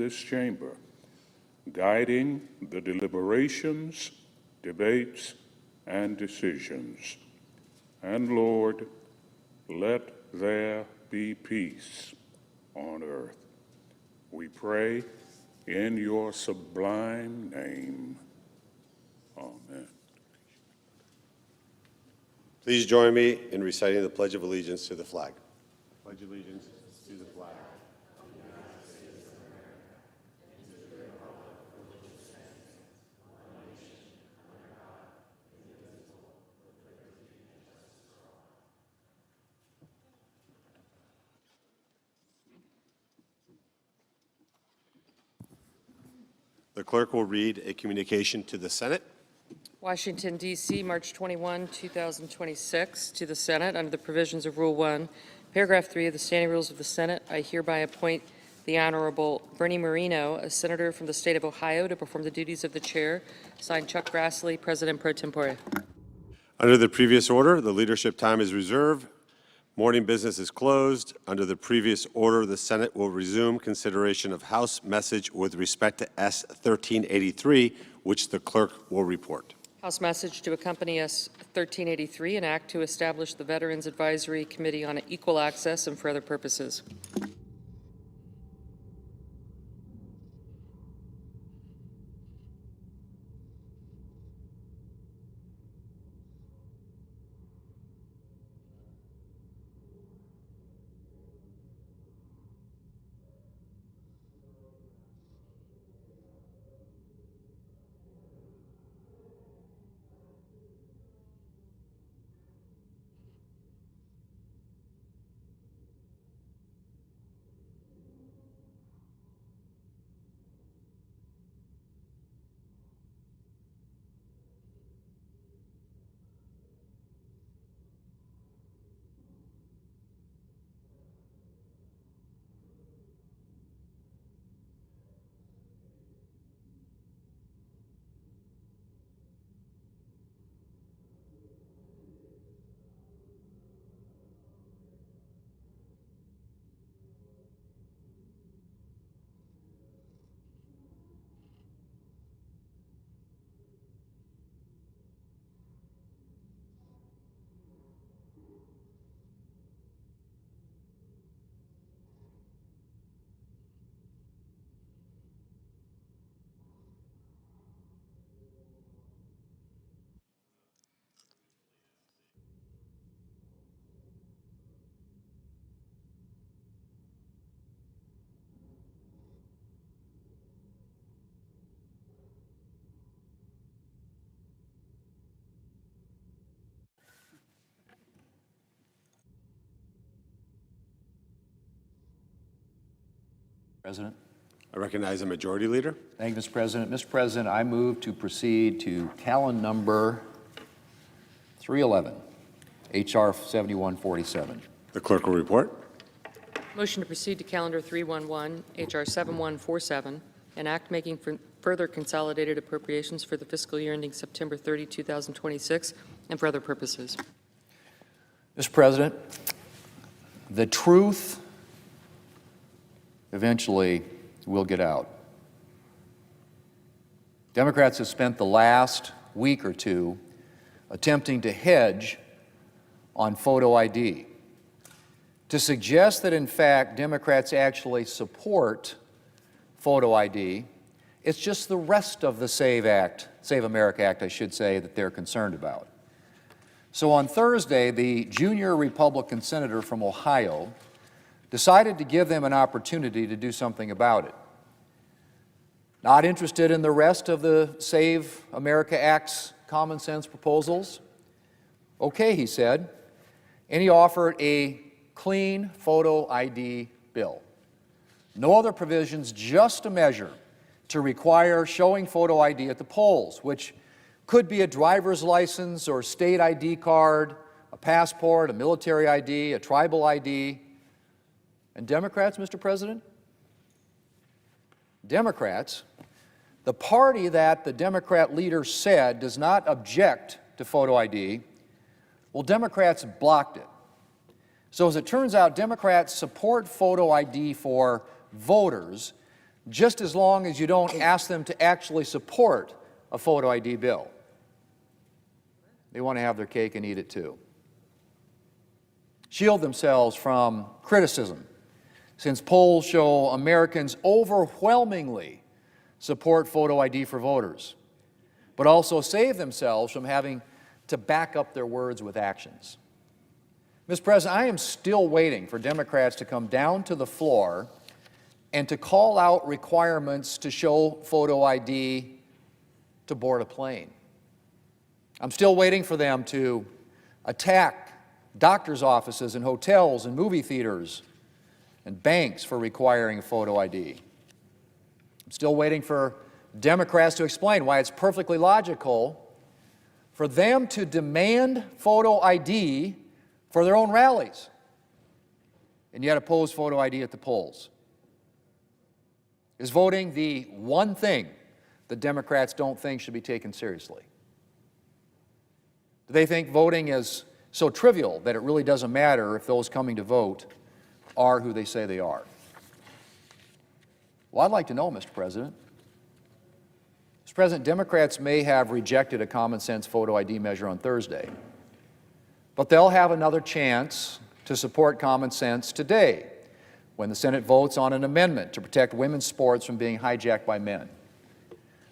this chamber, guiding the deliberations, debates, and decisions. And Lord, let there be peace on earth. We pray in your sublime name. Amen. Please join me in reciting the Pledge of Allegiance to the flag. Pledge allegiance to the flag. The clerk will read a communication to the Senate. Washington, D.C., March 21, 2026, to the Senate. Under the provisions of Rule 1, Paragraph 3 of the Standing Rules of the Senate, I hereby appoint the Honorable Bernie Moreno, a senator from the state of Ohio, to perform the duties of the chair. Signed, Chuck Grassley, President pro tempore. Under the previous order, the leadership time is reserved. Morning business is closed. Under the previous order, the Senate will resume consideration of House message with respect to S. 1383, which the clerk will report. House message to accompany S. 1383, an act to establish the Veterans Advisory Committee on Equal Access and for other purposes. President. I recognize the Majority Leader. Thank you, Mr. President. Mr. President, I move to proceed to calendar number 311, H.R. 7147. The clerk will report. Motion to proceed to calendar 311, H.R. 7147, an act making further consolidated appropriations for the fiscal year ending September 30, 2026, and for other purposes. Mr. President, the truth eventually will get out. Democrats have spent the last week or two attempting to hedge on photo ID. To suggest that, in fact, Democrats actually support photo ID, it's just the rest of the Save America Act, I should say, that they're concerned about. So on Thursday, the junior Republican senator from Ohio decided to give them an opportunity to do something about it. Not interested in the rest of the Save America Act's common sense proposals? Okay, he said, and he offered a clean photo ID bill. No other provisions, just a measure to require showing photo ID at the polls, which could be a driver's license or state ID card, a passport, a military ID, a tribal ID. And Democrats, Mr. President? Democrats, the party that the Democrat leader said does not object to photo ID, well, Democrats blocked it. So as it turns out, Democrats support photo ID for voters, just as long as you don't ask them to actually support a photo ID bill. They want to have their cake and eat it too. Shield themselves from criticism, since polls show Americans overwhelmingly support photo ID for voters, but also save themselves from having to back up their words with actions. Mr. President, I am still waiting for Democrats to come down to the floor and to call out requirements to show photo ID to board a plane. I'm still waiting for them to attack doctors' offices and hotels and movie theaters and banks for requiring a photo ID. I'm still waiting for Democrats to explain why it's perfectly logical for them to demand photo ID for their own rallies and yet oppose photo ID at the polls. Is voting the one thing that Democrats don't think should be taken seriously? Do they think voting is so trivial that it really doesn't matter if those coming to vote are who they say they are? Well, I'd like to know, Mr. President. Mr. President, Democrats may have rejected a common sense photo ID measure on Thursday, but they'll have another chance to support common sense today when the Senate votes on an amendment to protect women's sports from being hijacked by men.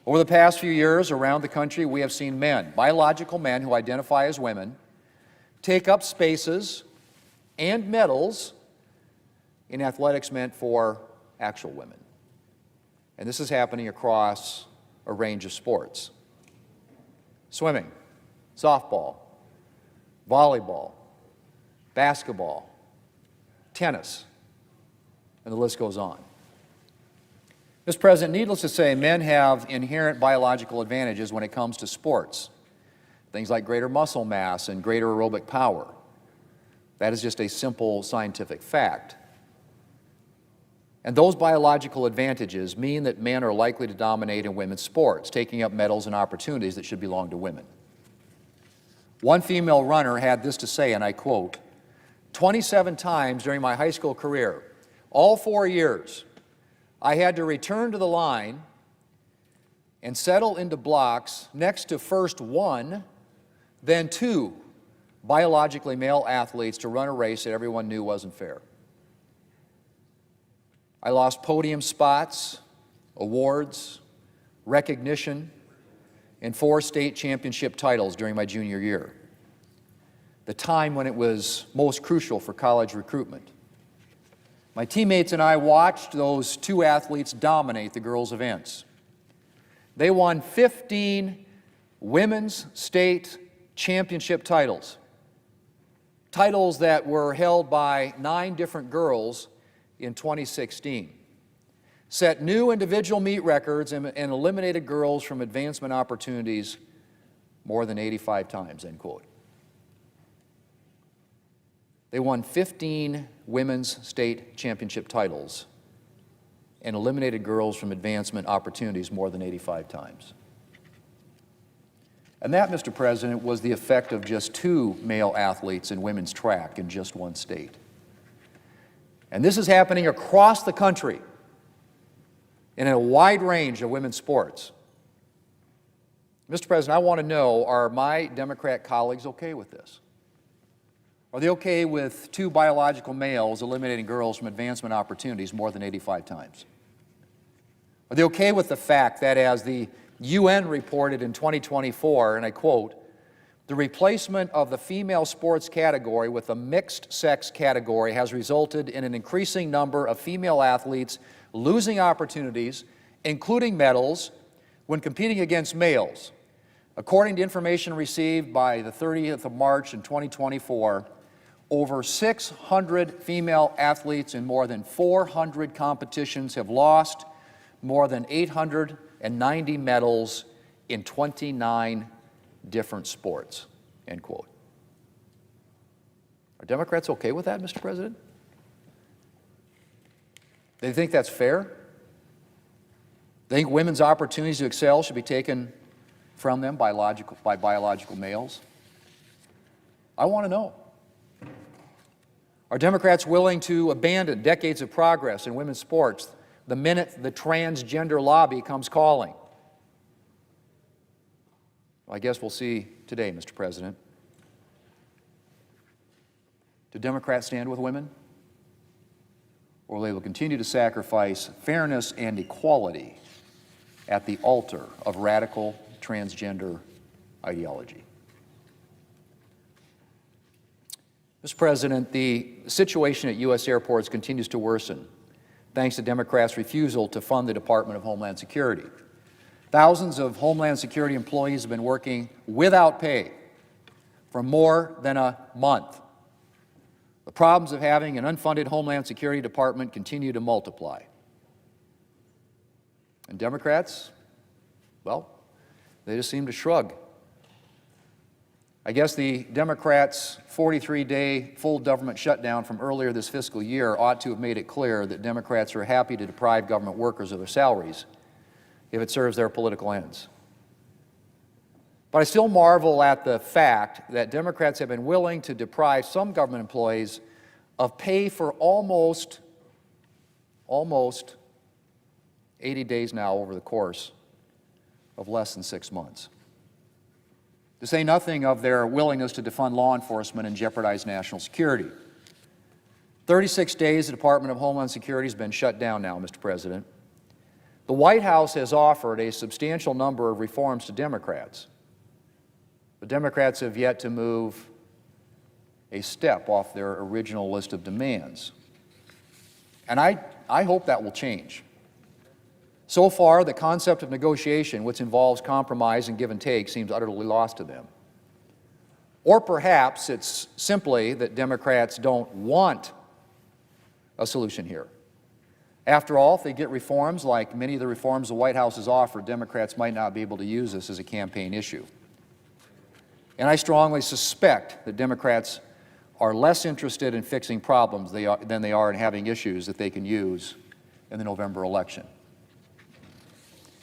Over the past few years around the country, we have seen men, biological men who identify as women, take up spaces and medals in athletics meant for actual women. And this is happening across a range of sports: swimming, softball, volleyball, basketball, tennis, and the list goes on. Mr. President, needless to say, men have inherent biological advantages when it comes to sports, things like greater muscle mass and greater aerobic power. That is just a simple scientific fact. And those biological advantages mean that men are likely to dominate in women's sports, taking up medals and opportunities that should belong to women. One female runner had this to say, and I quote, 27 times during my high school career, all 4 years, I had to return to the line and settle into blocks next to first one, then two biologically male athletes to run a race that everyone knew wasn't fair. I lost podium spots, awards, recognition, and 4 state championship titles during my junior year, the time when it was most crucial for college recruitment. My teammates and I watched those 2 athletes dominate the girls' events. They won 15 women's state championship titles, titles that were held by 9 different girls in 2016, set new individual meet records, and eliminated girls from advancement opportunities more than 85 times, end quote. They won 15 women's state championship titles and eliminated girls from advancement opportunities more than 85 times. And that, Mr. President, was the effect of just 2 male athletes in women's track in just 1 state. And this is happening across the country in a wide range of women's sports. Mr. President, I want to know, are my Democrat colleagues okay with this? Are they okay with 2 biological males eliminating girls from advancement opportunities more than 85 times? Are they okay with the fact that, as the UN reported in 2024, and I quote, the replacement of the female sports category with a mixed sex category has resulted in an increasing number of female athletes losing opportunities, including medals, when competing against males. According to information received by the 30th of March in 2024, over 600 female athletes in more than 400 competitions have lost more than 890 medals in 29 different sports, end quote. Are Democrats okay with that, Mr. President? They think that's fair? They think women's opportunities to excel should be taken from them by biological males? I want to know. Are Democrats willing to abandon decades of progress in women's sports the minute the transgender lobby comes calling. Well, I guess we'll see today, Mr. President. Do Democrats stand with women? Or they will continue to sacrifice fairness and equality at the altar of radical transgender ideology? Mr. President, the situation at U.S. airports continues to worsen thanks to Democrats' refusal to fund the Department of Homeland Security. Thousands of Homeland Security employees have been working without pay for more than a month. The problems of having an unfunded Homeland Security Department continue to multiply. And Democrats, well, they just seem to shrug. I guess the Democrats' 43-day full government shutdown from earlier this fiscal year ought to have made it clear that Democrats are happy to deprive government workers of their salaries if it serves their political ends. But I still marvel at the fact that Democrats have been willing to deprive some government employees of pay for almost 80 days now over the course of less than 6 months. To say nothing of their willingness to defund law enforcement and jeopardize national security. 36 days the Department of Homeland Security has been shut down now, Mr. President. The White House has offered a substantial number of reforms to Democrats. The Democrats have yet to move a step off their original list of demands. And I hope that will change. So far, the concept of negotiation, which involves compromise and give and take, seems utterly lost to them. Or perhaps it's simply that Democrats don't want a solution here. After all, if they get reforms like many of the reforms the White House has offered, Democrats might not be able to use this as a campaign issue. And I strongly suspect that Democrats are less interested in fixing problems than they are in having issues that they can use in the November election.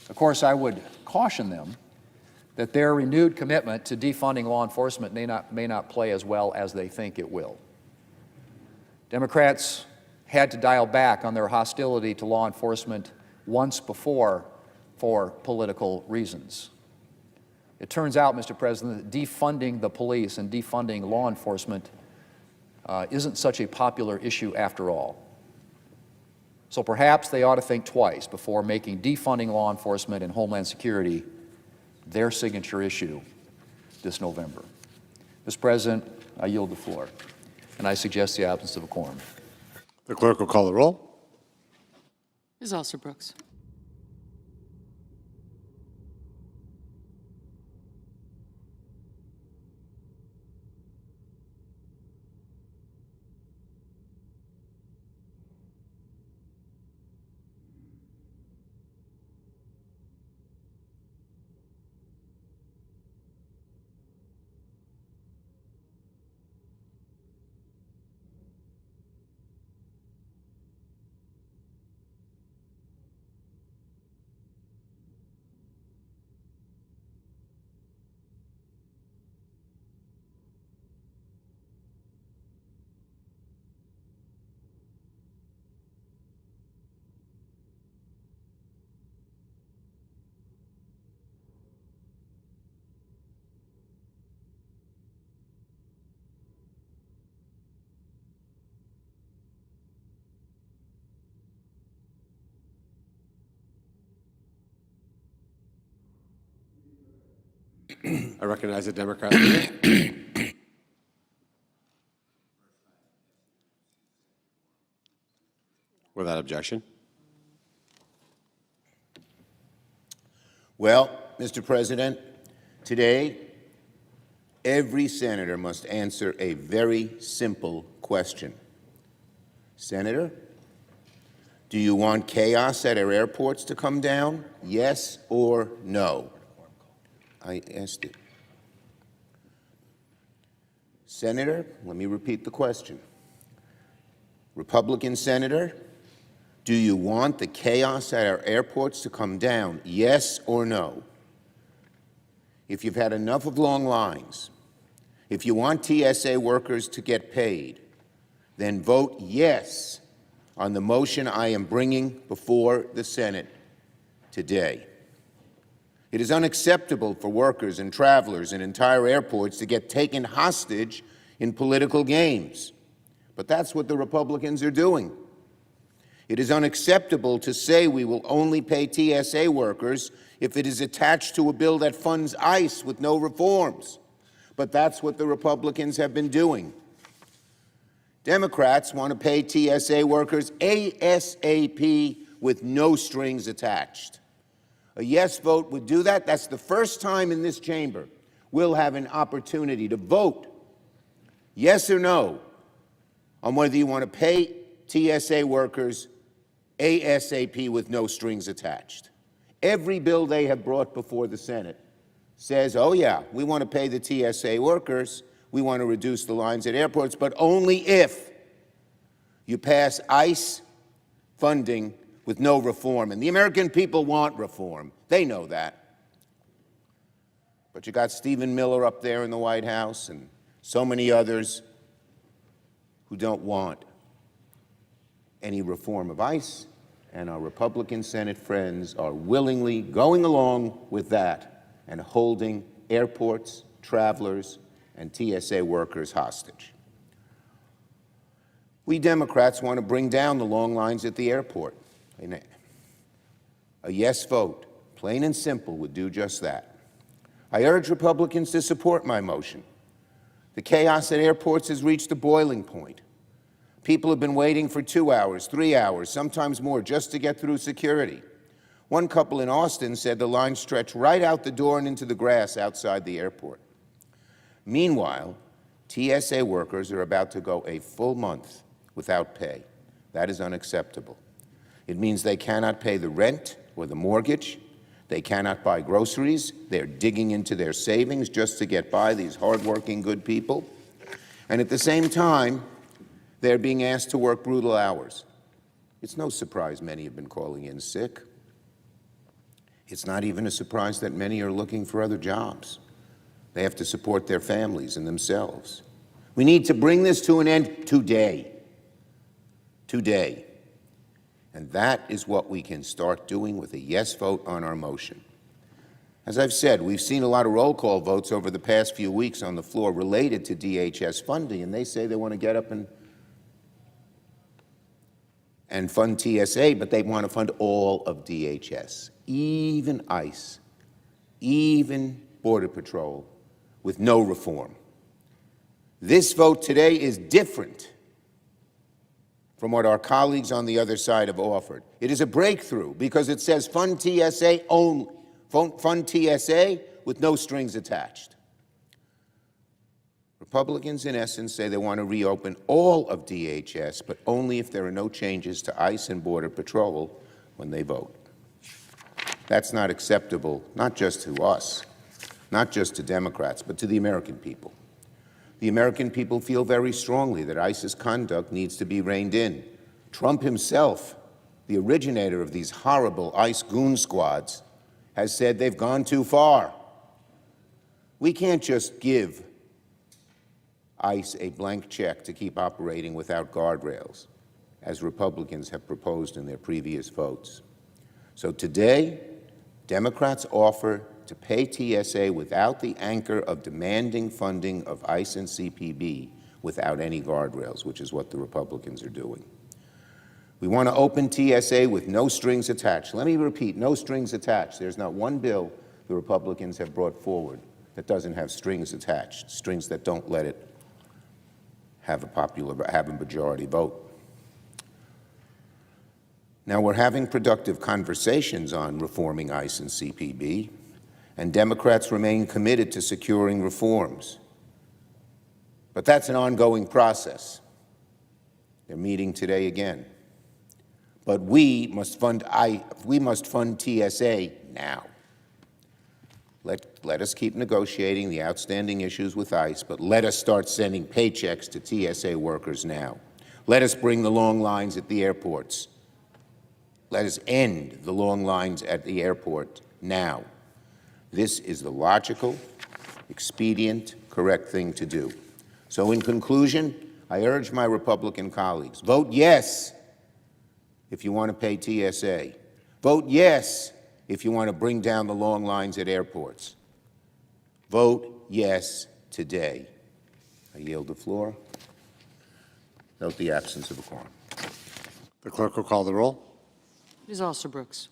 Of course, I would caution them that their renewed commitment to defunding law enforcement may not play as well as they think it will. Democrats had to dial back on their hostility to law enforcement once before for political reasons. It turns out, Mr. President, that defunding the police and defunding law enforcement isn't such a popular issue after all. So perhaps they ought to think twice before making defunding law enforcement and Homeland Security their signature issue this November. Mr. President, I yield the floor, and I suggest the absence of a quorum. The clerk will call the roll. Ms. Alston-Brooks. I recognize the Democrat leader. Without objection. Well, Mr. President, today, every senator must answer a very simple question. Senator, do you want chaos at our airports to come down? Yes or no? I asked it. Senator, let me repeat the question. Republican Senator, do you want the chaos at our airports to come down? Yes or no? If you've had enough of long lines, if you want TSA workers to get paid, then vote yes on the motion I am bringing before the Senate today. It is unacceptable for workers and travelers in entire airports to get taken hostage in political games. But that's what the Republicans are doing. It is unacceptable to say we will only pay TSA workers if it is attached to a bill that funds ICE with no reforms. But that's what the Republicans have been doing. Democrats want to pay TSA workers ASAP with no strings attached. A yes vote would do that. That's the first time in this chamber we'll have an opportunity to vote yes or no on whether you want to pay TSA workers ASAP with no strings attached. Every bill they have brought before the Senate says, oh yeah, we want to pay the TSA workers, we want to reduce the lines at airports, but only if you pass ICE funding with no reform. And the American people want reform. They know that. But you got Stephen Miller up there in the White House and so many others who don't want any reform of ICE, and our Republican Senate friends are willingly going along with that and holding airports, travelers, and TSA workers hostage. We Democrats want to bring down the long lines at the airport. A yes vote, plain and simple, would do just that. I urge Republicans to support my motion. The chaos at airports has reached a boiling point. People have been waiting for 2 hours, 3 hours, sometimes more, just to get through security. One couple in Austin said the line stretched right out the door and into the grass outside the airport. Meanwhile, TSA workers are about to go a full month without pay. That is unacceptable. It means they cannot pay the rent or the mortgage. They cannot buy groceries. They're digging into their savings just to get by, these hardworking, good people. And at the same time, they're being asked to work brutal hours. It's no surprise many have been calling in sick. It's not even a surprise that many are looking for other jobs. They have to support their families and themselves. We need to bring this to an end today. Today. And that is what we can start doing with a yes vote on our motion. As I've said, we've seen a lot of roll call votes over the past few weeks on the floor related to DHS funding, and they say they want to get up and fund TSA, but they want to fund all of DHS, even ICE, even Border Patrol, with no reform. This vote today is different from what our colleagues on the other side have offered. It is a breakthrough because it says fund TSA only, fund TSA with no strings attached. Republicans, in essence, say they want to reopen all of DHS, but only if there are no changes to ICE and Border Patrol when they vote. That's not acceptable, not just to us, not just to Democrats, but to the American people. The American people feel very strongly that ICE's conduct needs to be reined in. Trump himself, the originator of these horrible ICE goon squads, has said they've gone too far. We can't just give ICE a blank check to keep operating without guardrails, as Republicans have proposed in their previous votes. So today, Democrats offer to pay TSA without the anchor of demanding funding of ICE and CPB without any guardrails, which is what the Republicans are doing. We want to open TSA with no strings attached. Let me repeat, no strings attached. There's not one bill the Republicans have brought forward that doesn't have strings attached, strings that don't let it have a majority vote. Now, we're having productive conversations on reforming ICE and CPB, and Democrats remain committed to securing reforms. But that's an ongoing process. They're meeting today again. But we must fund TSA now. Let us keep negotiating the outstanding issues with ICE, but let us start sending paychecks to TSA workers now. Let us bring the long lines at the airports. Let us end the long lines at the airport now. This is the logical, expedient, correct thing to do. So in conclusion, I urge my Republican colleagues, vote yes if you want to pay TSA. Vote yes if you want to bring down the long lines at airports. Vote yes today. I yield the floor. Note the absence of a quorum. The clerk will call the roll. Ms. Alsterbrooks.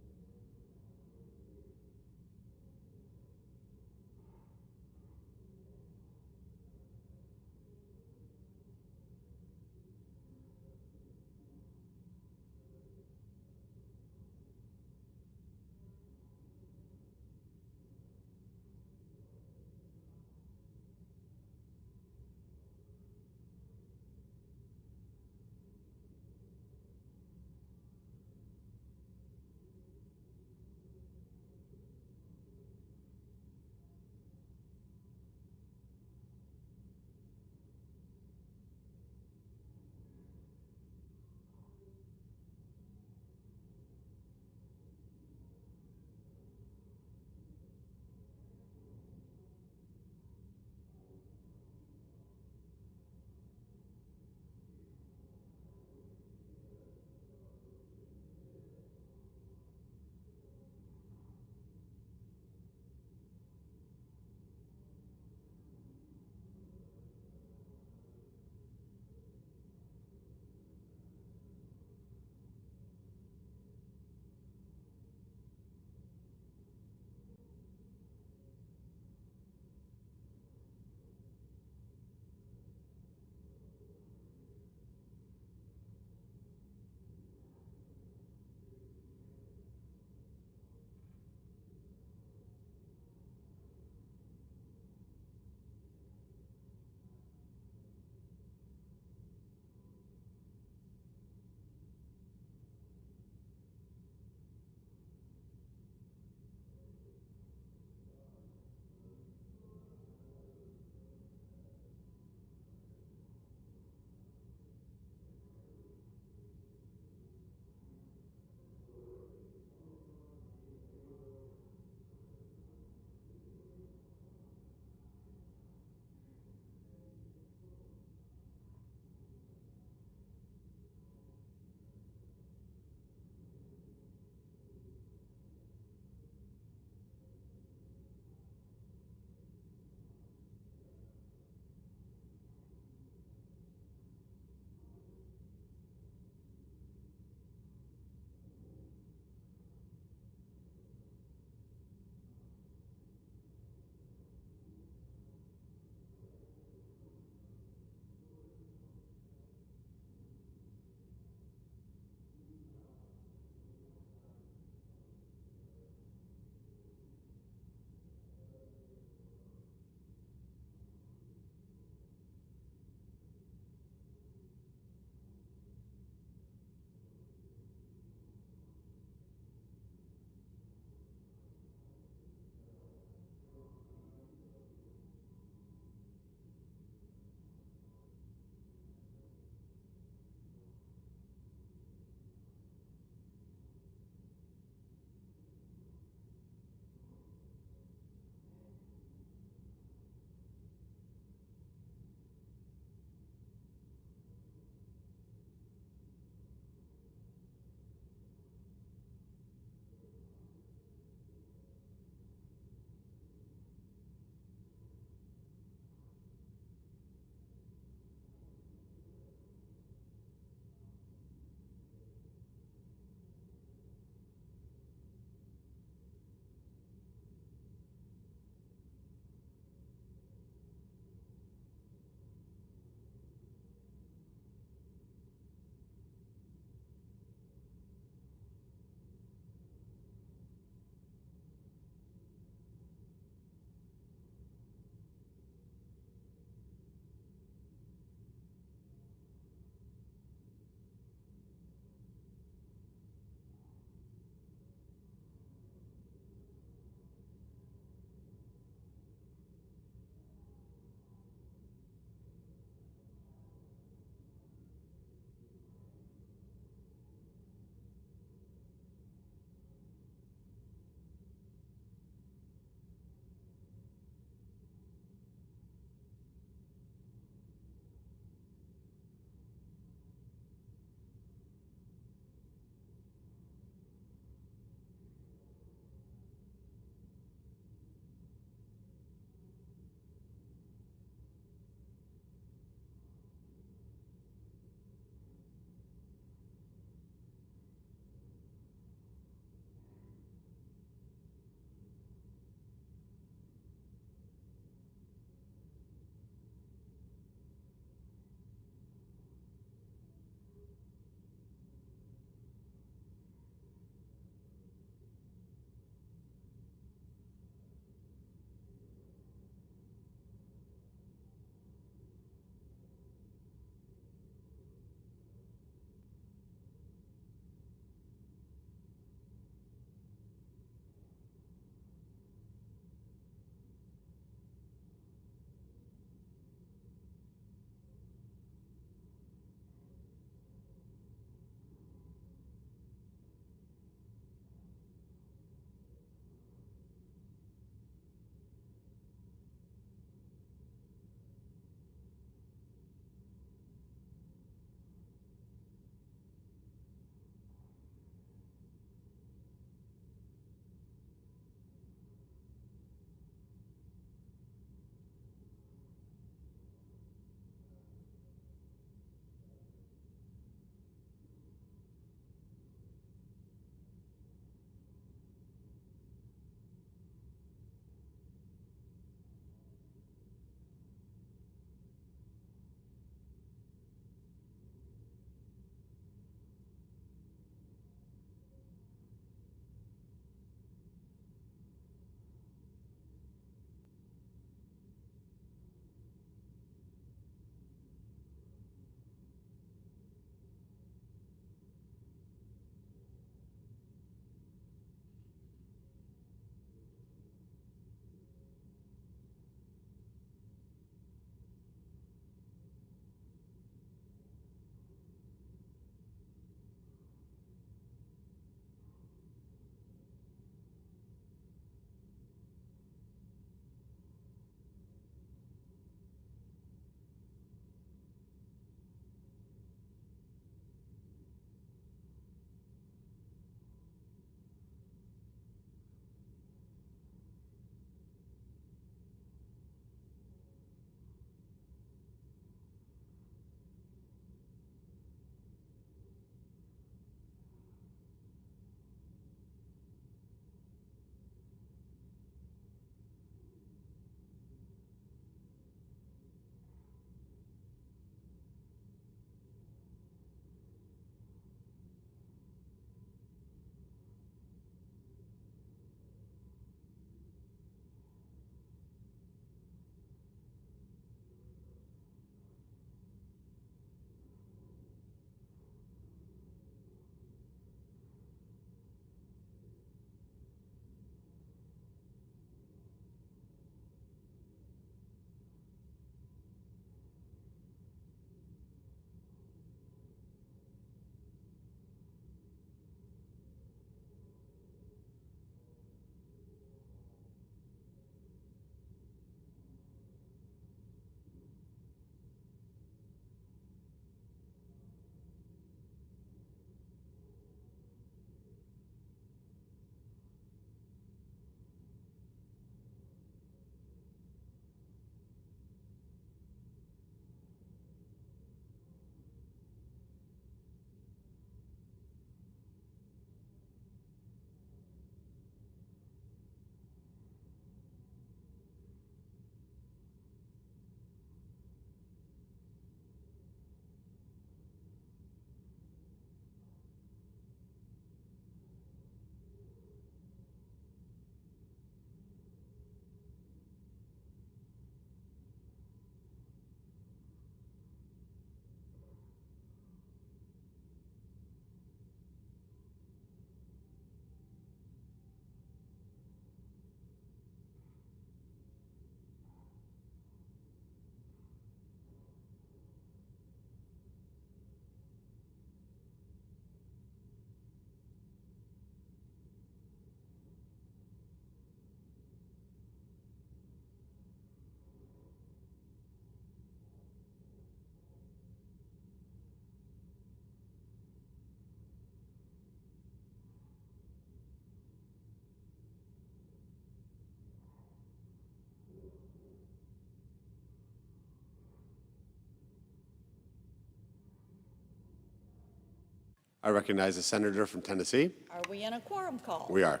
I recognize the senator from Tennessee. Are we in a quorum call? We are.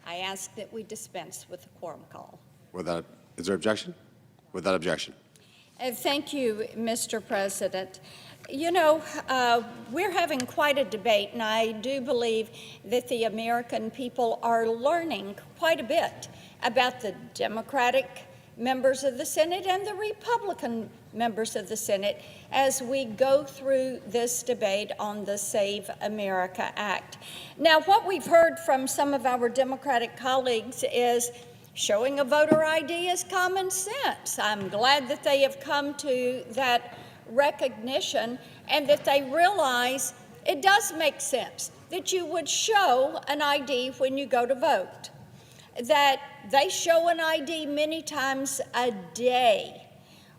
I ask that we dispense with the quorum call. Is there objection? Without objection. Thank you, Mr. President. You know, we're having quite a debate, and I do believe that the American people are learning quite a bit about the Democratic members of the Senate and the Republican members of the Senate as we go through this debate on the Save America Act. Now, what we've heard from some of our Democratic colleagues is showing a voter ID is common sense. I'm glad that they have come to that recognition and that they realize it does make sense that you would show an ID when you go to vote, that they show an ID many times a day,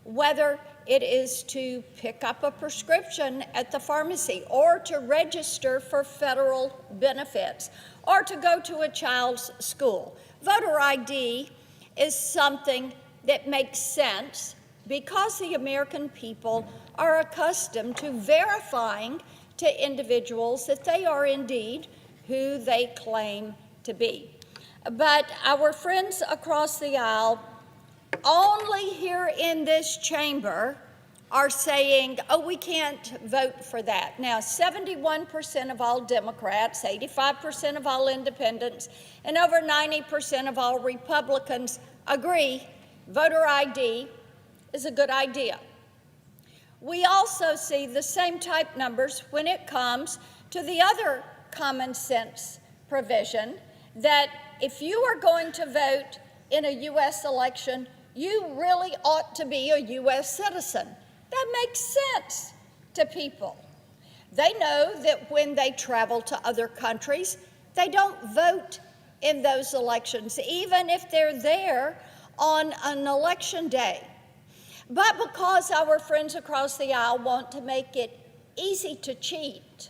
whether it is to pick up a prescription at the pharmacy or to register for federal benefits or to go to a child's school. Voter ID is something that makes sense because the American people are accustomed to verifying to individuals that they are indeed who they claim to be. But our friends across the aisle, only here in this chamber, are saying, oh, we can't vote for that. Now, 71% of all Democrats, 85% of all independents, and over 90% of all Republicans agree voter ID is a good idea. We also see the same type numbers when it comes to the other common sense provision that if you are going to vote in a U.S. election, you really ought to be a U.S. citizen. That makes sense to people. They know that when they travel to other countries, they don't vote in those elections, even if they're there on an election day. But because our friends across the aisle want to make it easy to cheat,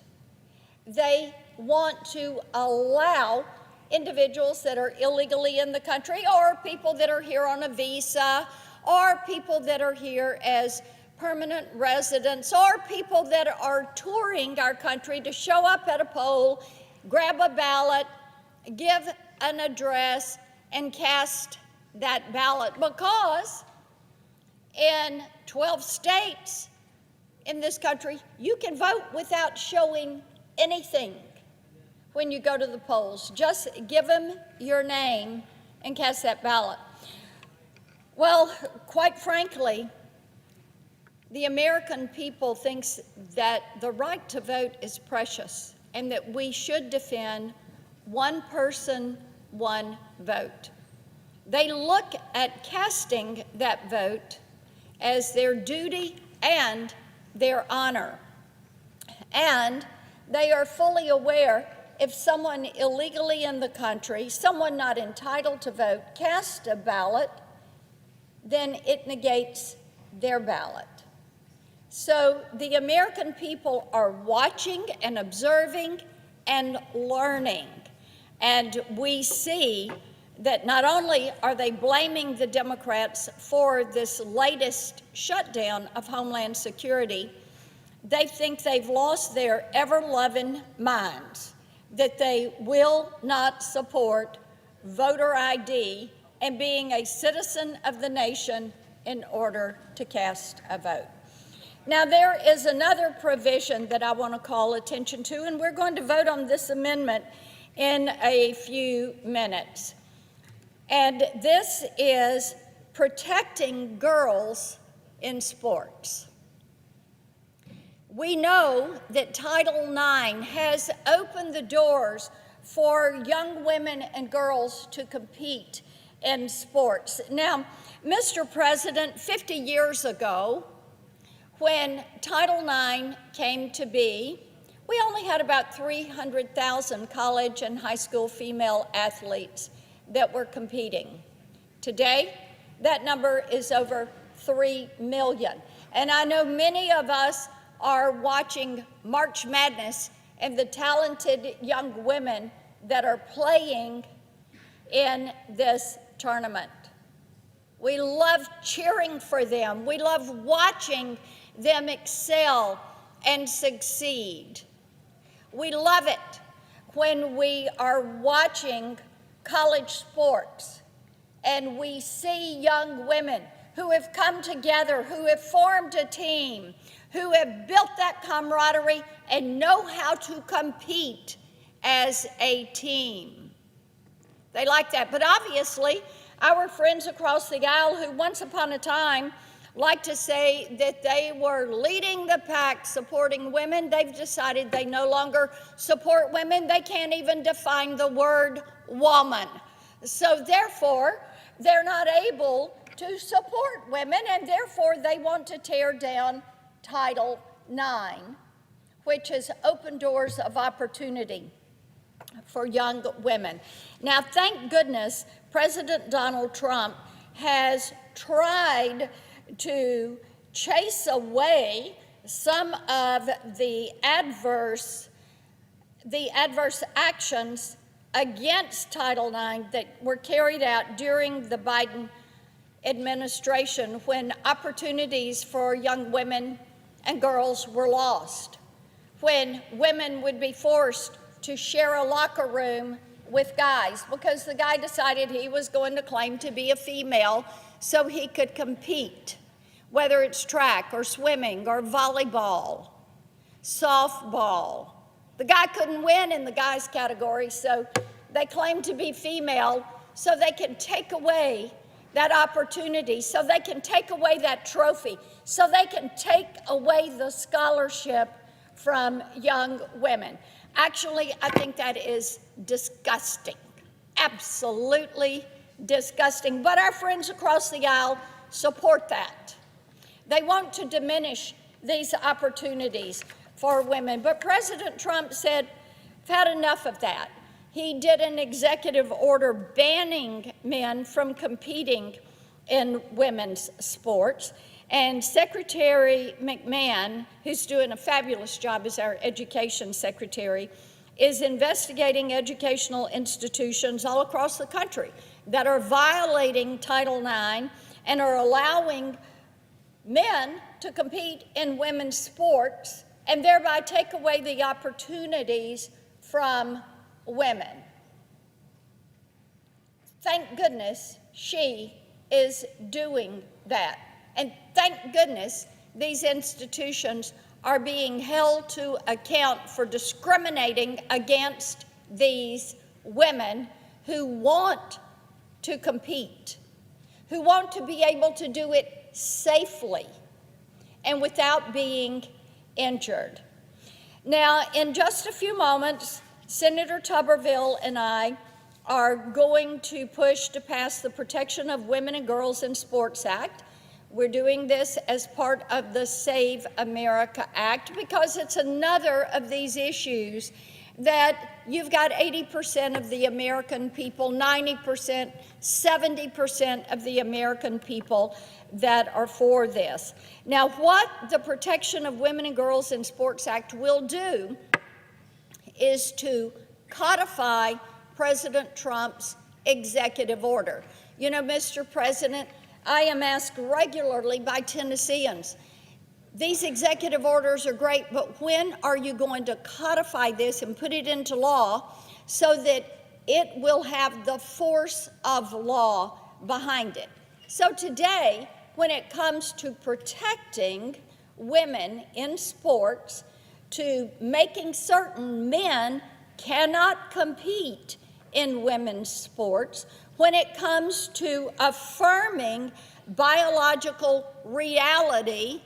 they want to allow individuals that are illegally in the country or people that are here on a visa or people that are here as permanent residents or people that are touring our country to show up at a poll, grab a ballot, give an address, and cast that ballot because in 12 states in this country, you can vote without showing anything when you go to the polls. Just give them your name and cast that ballot. Well, quite frankly, the American people thinks that the right to vote is precious and that we should defend one person, one vote. They look at casting that vote as their duty and their honor. And they are fully aware if someone illegally in the country, someone not entitled to vote, casts a ballot, then it negates their ballot. So the American people are watching and observing and learning. And we see that not only are they blaming the Democrats for this latest shutdown of Homeland Security, they think they've lost their ever-loving minds, that they will not support voter ID and being a citizen of the nation in order to cast a vote. Now, there is another provision that I want to call attention to, and we're going to vote on this amendment in a few minutes. And this is protecting girls in sports. We know that Title IX has opened the doors for young women and girls to compete in sports. Now, Mr. President, 50 years ago, when Title IX came to be, we only had about 300,000 college and high school female athletes that were competing. Today, that number is over 3 million. And I know many of us are watching March Madness and the talented young women that are playing in this tournament. We love cheering for them. We love watching them excel and succeed. We love it when we are watching college sports and we see young women who have come together, who have formed a team, who have built that camaraderie and know how to compete as a team. They like that. But obviously, our friends across the aisle who once upon a time liked to say that they were leading the pack supporting women, they've decided they no longer support women. They can't even define the word woman. So therefore, they're not able to support women, and therefore they want to tear down Title IX, which has opened doors of opportunity for young women. Now, thank goodness, President Donald Trump has tried to chase away some of the adverse actions against Title IX that were carried out during the Biden administration when opportunities for young women and girls were lost, when women would be forced to share a locker room with guys because the guy decided he was going to claim to be a female so he could compete, whether it's track or swimming or volleyball, softball. The guy couldn't win in the guys category, so they claimed to be female so they can take away that opportunity, so they can take away that trophy, so they can take away the scholarship from young women. Actually, I think that is disgusting, absolutely disgusting. But our friends across the aisle support that. They want to diminish these opportunities for women. But President Trump said, I've had enough of that. He did an executive order banning men from competing in women's sports. And Secretary McMahon, who's doing a fabulous job as our education secretary, is investigating educational institutions all across the country that are violating Title IX and are allowing men to compete in women's sports and thereby take away the opportunities from women. Thank goodness she is doing that. And thank goodness these institutions are being held to account for discriminating against these women who want to compete, who want to be able to do it safely and without being injured. Now, in just a few moments, Senator Tuberville and I are going to push to pass the Protection of Women and Girls in Sports Act. We're doing this as part of the Save America Act because it's another of these issues that you've got 80% of the American people, 90%, 70% of the American people that are for this. Now, what the Protection of Women and Girls in Sports Act will do is to codify President Trump's executive order. You know, Mr. President, I am asked regularly by Tennesseans, these executive orders are great, but when are you going to codify this and put it into law so that it will have the force of law behind it? So today, when it comes to protecting women in sports, to making certain men cannot compete in women's sports, when it comes to affirming biological reality,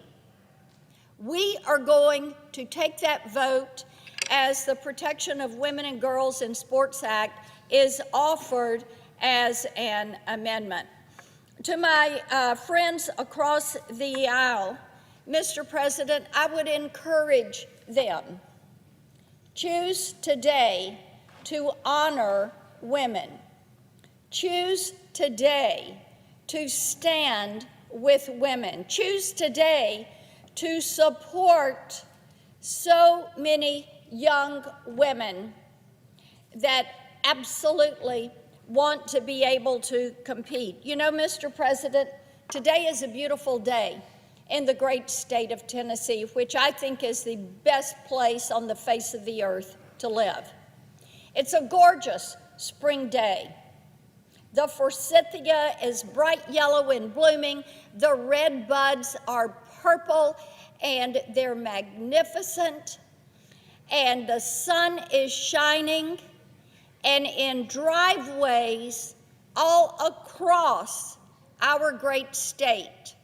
we are going to take that vote as the Protection of Women and Girls in Sports Act is offered as an amendment. To my friends across the aisle, Mr. President, I would encourage them, choose today to honor women. Choose today to stand with women. Choose today to support so many young women that absolutely want to be able to compete. You know, Mr. President, today is a beautiful day in the great state of Tennessee, which I think is the best place on the face of the earth to live. It's a gorgeous spring day. The forsythia is bright yellow and blooming. The red buds are purple and they're magnificent. And the sun is shining. And in driveways all across our great state,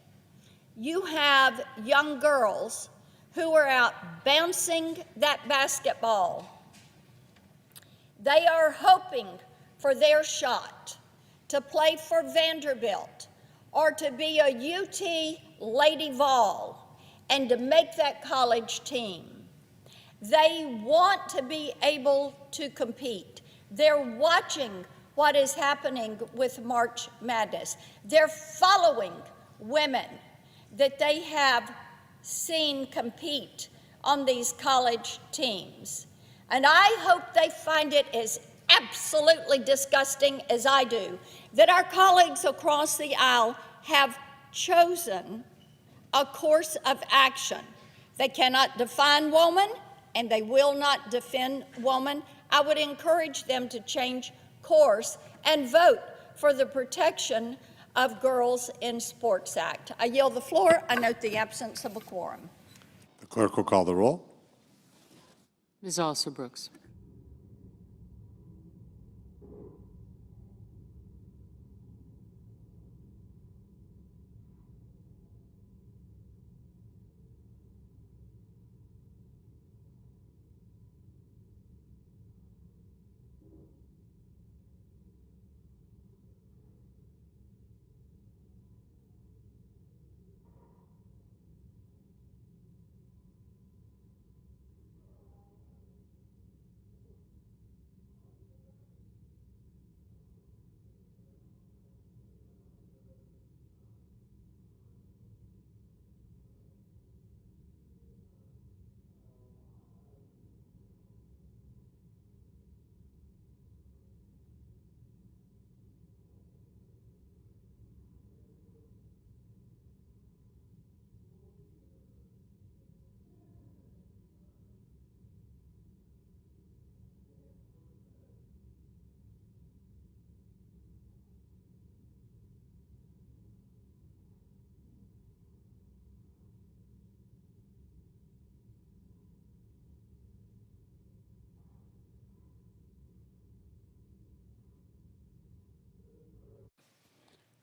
you have young girls who are out bouncing that basketball. They are hoping for their shot to play for Vanderbilt or to be a UT Lady Vol and to make that college team. They want to be able to compete. They're watching what is happening with March Madness. They're following women that they have seen compete on these college teams. And I hope they find it as absolutely disgusting as I do that our colleagues across the aisle have chosen a course of action. They cannot define woman, and they will not defend woman. I would encourage them to change course and vote for the Protection of Girls in Sports Act. I yield the floor. I note the absence of a quorum. The clerk will call the roll. Ms. Alsor-Brooks.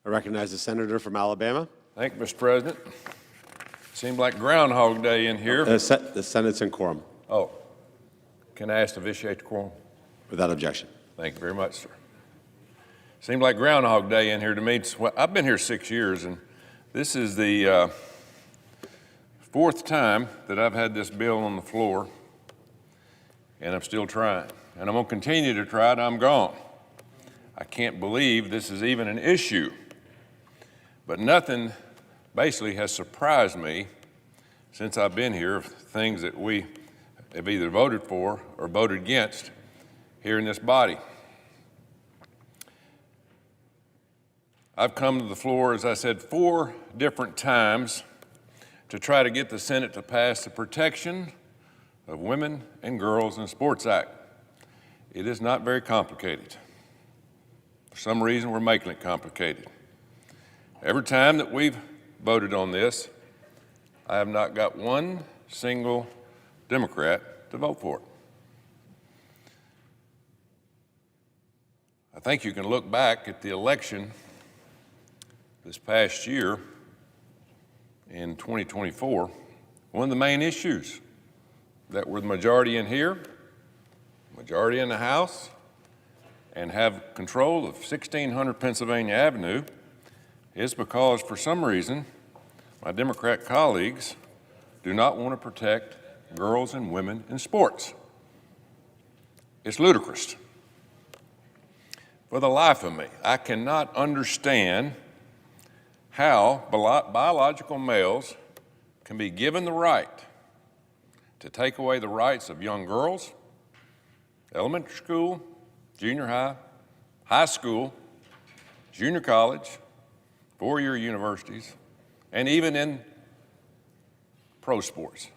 I recognize the senator from Alabama. Thank you, Mr. President. Seemed like Groundhog Day in here. The Senate's in quorum, Oh, can I ask to vitiate the quorum? without objection. Thank you very much, sir. Seemed like Groundhog Day in here to me. Well, I've been here 6 years, and this is the fourth time that I've had this bill on the floor, and I'm still trying. And I'm going to continue to try it. I'm gone. I can't believe this is even an issue. But nothing basically has surprised me since I've been here of things that we have either voted for or voted against here in this body. I've come to the floor, as I said, 4 different times to try to get the Senate to pass the Protection of Women and Girls in Sports Act. It is not very complicated. For some reason, we're making it complicated. Every time that we've voted on this, I have not got one single Democrat to vote for it. I think you can look back at the election this past year in 2024. One of the main issues that were the majority in here, majority in the House, and have control of 1600 Pennsylvania Avenue is because, for some reason, my Democrat colleagues do not want to protect girls and women in sports. It's ludicrous. For the life of me, I cannot understand how biological males can be given the right to take away the rights of young girls, elementary school, junior high, high school, junior college, 4-year universities, and even in pro sports.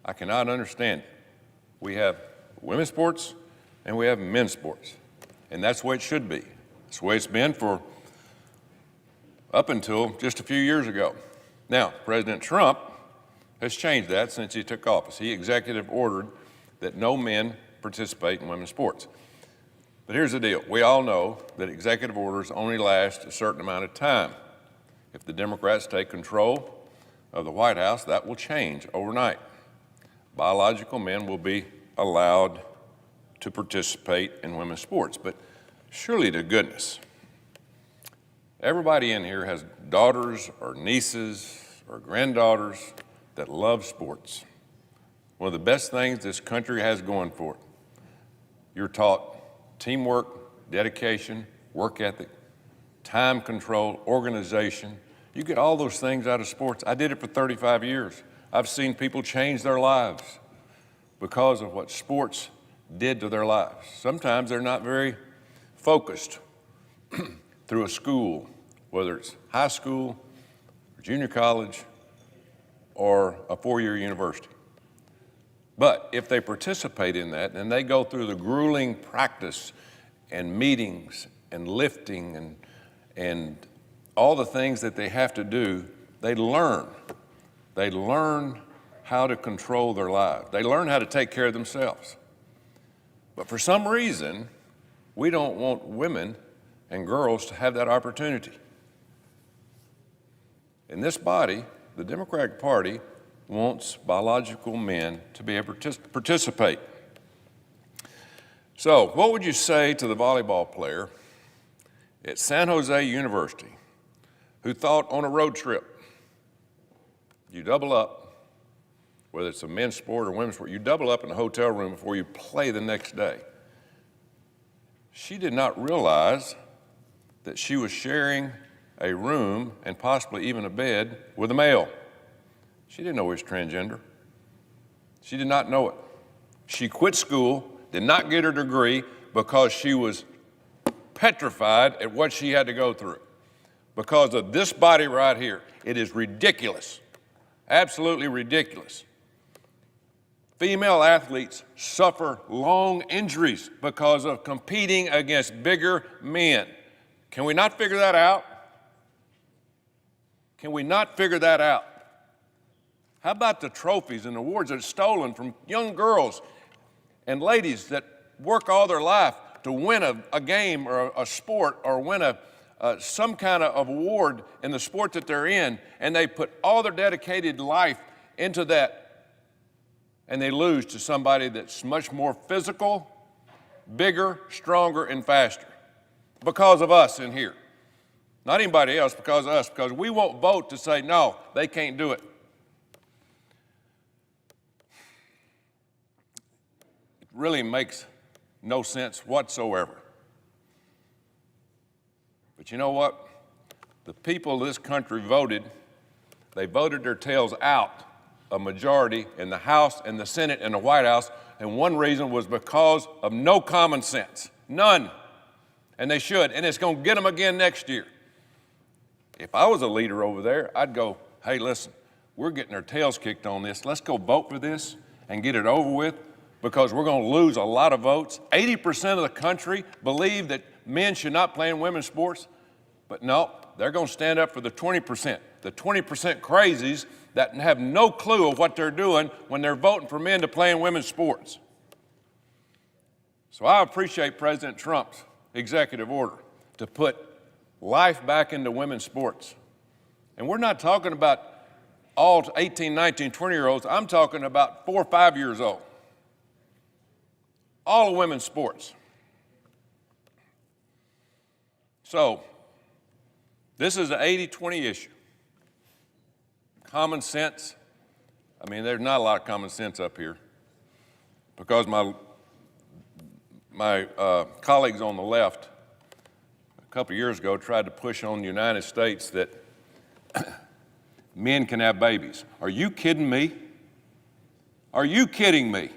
I cannot understand it. We have women's sports and we have men's sports. And that's the way it should be. That's the way it's been for up until just a few years ago. Now, President Trump has changed that since he took office. He executive ordered that no men participate in women's sports. But here's the deal. We all know that executive orders only last a certain amount of time. If the Democrats take control of the White House, that will change overnight. Biological men will be allowed to participate in women's sports. But surely to goodness, everybody in here has daughters or nieces or granddaughters that love sports. One of the best things this country has going for it. You're taught teamwork, dedication, work ethic, time control, organization. You get all those things out of sports. I did it for 35 years. I've seen people change their lives because of what sports did to their lives. Sometimes they're not very focused through a school, whether it's high school, or junior college, or a four-year university. But if they participate in that and they go through the grueling practice and meetings and lifting and all the things that they have to do, they learn. They learn how to control their lives. They learn how to take care of themselves. But for some reason, we don't want women and girls to have that opportunity. In this body, the Democratic Party wants biological men to be able to participate. So, what would you say to the volleyball player at San Jose University who thought on a road trip, you double up, whether it's a men's sport or women's sport, you double up in a hotel room before you play the next day? She did not realize that she was sharing a room and possibly even a bed with a male. She didn't know he was transgender. She did not know it. She quit school, did not get her degree because she was petrified at what she had to go through. Because of this body right here. It is ridiculous, absolutely ridiculous. Female athletes suffer long injuries because of competing against bigger men. Can we not figure that out? Can we not figure that out? How about the trophies and awards that are stolen from young girls and ladies that work all their life to win a game or a sport or win some kind of award in the sport that they're in, and they put all their dedicated life into that, and they lose to somebody that's much more physical, bigger, stronger, and faster because of us in here. Not anybody else, because of us, because we won't vote to say, no, they can't do it. It really makes no sense whatsoever. But you know what? The people of this country voted. They voted their tails out, a majority in the House and the Senate and the White House, and one reason was because of no common sense. None. And they should, and it's going to get them again next year. If I was a leader over there, I'd go, hey, listen, we're getting our tails kicked on this. Let's go vote for this and get it over with, because we're going to lose a lot of votes. 80% of the country believe that men should not play in women's sports, but no, they're going to stand up for the 20% crazies that have no clue of what they're doing when they're voting for men to play in women's sports. So I appreciate President Trump's executive order to put life back into women's sports. And we're not talking about all 18, 19, 20-year-olds. I'm talking about 4 or 5 years old. All of women's sports. So, this is an 80-20 issue. Common sense. I mean, there's not a lot of common sense up here, because my colleagues on the left a couple of years ago tried to push on the United States that men can have babies. Are you kidding me? Are you kidding me?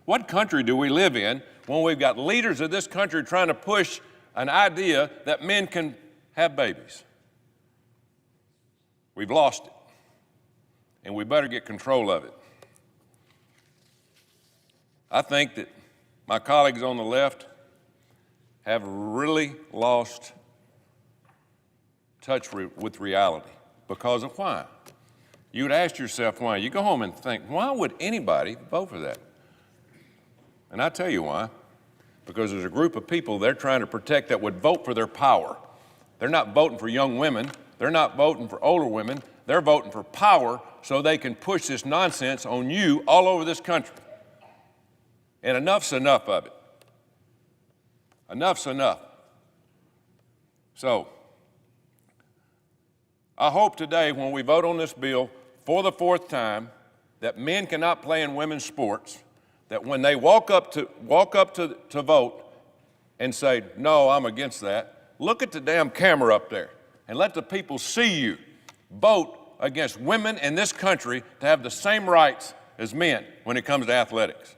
What country do we live in when we've got leaders of this country trying to push an idea that men can have babies? We've lost it, and we better get control of it. I think that my colleagues on the left have really lost touch with reality. Because of why? You would ask yourself why. You go home and think, why would anybody vote for that? And I tell you why. Because there's a group of people they're trying to protect that would vote for their power. They're not voting for young women. They're not voting for older women. They're voting for power so they can push this nonsense on you all over this country. And enough's enough of it. Enough's enough. So, I hope today when we vote on this bill for the fourth time that men cannot play in women's sports, that when they walk up to vote and say, no, I'm against that, look at the damn camera up there and let the people see you vote against women in this country to have the same rights as men when it comes to athletics.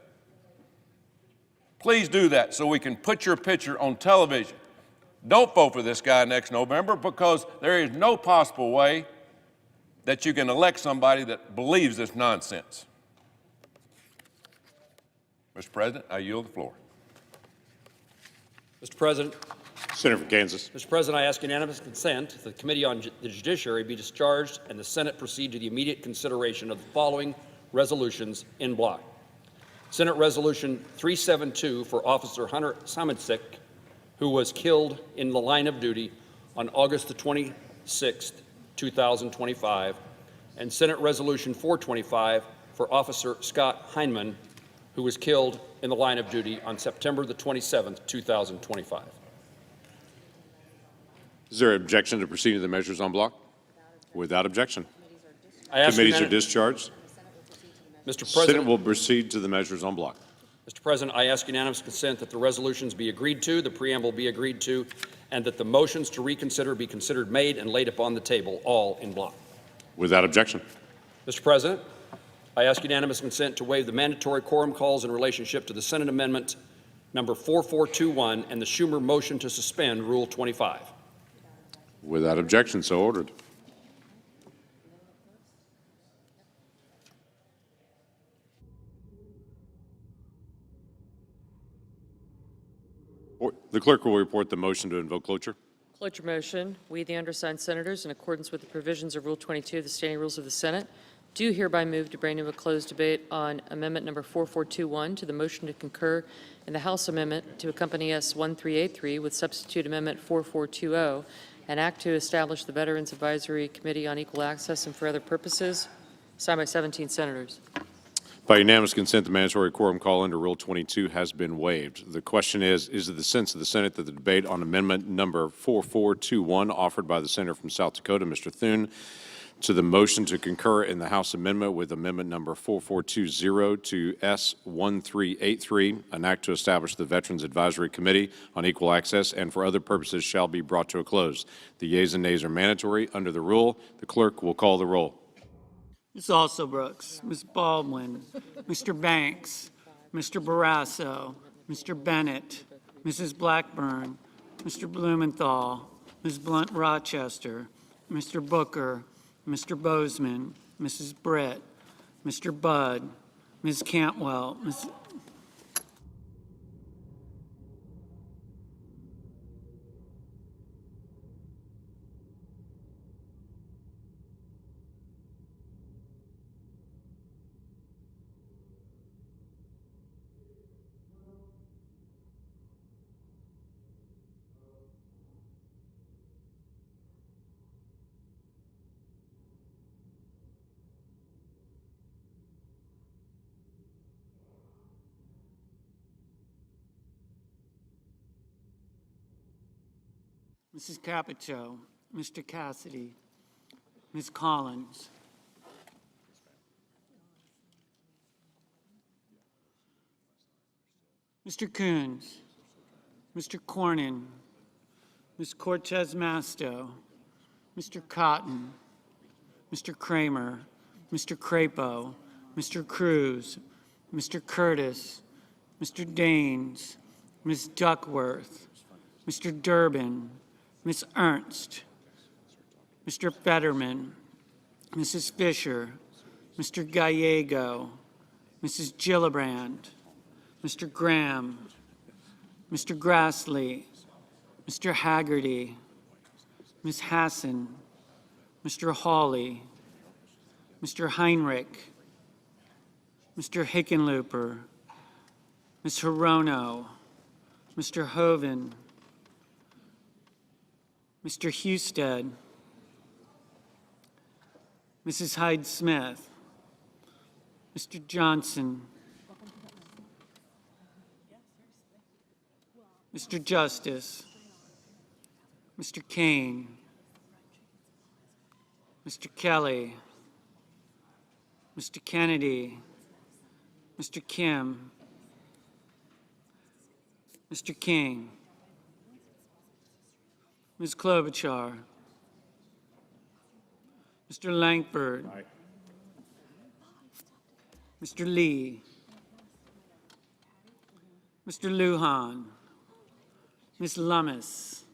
Please do that so we can put your picture on television. Don't vote for this guy next November because there is no possible way that you can elect somebody that believes this nonsense. Mr. President, I yield the floor. Mr. President. Senator from Kansas. Mr. President, I ask unanimous consent that the Committee on the Judiciary be discharged and the Senate proceed to the immediate consideration of the following resolutions in block. Senate Resolution 372 for Officer Hunter Simoncic, who was killed in the line of duty on August the 26th, 2025, and Senate Resolution 425 for Officer Scott Heineman, who was killed in the line of duty on September the 27th, 2025. Is there an objection to proceeding to the measures en bloc? Without objection. Committees are discharged. Mr. President, Senate will proceed to the measures en bloc. Mr. President, I ask unanimous consent that the resolutions be agreed to, the preamble be agreed to, and that the motions to reconsider be considered made and laid upon the table, all in bloc. Without objection. Mr. President, I ask unanimous consent to waive the mandatory quorum calls in relationship to the Senate Amendment number 4421 and the Schumer motion to suspend Rule 25. Without objection, so ordered. The clerk will report the motion to invoke cloture. Cloture motion. We, the undersigned senators, in accordance with the provisions of Rule 22 of the Standing Rules of the Senate, do hereby move to bring to a closed debate on Amendment number 4421 to the motion to concur in the House Amendment to accompany S1383 with substitute Amendment 4420, an act to establish the Veterans Advisory Committee on Equal Access and for other purposes, signed by 17 senators. By unanimous consent, the mandatory quorum call under Rule 22 has been waived. The question is it the sense of the Senate that the debate on amendment number 4421 offered by the senator from South Dakota, Mr. Thune, to the motion to concur in the House amendment with amendment number 4420 to S1383, an act to establish the Veterans Advisory Committee on Equal Access and for other purposes shall be brought to a close. The yeas and nays are mandatory under the rule. The clerk will call the roll. Ms. Alsobrooks, Ms. Baldwin, Mr. Banks, Mr. Barrasso, Mr. Bennett, Mrs. Blackburn, Mr. Blumenthal, Ms. Blunt Rochester, Mr. Booker, Mr. Bozeman, Mrs. Brett, Mr. Budd, Ms. Cantwell, Ms. Mrs. Capito, Mr. Cassidy, Ms. Collins, Mr. Coons, Mr. Cornyn, Ms. Cortez Masto, Mr. Cotton, Mr. Kramer, Mr. Crapo, Mr. Cruz, Mr. Curtis, Mr. Daines, Ms. Duckworth, Mr. Durbin, Ms. Ernst, Mr. Fetterman, Mrs. Fisher, Mr. Gallego, Mrs. Gillibrand, Mr. Graham, Mr. Grassley, Mr. Haggerty, Ms. Hassan, Mr. Hawley, Mr. Heinrich, Mr. Hickenlooper, Ms. Hirono, Mr. Hoven, Mr. Husted, Mrs. Hyde-Smith, Mr. Johnson, Mr. Justice, Mr. Kane, Mr. Kelly, Mr. Kennedy, Mr. Kim, Mr. King, Ms. Klobuchar, Mr. Lankford, Mr. Lee, Mr. Lujan, Ms. Lummis,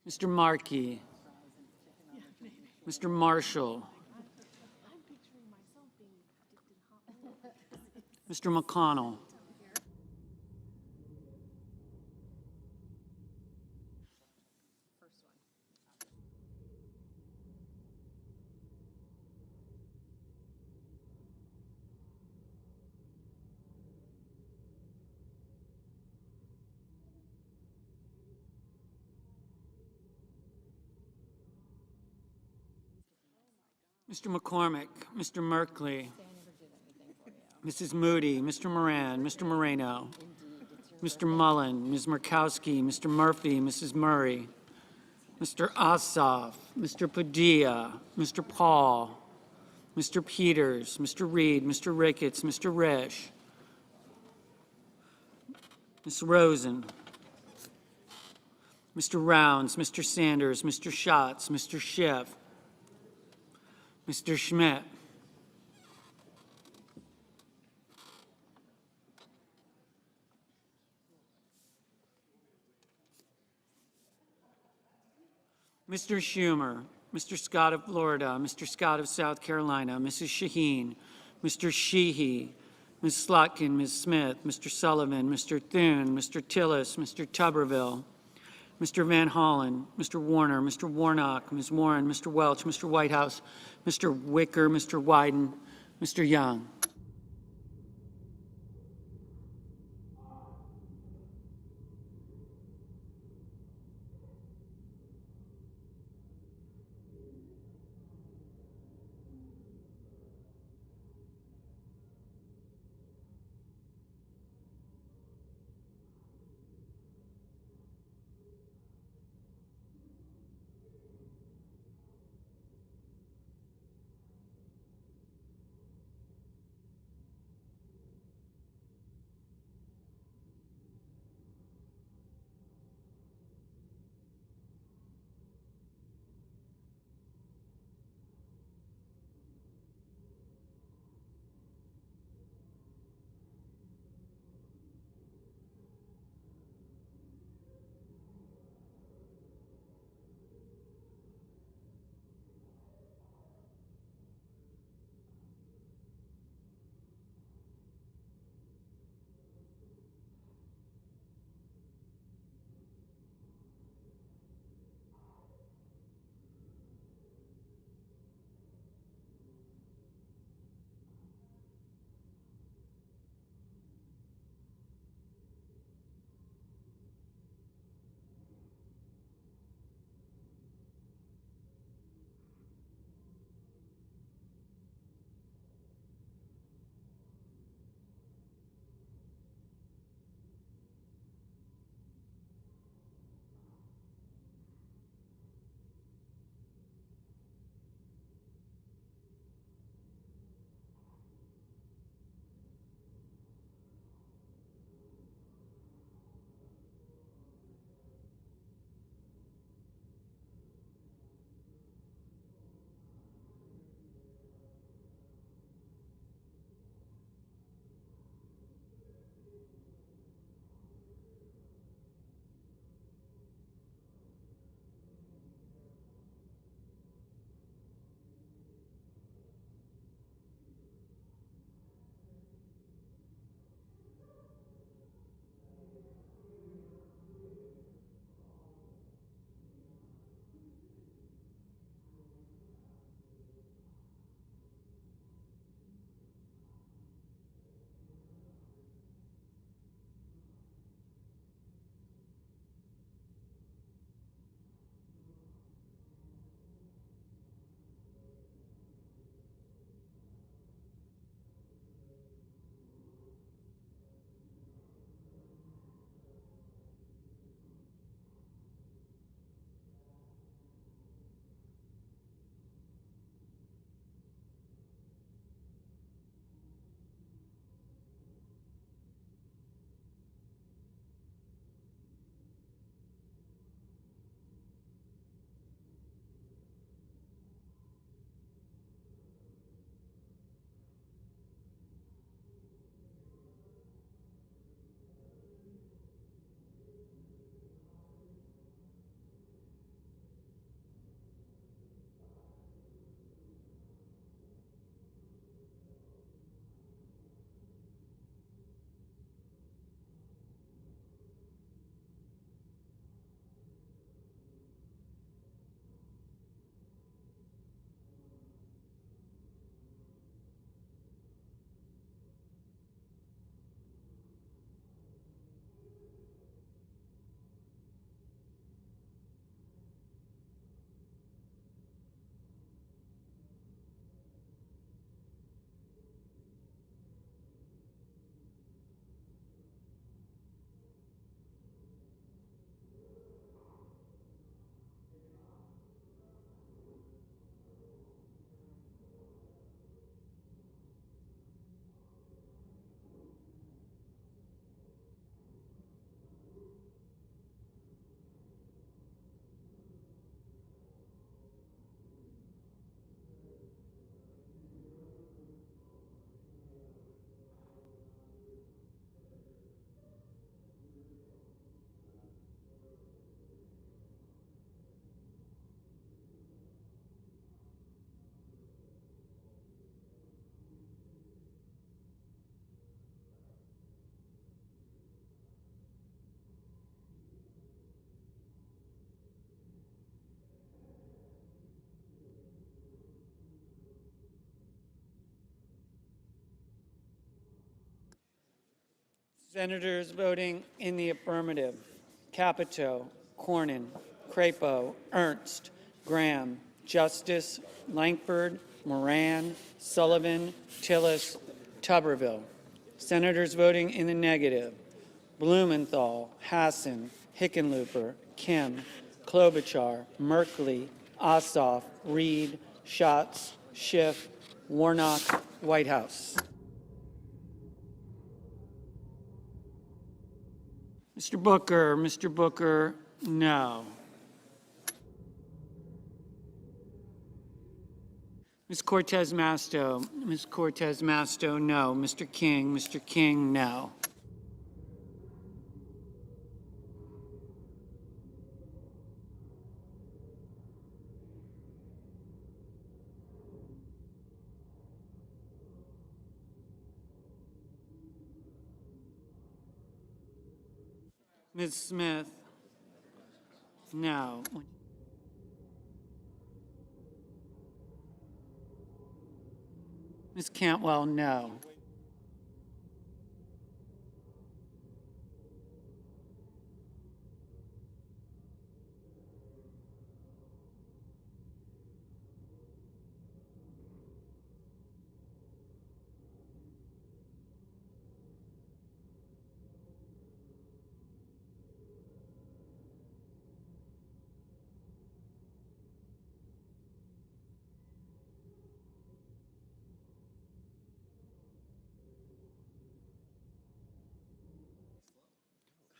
Mr. Markey, Mr. Marshall, Mr. McConnell, Mr. McCormick, Mr. Merkley, Mrs. Moody, Mr. Moran, Mr. Moreno, Mr. Mullen, Ms. Murkowski, Mr. Murphy, Mrs. Murray, Mr. Ossoff, Mr. Padilla, Mr. Paul, Mr. Peters, Mr. Reed, Mr. Ricketts, Mr. Risch, Ms. Rosen, Mr. Rounds, Mr. Sanders, Mr. Schatz, Mr. Schiff, Mr. Schmidt, Mr. Schumer, Mr. Scott of Florida, Mr. Scott of South Carolina, Mrs. Shaheen, Mr. Sheehy, Ms. Slotkin, Ms. Smith, Mr. Sullivan, Mr. Thune, Mr. Tillis, Mr. Tuberville, Mr. Van Hollen, Mr. Warner, Mr. Warnock, Ms. Warren, Mr. Welch, Mr. Whitehouse, Mr. Wicker, Mr. Wyden, Mr. Young. Senators voting in the affirmative: Capito, Cornyn, Crapo, Ernst, Graham, Justice, Lankford, Moran, Sullivan, Tillis, Tuberville. Senators voting in the negative: Blumenthal, Hassan, Hickenlooper, Kim, Klobuchar, Merkley, Ossoff, Reed, Schatz, Schiff, Warnock, Whitehouse. Mr. Booker, no. Ms. Cortez Masto, no. Mr. King, no. Ms. Smith, no. Ms. Cantwell, no.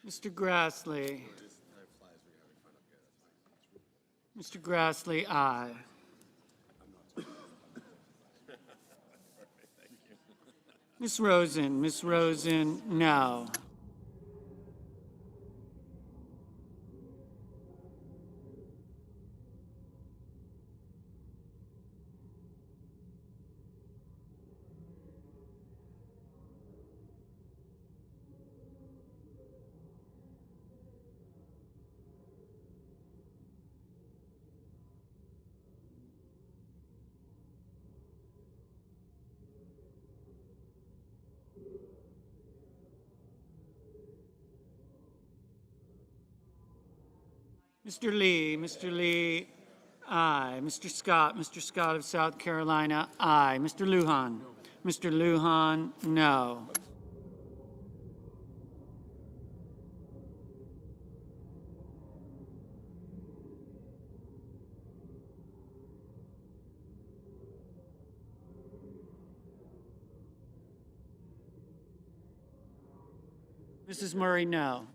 Mr. Grassley. Mr. Grassley, aye. Ms. Rosen, no. Mr. Lee, aye. Mr. Scott of South Carolina, aye. Mr. Lujan, no. Mrs. Murray, no.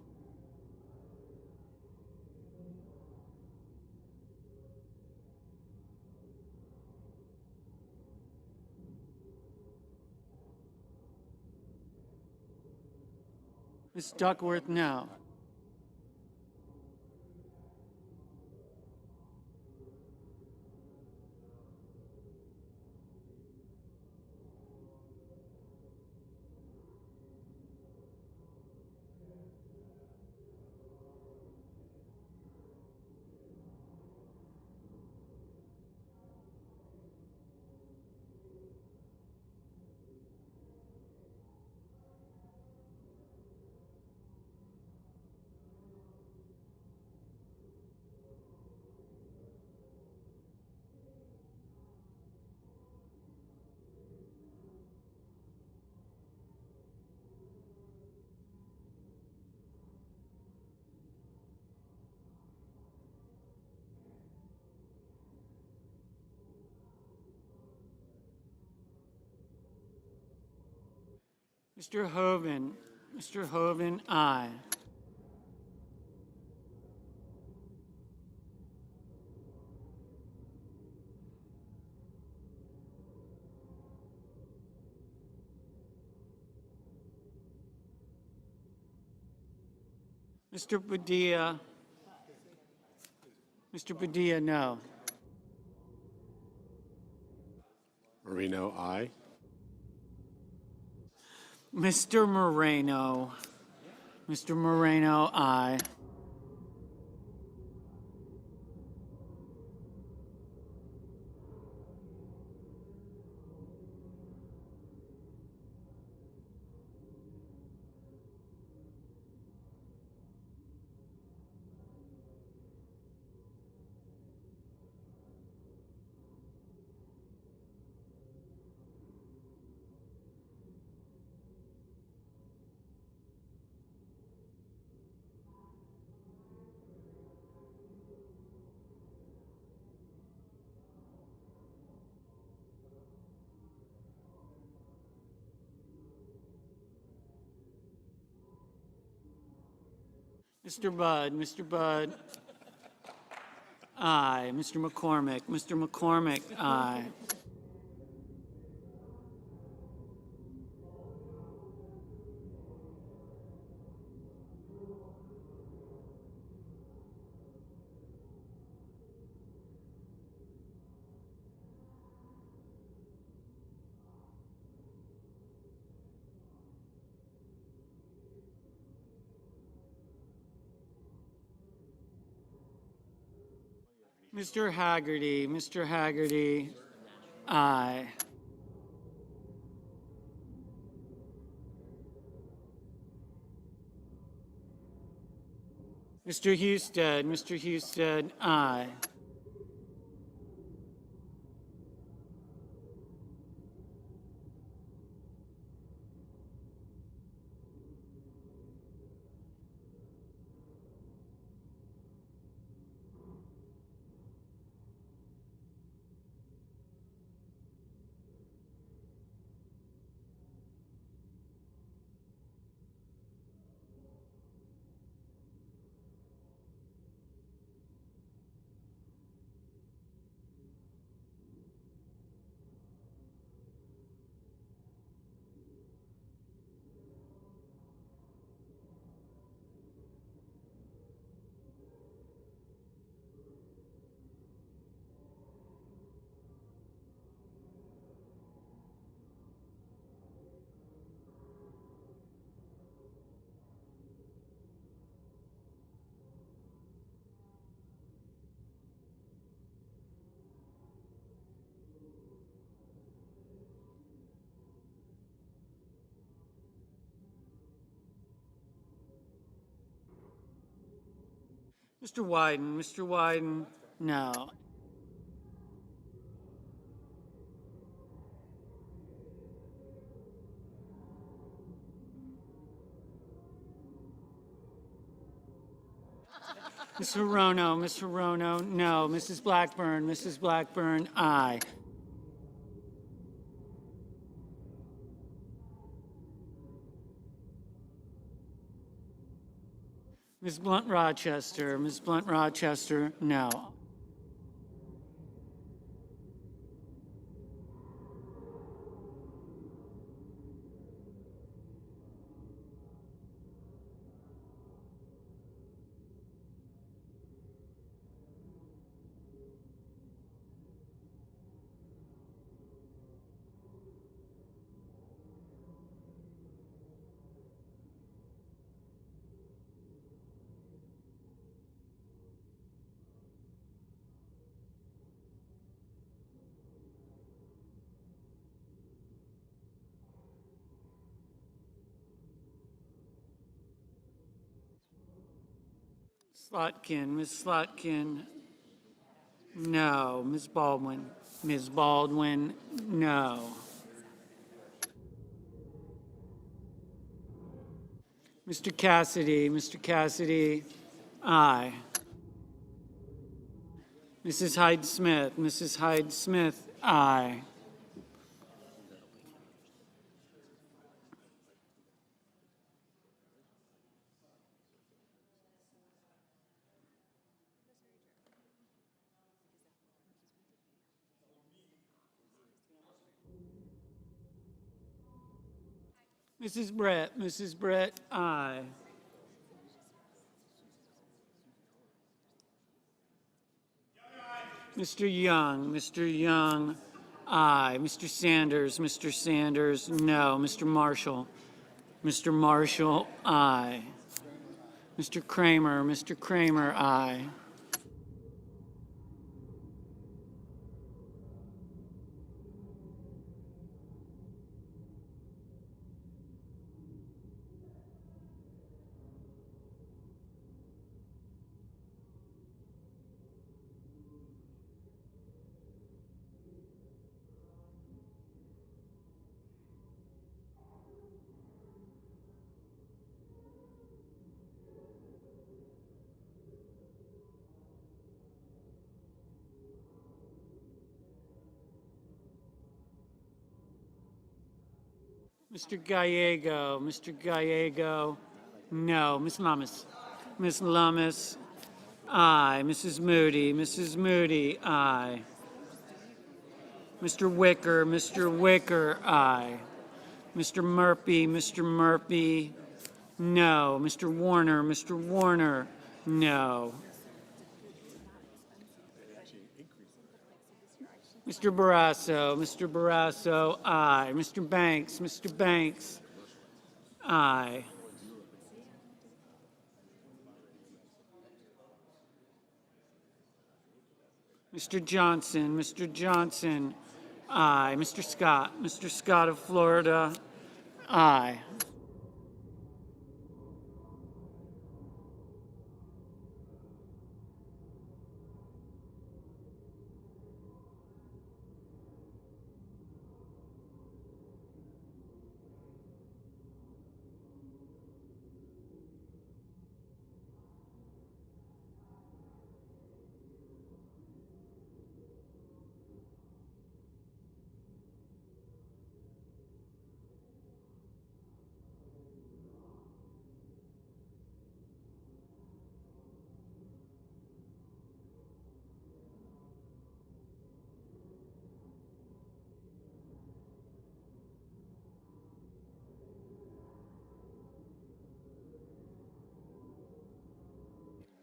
Ms. Duckworth, no. Mr. Hoven, aye. Mr. Padilla, no. Marino, aye. Mr. Moreno, aye. Mr. Budd, Mr. Budd. Aye. Mr. McCormick, Mr. McCormick, aye. Mr. Haggerty, aye. Mr. Husted, aye. Mr. Wyden, no. Ms. Hirono, no. Mrs. Blackburn, aye. Ms. Blunt Rochester, no. Ms. Slotkin, no. Ms. Baldwin, no. Mr. Cassidy, aye. Mrs. Hyde Smith, aye. Mrs. Brett, aye. Mr. Young, aye. Mr. Sanders, no. Mr. Marshall, aye. Mr. Kramer, aye. Mr. Gallego, no. Ms. Lamas. Ms. Lummis, aye. Mrs. Moody, aye. Mr. Wicker, aye. Mr. Murphy, no. Mr. Warner, no. Mr. Barrasso, aye. Mr. Banks, aye. Mr. Johnson, aye. Mr. Scott of Florida, aye.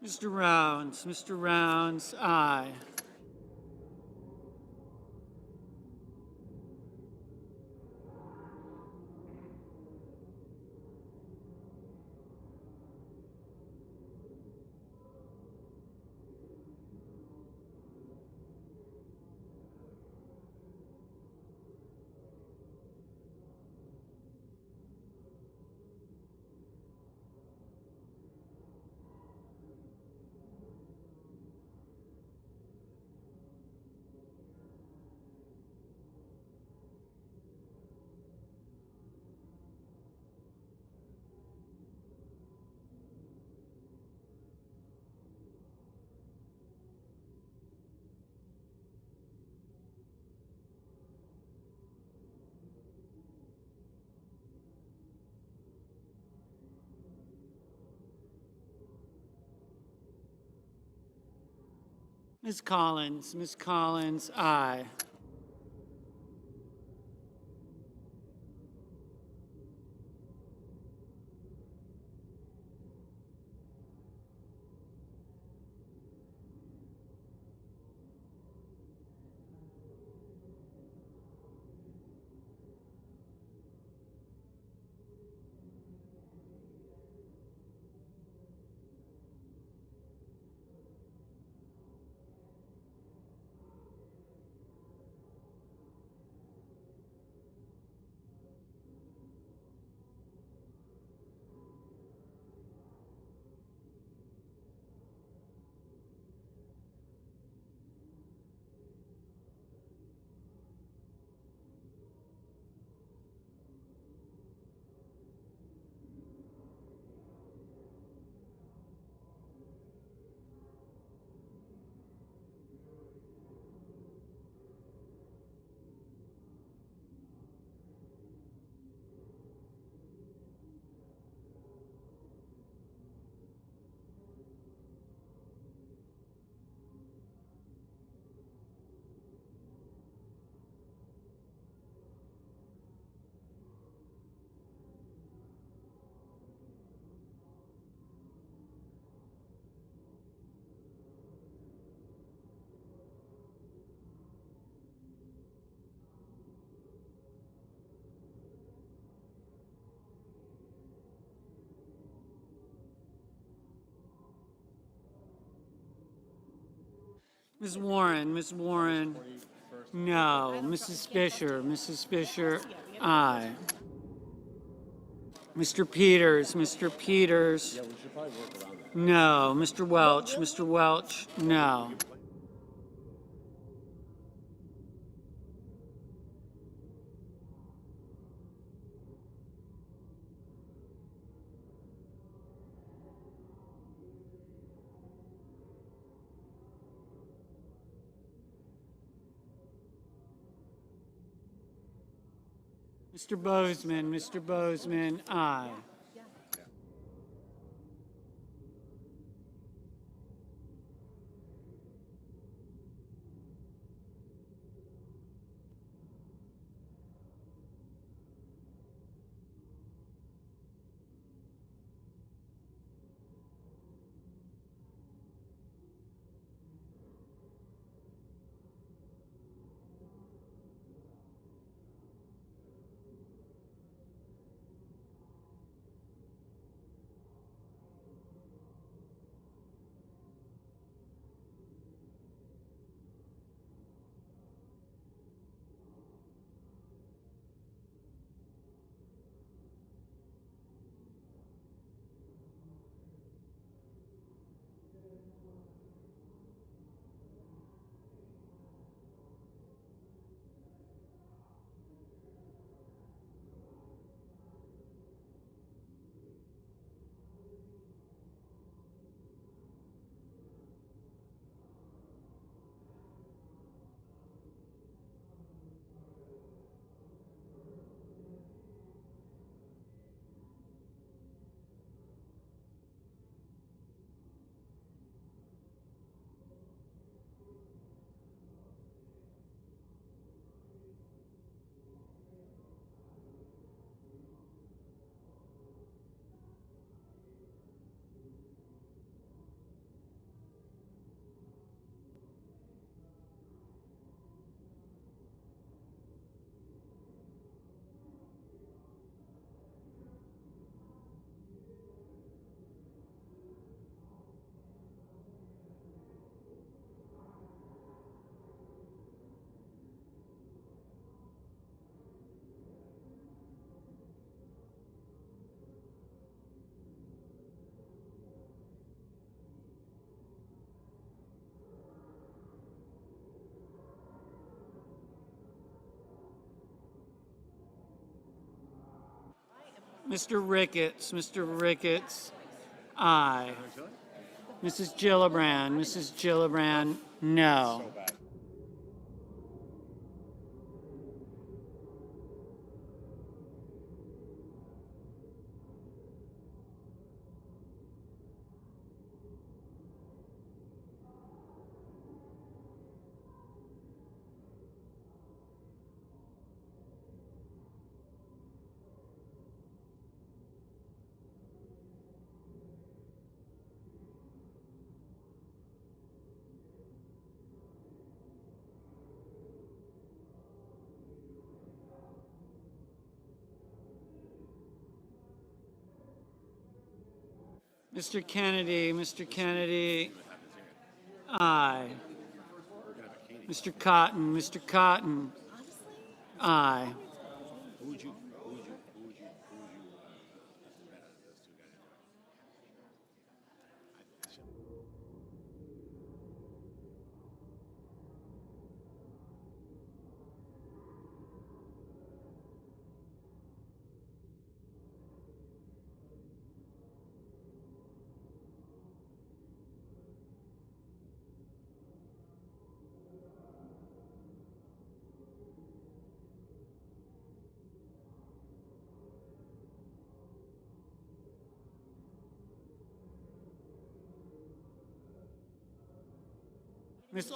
Mr. Rounds, aye. Ms. Collins, aye. Ms. Warren, no. Mrs. Fisher, aye. Mr. Peters, no. Mr. Welch, no. Mr. Bozeman, aye. Mr. Ricketts, aye. Mrs. Gillibrand, no. Mr. Kennedy, aye. Mr. Cotton, aye. Ms.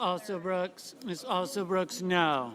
Alsobrooks, no.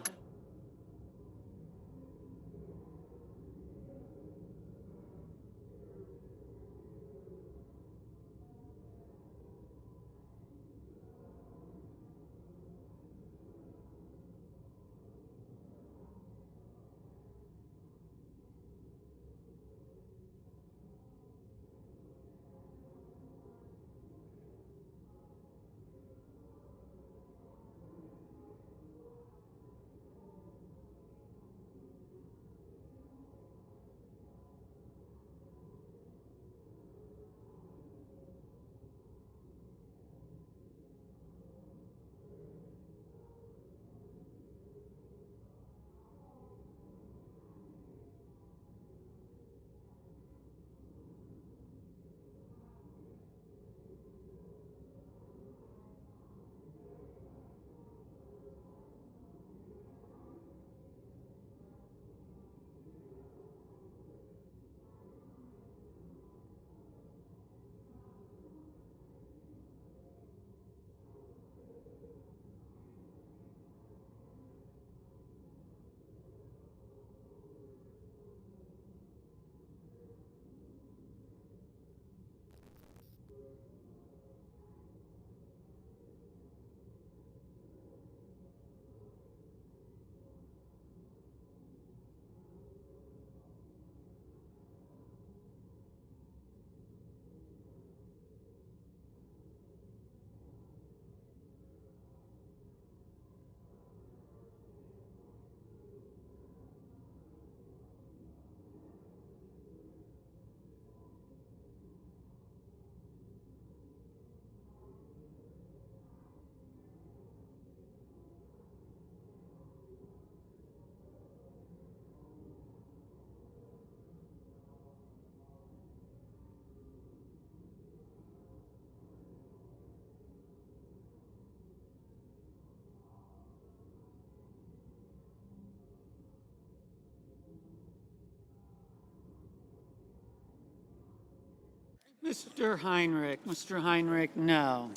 Mr. Heinrich, no.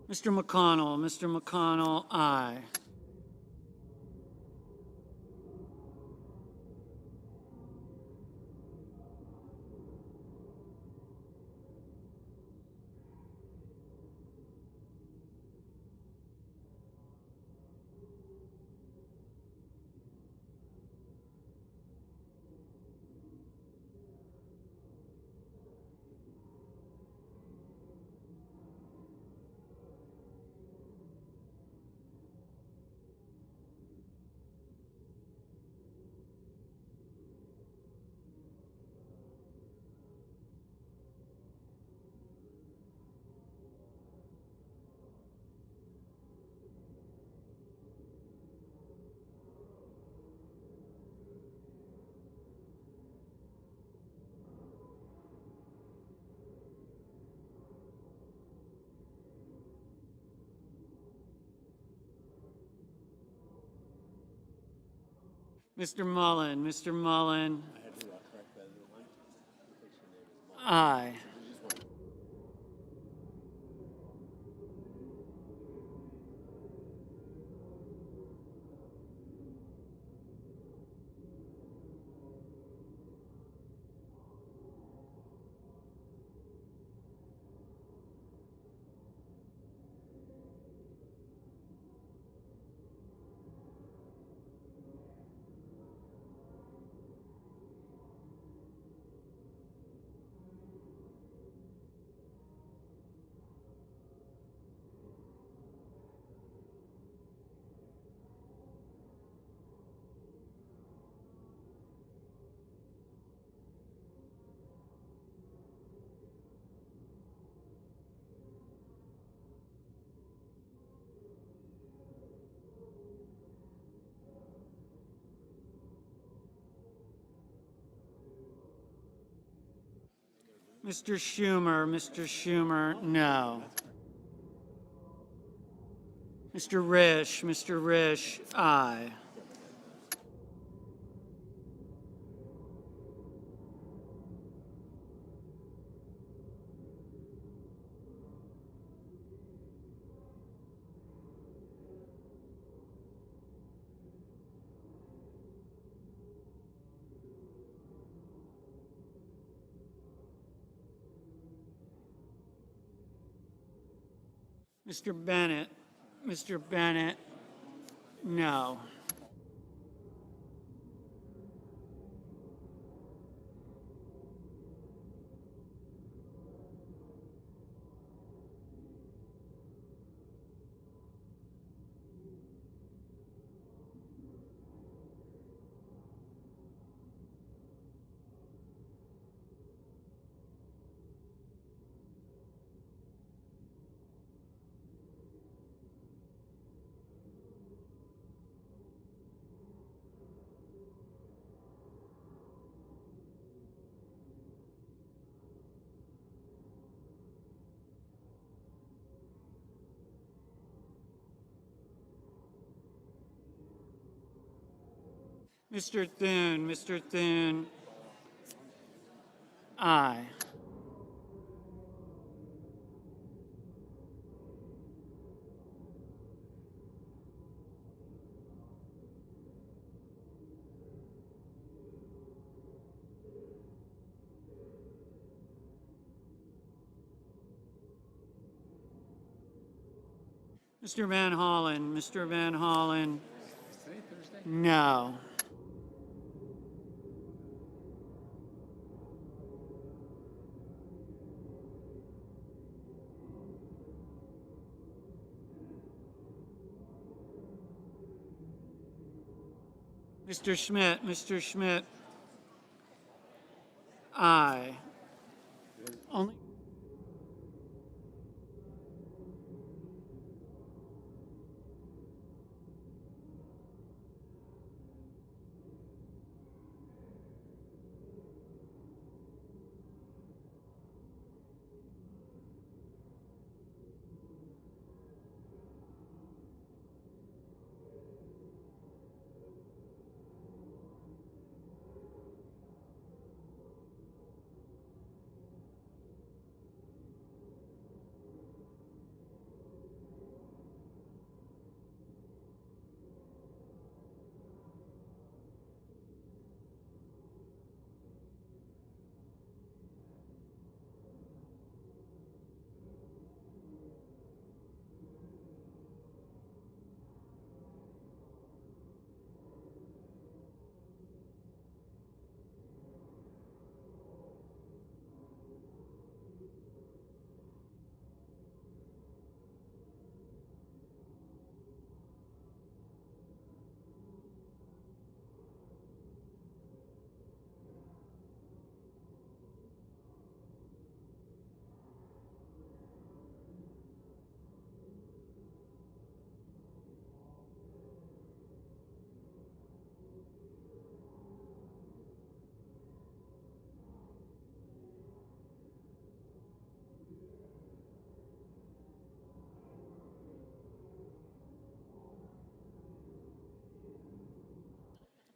Mr. McConnell, aye. Mr. Mullen, Mr. Mullen. Aye. Mr. Schumer, no. Mr. Risch, aye. Mr. Bennett, no. Mr. Thune, aye. Mr. Van Hollen, no. Mr. Schmidt, aye. Only,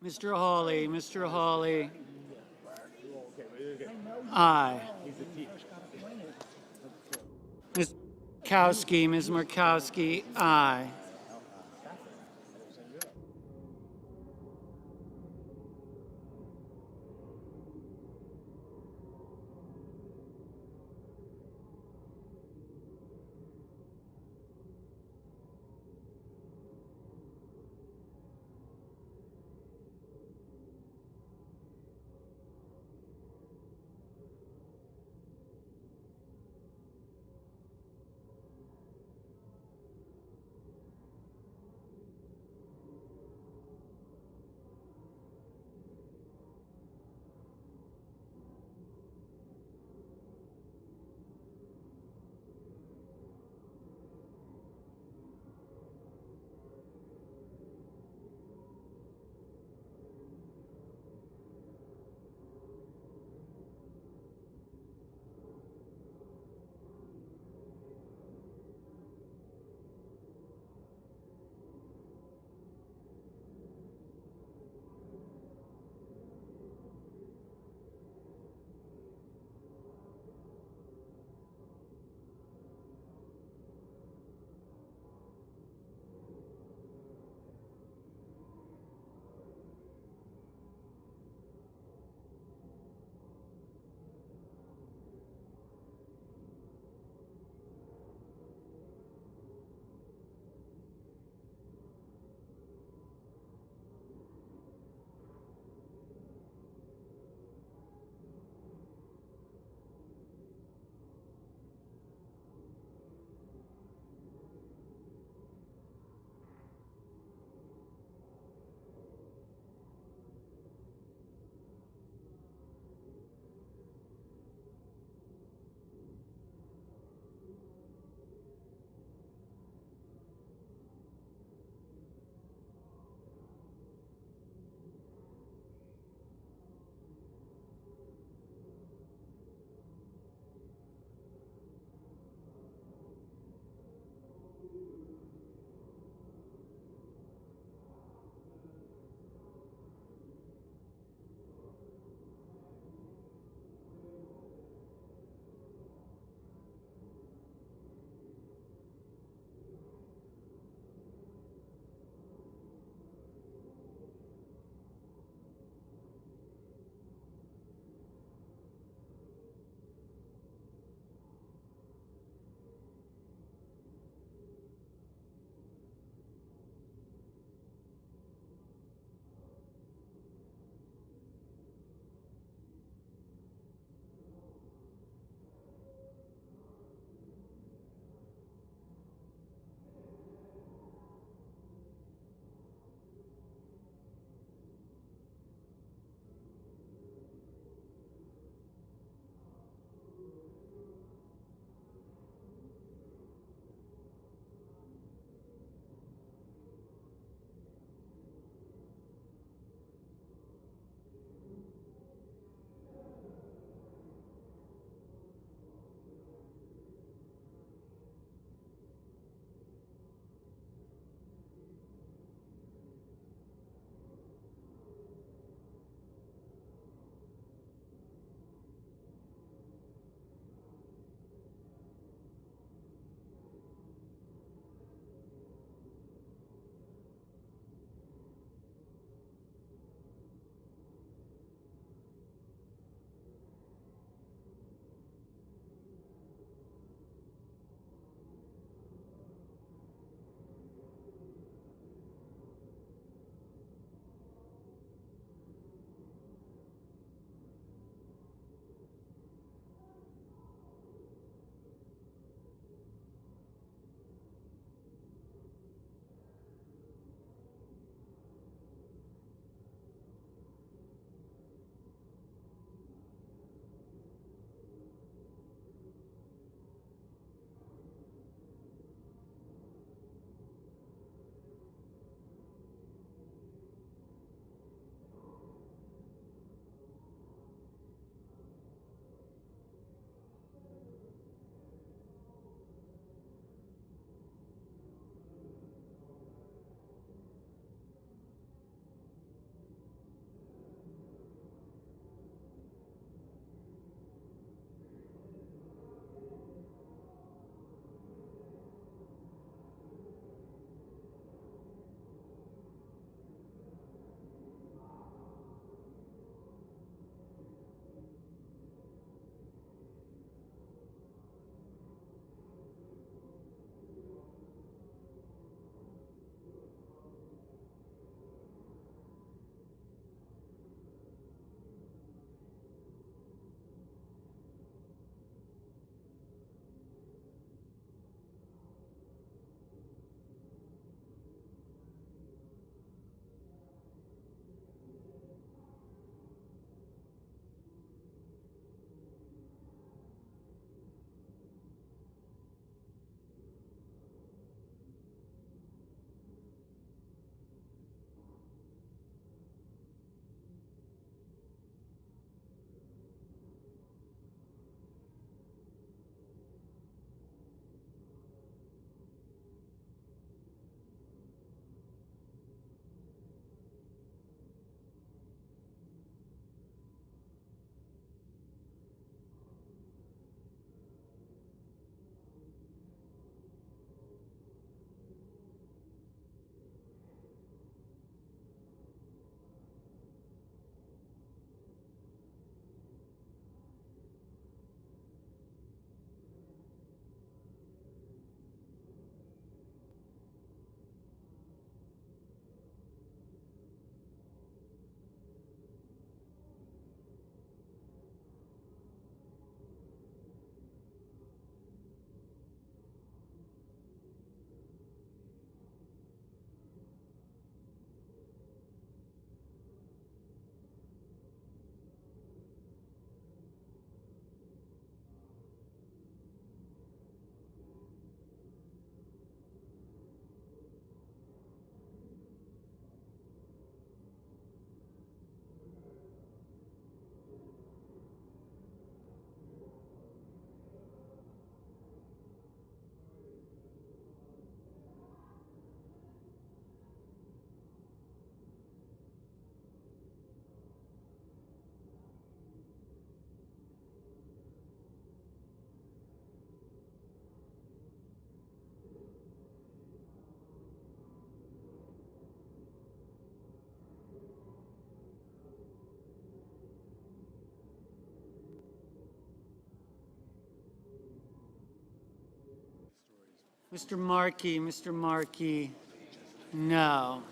Mr. Hawley, Mr. Hawley. Aye. Ms. Markowski, Ms. Markowski, aye. Mr. Markey, no.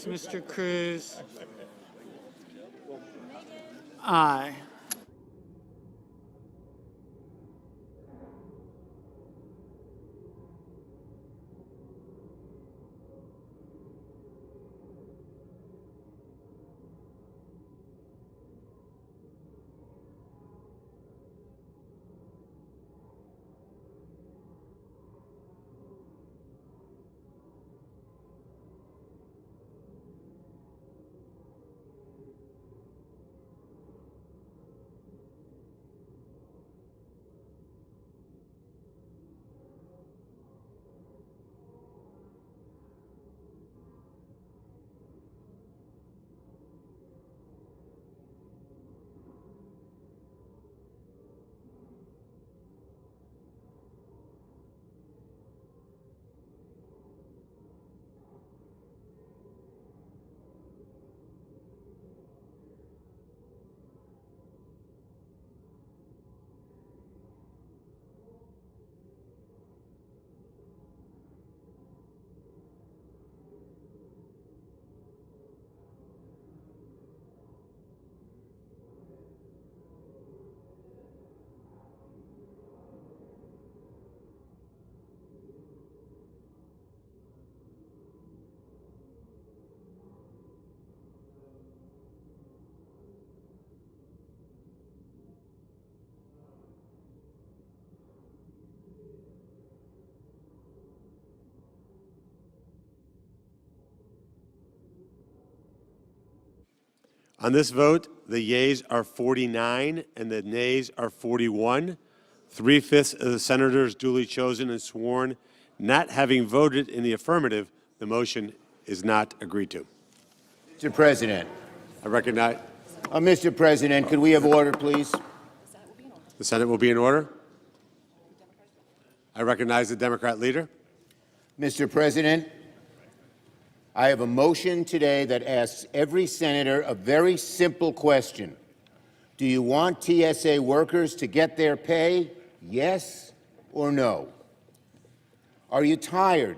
Mr. Cruz. Aye. On this vote, the yeas are 49 and the nays are 41. 3/5 of the senators duly chosen and sworn not having voted in the affirmative, the motion is not agreed to. Mr. President. I recognize Mr. President, could we have order, please? the Senate will be in order. I recognize the Democrat leader. Mr. President, I have a motion today that asks every senator a very simple question. Do you want TSA workers to get their pay? Yes or no? Are you tired,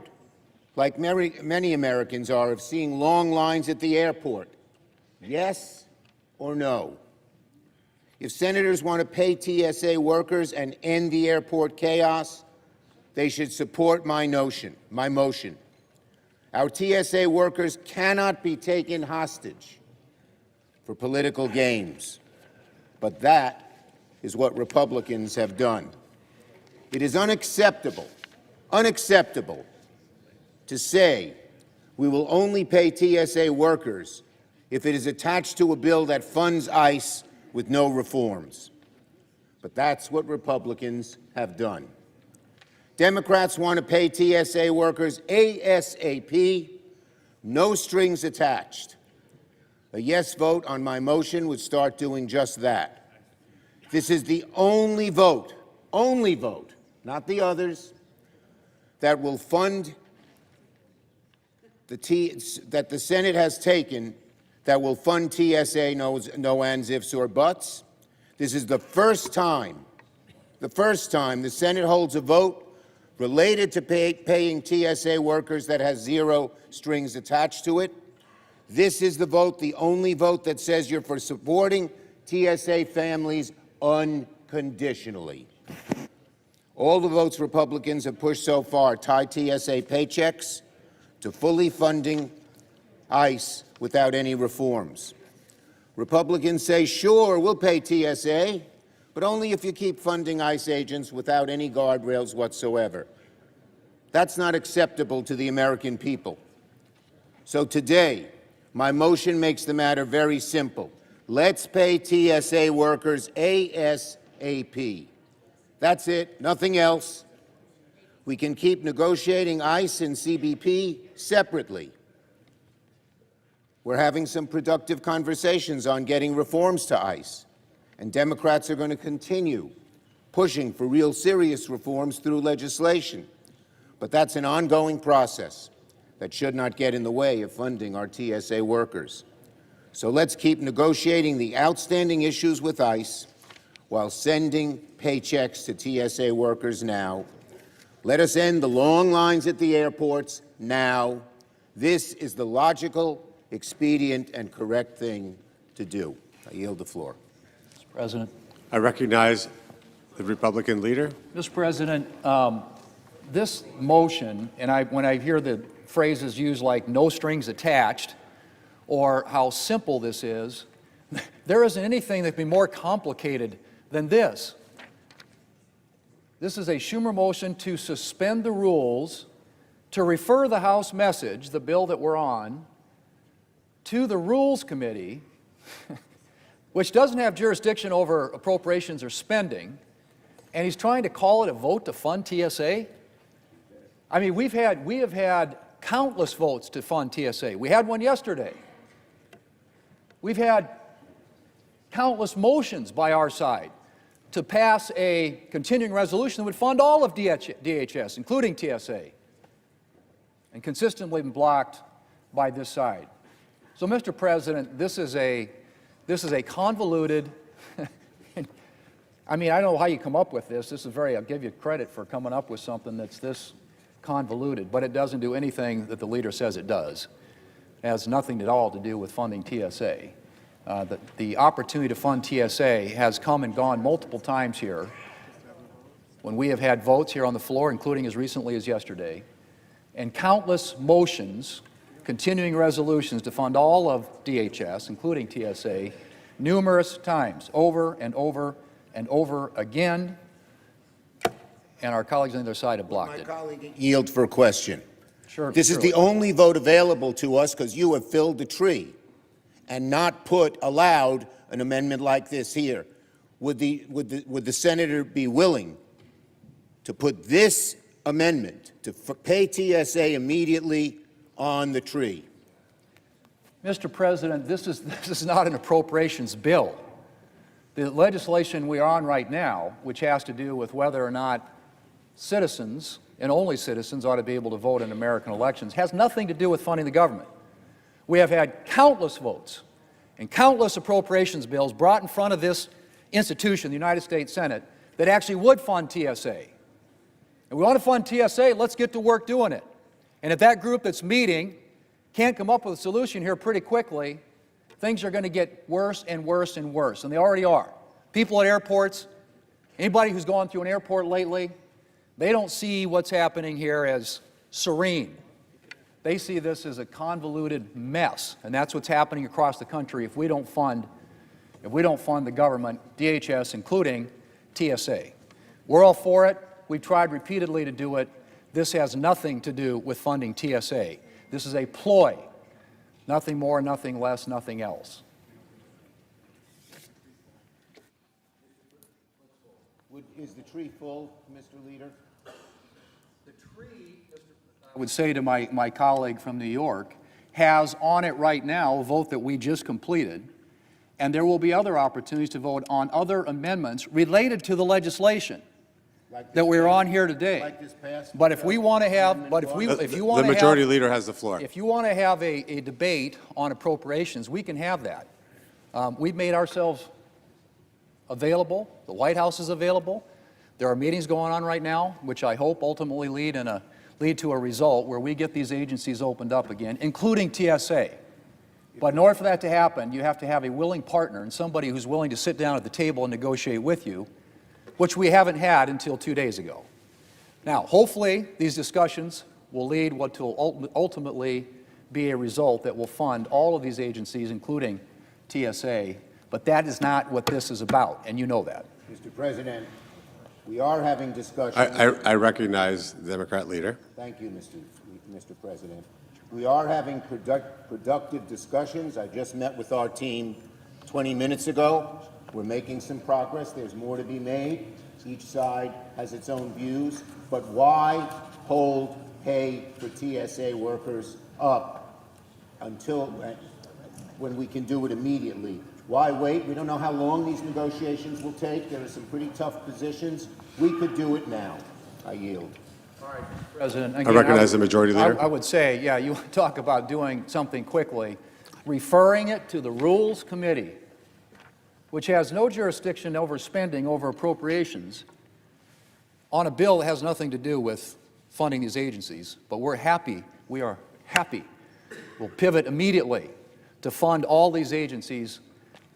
like many Americans are, of seeing long lines at the airport? Yes or no? If senators want to pay TSA workers and end the airport chaos, they should support my motion. Our TSA workers cannot be taken hostage for political games. But that is what Republicans have done. It is unacceptable to say we will only pay TSA workers if it is attached to a bill that funds ICE with no reforms. But that's what Republicans have done. Democrats want to pay TSA workers ASAP, no strings attached. A yes vote on my motion would start doing just that. This is the only vote, not the others, that will fund that the Senate has taken that will fund TSA, no ands, ifs, or buts. This is the first time the Senate holds a vote related to paying TSA workers that has zero strings attached to it. This is the vote, the only vote that says you're for supporting TSA families unconditionally. All the votes Republicans have pushed so far tie TSA paychecks to fully funding ICE without any reforms. Republicans say, sure, we'll pay TSA, but only if you keep funding ICE agents without any guardrails whatsoever. That's not acceptable to the American people. So today, my motion makes the matter very simple. Let's pay TSA workers ASAP. That's it, nothing else. We can keep negotiating ICE and CBP separately. We're having some productive conversations on getting reforms to ICE, and Democrats are going to continue pushing for real serious reforms through legislation. But that's an ongoing process that should not get in the way of funding our TSA workers. So let's keep negotiating the outstanding issues with ICE while sending paychecks to TSA workers now. Let us end the long lines at the airports now. This is the logical, expedient, and correct thing to do. I yield the floor. Mr. President. I recognize the Republican leader. Mr. President, this motion, and when I hear the phrases used like no strings attached or how simple this is, there isn't anything that can be more complicated than this. This is a Schumer motion to suspend the rules, to refer the House message, the bill that we're on, to the Rules Committee, which doesn't have jurisdiction over appropriations or spending, and he's trying to call it a vote to fund TSA? I mean, we have had countless votes to fund TSA. We had one yesterday. We've had countless motions by our side to pass a continuing resolution that would fund all of DHS, including TSA, and consistently been blocked by this side. So, Mr. President, this is a convoluted, I mean, I don't know how you come up with this. I'll give you credit for coming up with something that's this convoluted, but it doesn't do anything that the leader says it does. It has nothing at all to do with funding TSA. The opportunity to fund TSA has come and gone multiple times here when we have had votes here on the floor, including as recently as yesterday, and countless motions, continuing resolutions to fund all of DHS, including TSA, numerous times, over and over and over again, and our colleagues on the other side have blocked it. My colleague yield for a question. Sure. This is the only vote available to us because you have filled the tree and not allowed an amendment like this here. Would the senator be willing to put this amendment to pay TSA immediately on the tree? Mr. President, this is not an appropriations bill. The legislation we are on right now, which has to do with whether or not citizens, and only citizens, ought to be able to vote in American elections, has nothing to do with funding the government. We have had countless votes and countless appropriations bills brought in front of this institution, the United States Senate, that actually would fund TSA. And we want to fund TSA, let's get to work doing it. And if that group that's meeting can't come up with a solution here pretty quickly, things are going to get worse and worse and worse, and they already are. People at airports, anybody who's gone through an airport lately, they don't see what's happening here as serene. They see this as a convoluted mess, and that's what's happening across the country if we don't fund the government, DHS, including TSA. We're all for it. We've tried repeatedly to do it. This has nothing to do with funding TSA. This is a ploy. Nothing more, nothing less, nothing else. Is the tree full, Mr. Leader? I would say to my colleague from New York, has on it right now a vote that we just completed, and there will be other opportunities to vote on other amendments related to the legislation that we're on here today. Like this past, But if we want to have, but if you want The to majority have, leader has the floor. if you want to have a debate on appropriations, we can have that. We've made ourselves available. The White House is available. There are meetings going on right now, which I hope ultimately lead to a result where we get these agencies opened up again, including TSA. But in order for that to happen, you have to have a willing partner and somebody who's willing to sit down at the table and negotiate with you, which we haven't had until 2 days ago. Now, hopefully, these discussions will lead what will ultimately be a result that will fund all of these agencies, including TSA, but that is not what this is about, and you know that. Mr. President, we are having discussions. I recognize the Democrat leader. Thank you, Mr. President. We are having productive discussions. I just met with our team 20 minutes ago. We're making some progress. There's more to be made. Each side has its own views. But why hold pay for TSA workers up until when we can do it immediately? Why wait? We don't know how long these negotiations will take. There are some pretty tough positions. We could do it now. I yield. President, I recognize the majority leader. I would say, yeah, you talk about doing something quickly, referring it to the Rules Committee, which has no jurisdiction over spending, over appropriations, on a bill that has nothing to do with funding these agencies. But we are happy, we'll pivot immediately to fund all these agencies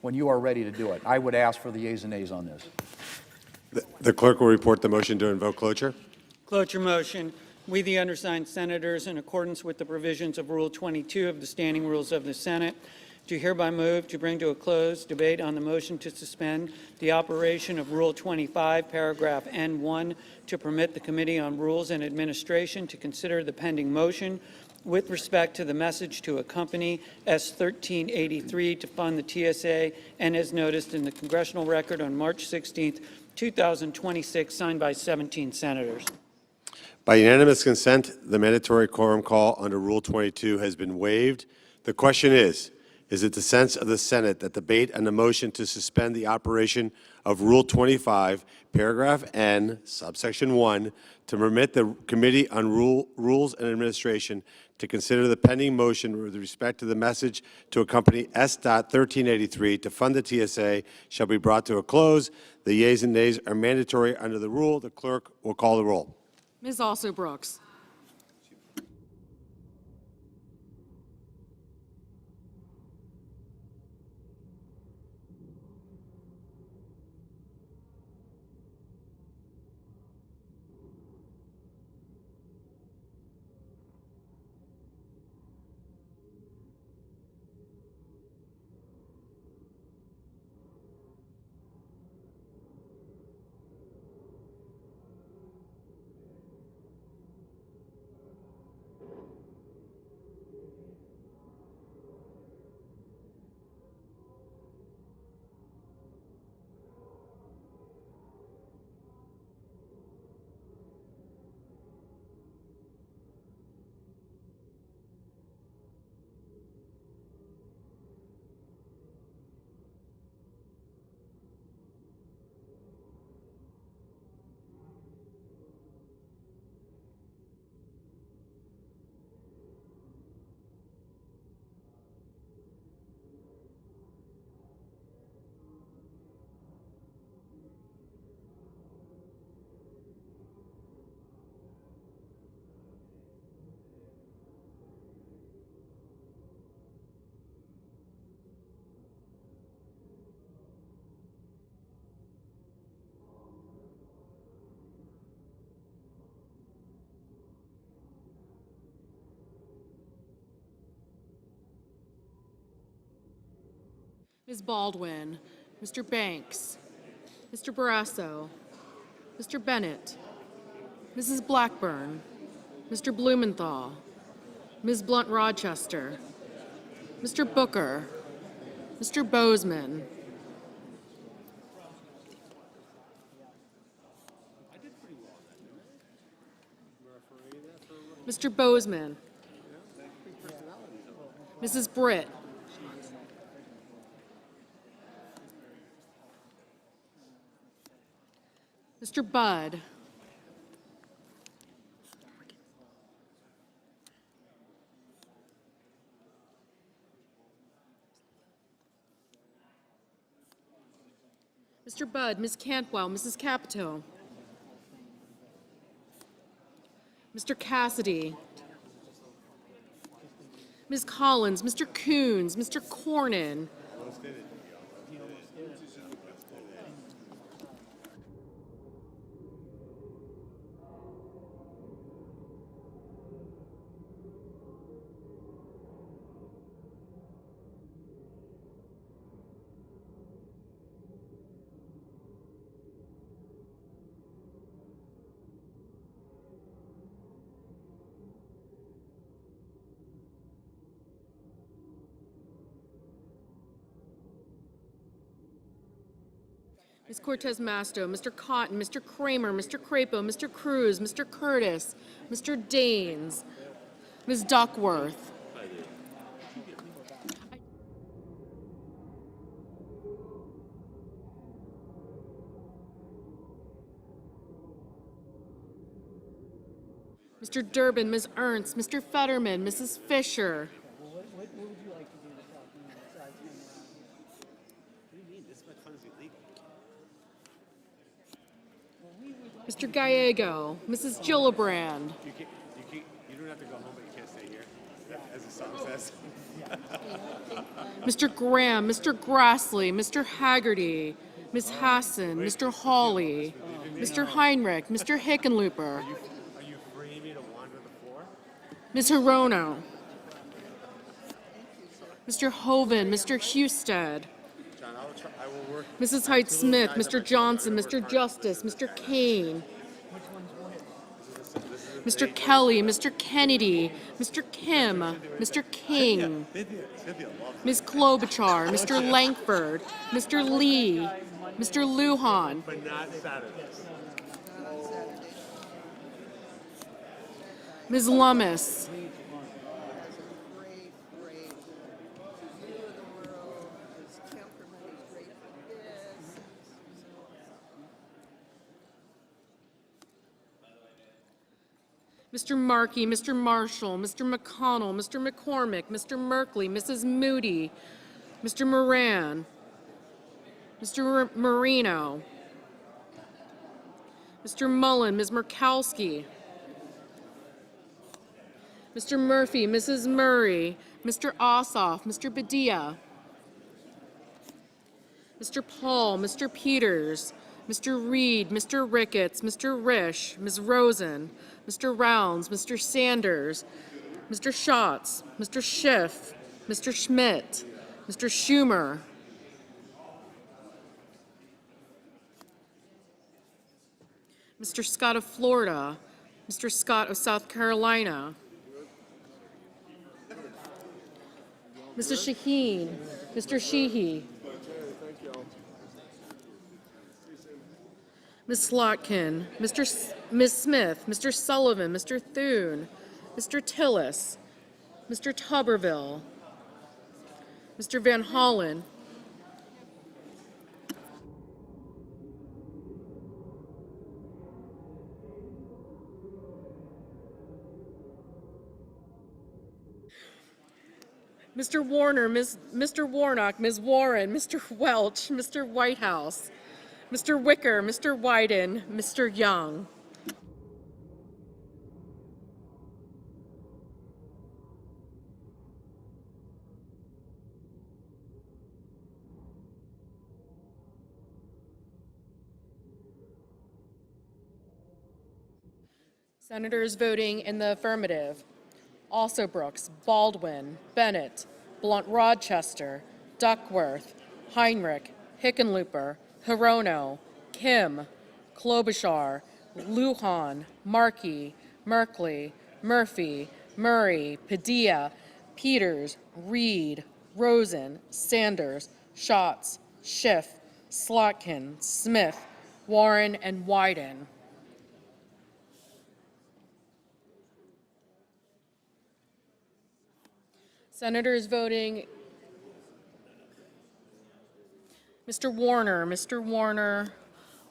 when you are ready to do it. I would ask for the yeas and nays on this. The clerk will report the motion to invoke cloture. Cloture motion. We, the undersigned senators, in accordance with the provisions of Rule 22 of the Standing Rules of the Senate, do hereby move to bring to a close debate on the motion to suspend the operation of Rule 25, paragraph N1, to permit the Committee on Rules and Administration to consider the pending motion with respect to the message to accompany S-1383 to fund the TSA and as noticed in the congressional record on March 16, 2026, signed by 17 senators. By unanimous consent, the mandatory quorum call under Rule 22 has been waived. The question is it the sense of the Senate that debate on the motion to suspend the operation of Rule 25, paragraph N, subsection 1, to permit the Committee on Rules and Administration to consider the pending motion with respect to the message to accompany S.1383 to fund the TSA shall be brought to a close. The yeas and nays are mandatory under the rule. The clerk will call the roll. Ms. Also Brooks. Ms. Baldwin, Mr. Banks, Mr. Barrasso, Mr. Bennett, Mrs. Blackburn, Mr. Blumenthal, Ms. Blunt-Rochester, Mr. Booker, Mr. Bozeman, Mr. Bozeman, Mrs. Britt, Mr. Budd, Mr. Budd, Ms. Cantwell, Mrs. Capito, Mr. Cassidy, Ms. Collins, Mr. Coons, Mr. Cornyn, Ms. Cortez Masto, Mr. Cotton, Mr. Kramer, Mr. Crapo, Mr. Cruz, Mr. Curtis, Mr. Daines, Ms. Duckworth, Mr. Durbin, Ms. Ernst, Mr. Fetterman, Mrs. Fisher, Mr. Gallego, Mrs. Gillibrand, You don't have to go home, but you can't stay here, as the song says. Mr. Graham, Mr. Grassley, Mr. Haggerty, Ms. Hassan, Mr. Hawley, Mr. Heinrich, Mr. Hickenlooper, Are you freeing me to wander the floor? Ms. Hirono, Mr. Hoven, Mr. Husted, John, I will work. Mrs. Height Smith, Mr. Johnson, Mr. Justice, Mr. Kane, Mr. Kelly, Mr. Kennedy, Mr. Kim, Mr. King, Ms. Klobuchar, Mr. Langford, Mr. Lee, Mr. Lujan, But not Saturdays. Ms. Lummis, Mr. Markey, Mr. Marshall, Mr. McConnell, Mr. McCormick, Mr. Merkley, Mrs. Moody, Mr. Moran, Mr. Marino, Mr. Mullen, Ms. Murkowski, Mr. Murphy, Mrs. Murray, Mr. Ossoff, Mr. Badia, Mr. Paul, Mr. Peters, Mr. Reed, Mr. Ricketts, Mr. Risch, Ms. Rosen, Mr. Rounds, Mr. Sanders, Mr. Schatz, Mr. Schiff, Mr. Schmidt, Mr. Schumer, Mr. Scott of Florida, Mr. Scott of South Carolina, Mrs. Shaheen, Mr. Sheehy, Ms. Slotkin, Ms. Smith, Mr. Sullivan, Mr. Thune, Mr. Tillis, Mr. Tuberville, Mr. Van Hollen, Mr. Warner, Mr. Warnock, Ms. Warren, Mr. Welch, Mr. Whitehouse, Mr. Wicker, Mr. Wyden, Mr. Young. Senators voting in the affirmative: Also Brooks, Baldwin, Bennett, Blunt-Rochester, Duckworth, Heinrich, Hickenlooper, Hirono, Kim, Klobuchar, Lujan, Markey, Merkley, Murphy, Murray, Padilla, Peters, Reed, Rosen, Sanders, Schatz, Schiff, Slotkin, Smith, Warren, and Wyden. Senators voting Mr. Warner,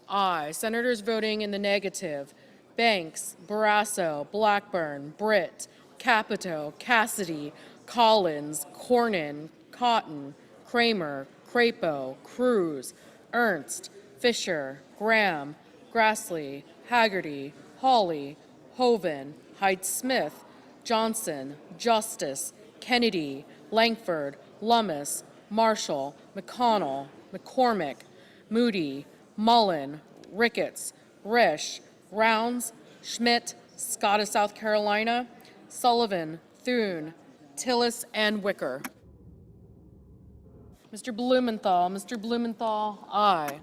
aye. Senators voting in the negative: Banks, Barrasso, Blackburn, Britt, Capito, Cassidy, Collins, Cornyn, Cotton, Kramer, Crapo, Cruz, Ernst, Fisher, Graham, Grassley, Haggerty, Hawley, Hoven, Hyde-Smith, Johnson, Justice, Kennedy, Langford, Lummis, Marshall, McConnell, McCormick, Moody, Mullen, Ricketts, Risch, Rounds, Schmidt, Scott of South Carolina, Sullivan, Thune, Tillis, and Wicker. Mr. Blumenthal, aye.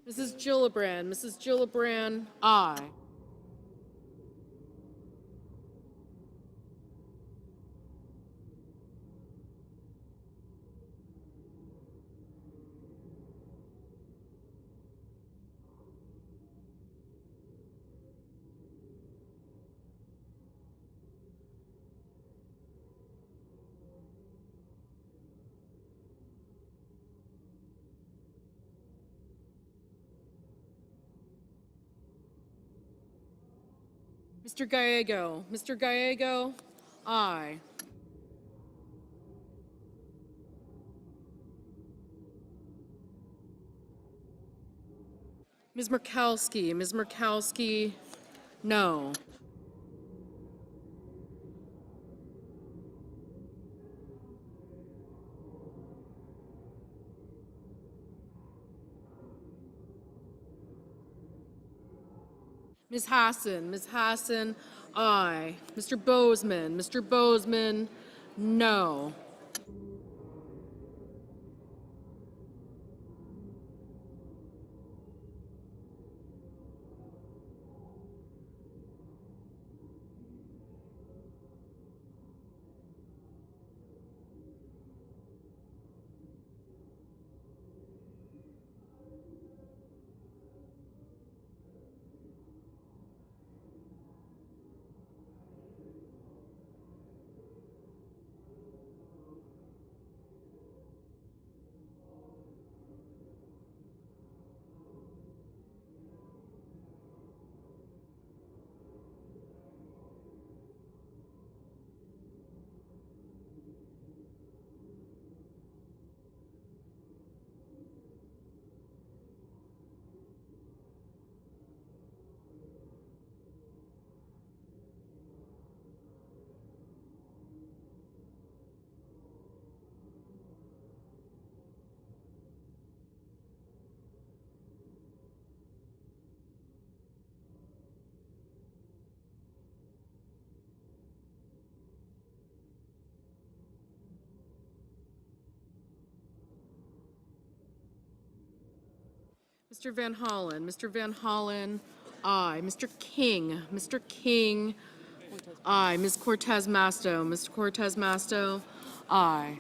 Mrs. Gillibrand, aye. Mr. Gallego, aye. Ms. Murkowski, no. Ms. Hassan, aye. Mr. Bozeman, no. Mr. Van Hollen, aye. Mr. King, aye. Ms. Cortez Masto, aye.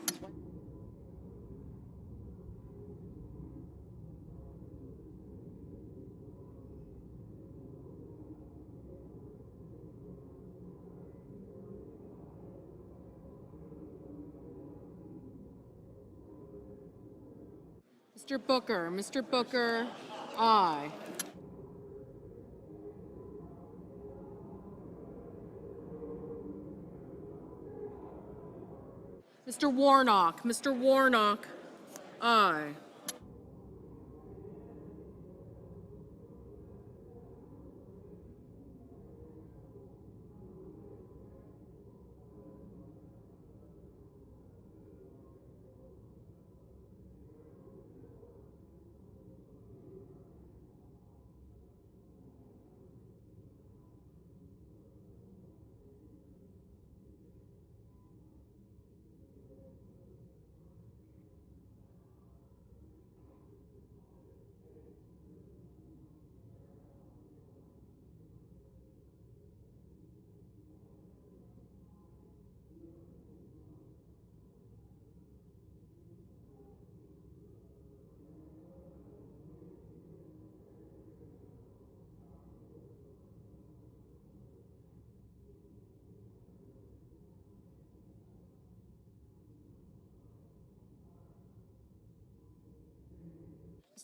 Mr. Booker, aye. Mr. Warnock, aye.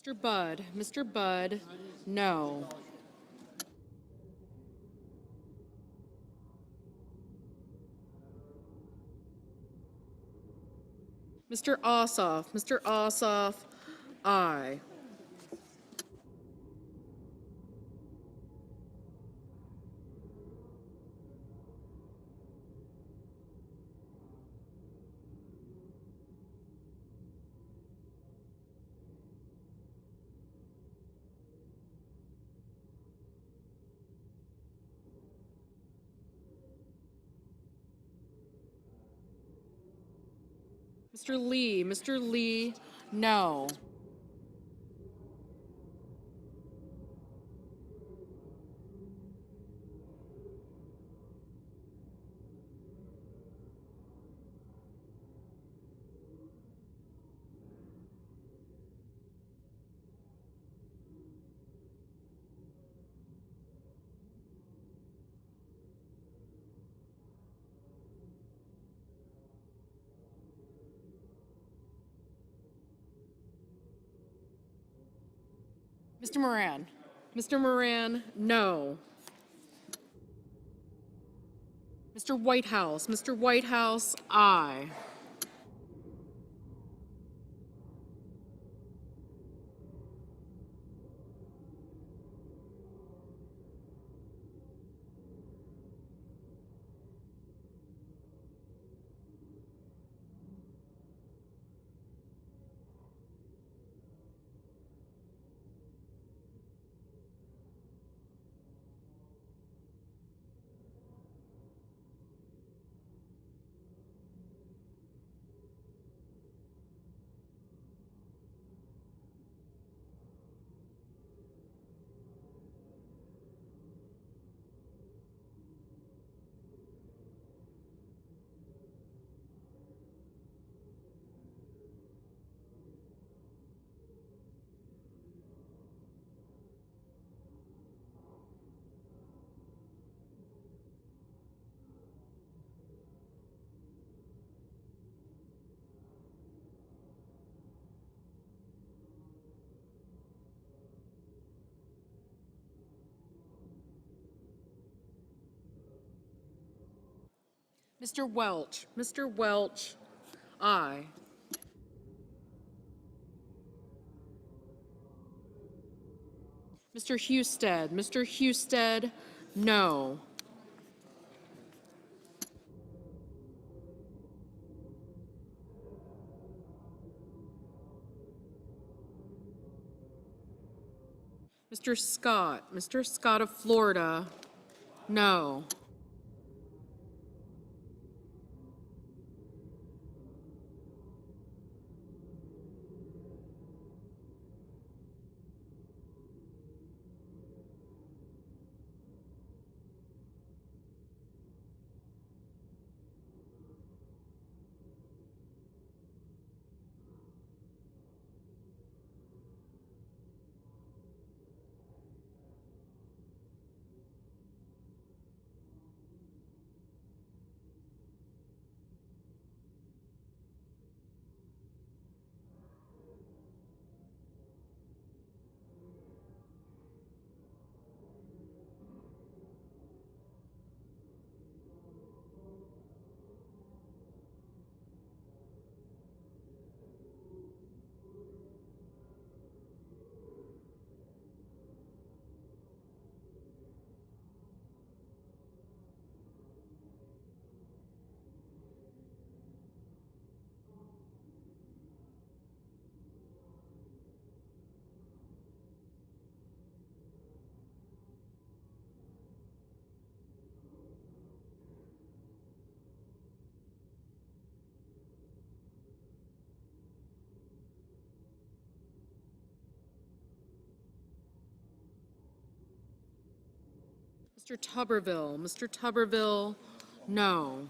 Mr. Budd, no. Mr. Ossoff, aye. Mr. Lee, no. Mr. Moran, no. Mr. Whitehouse, aye. Mr. Welch, aye. Mr. Husted, no. Mr. Scott of Florida, no. Mr. Tuberville, no.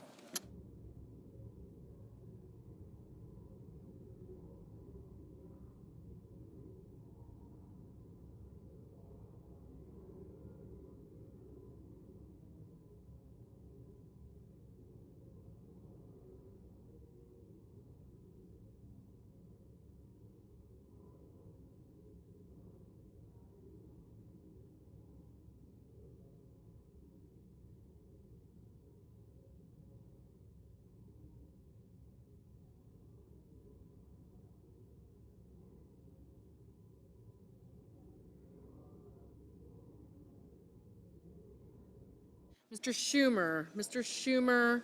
Mr. Schumer. Mr. Schumer,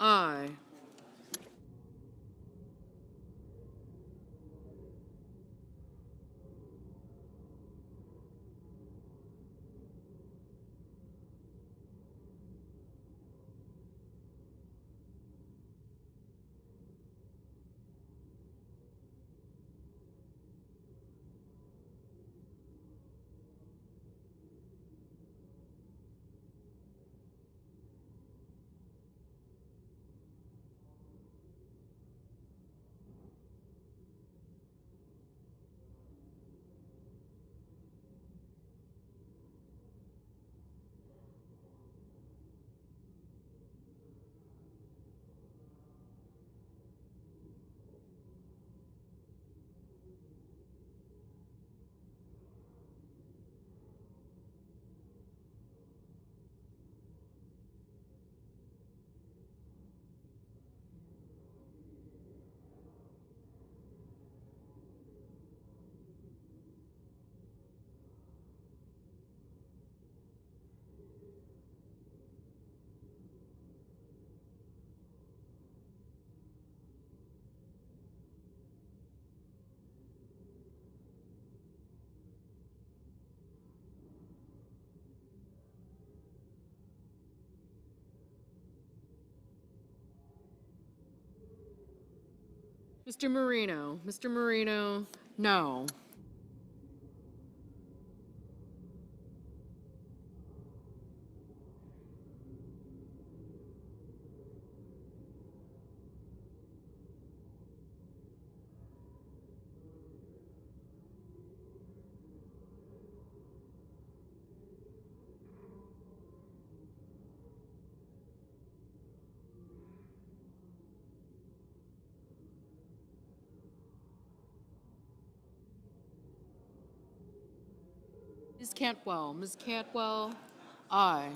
aye. Mr. Marino. Mr. Marino, no. Ms. Cantwell. Ms. Cantwell, aye.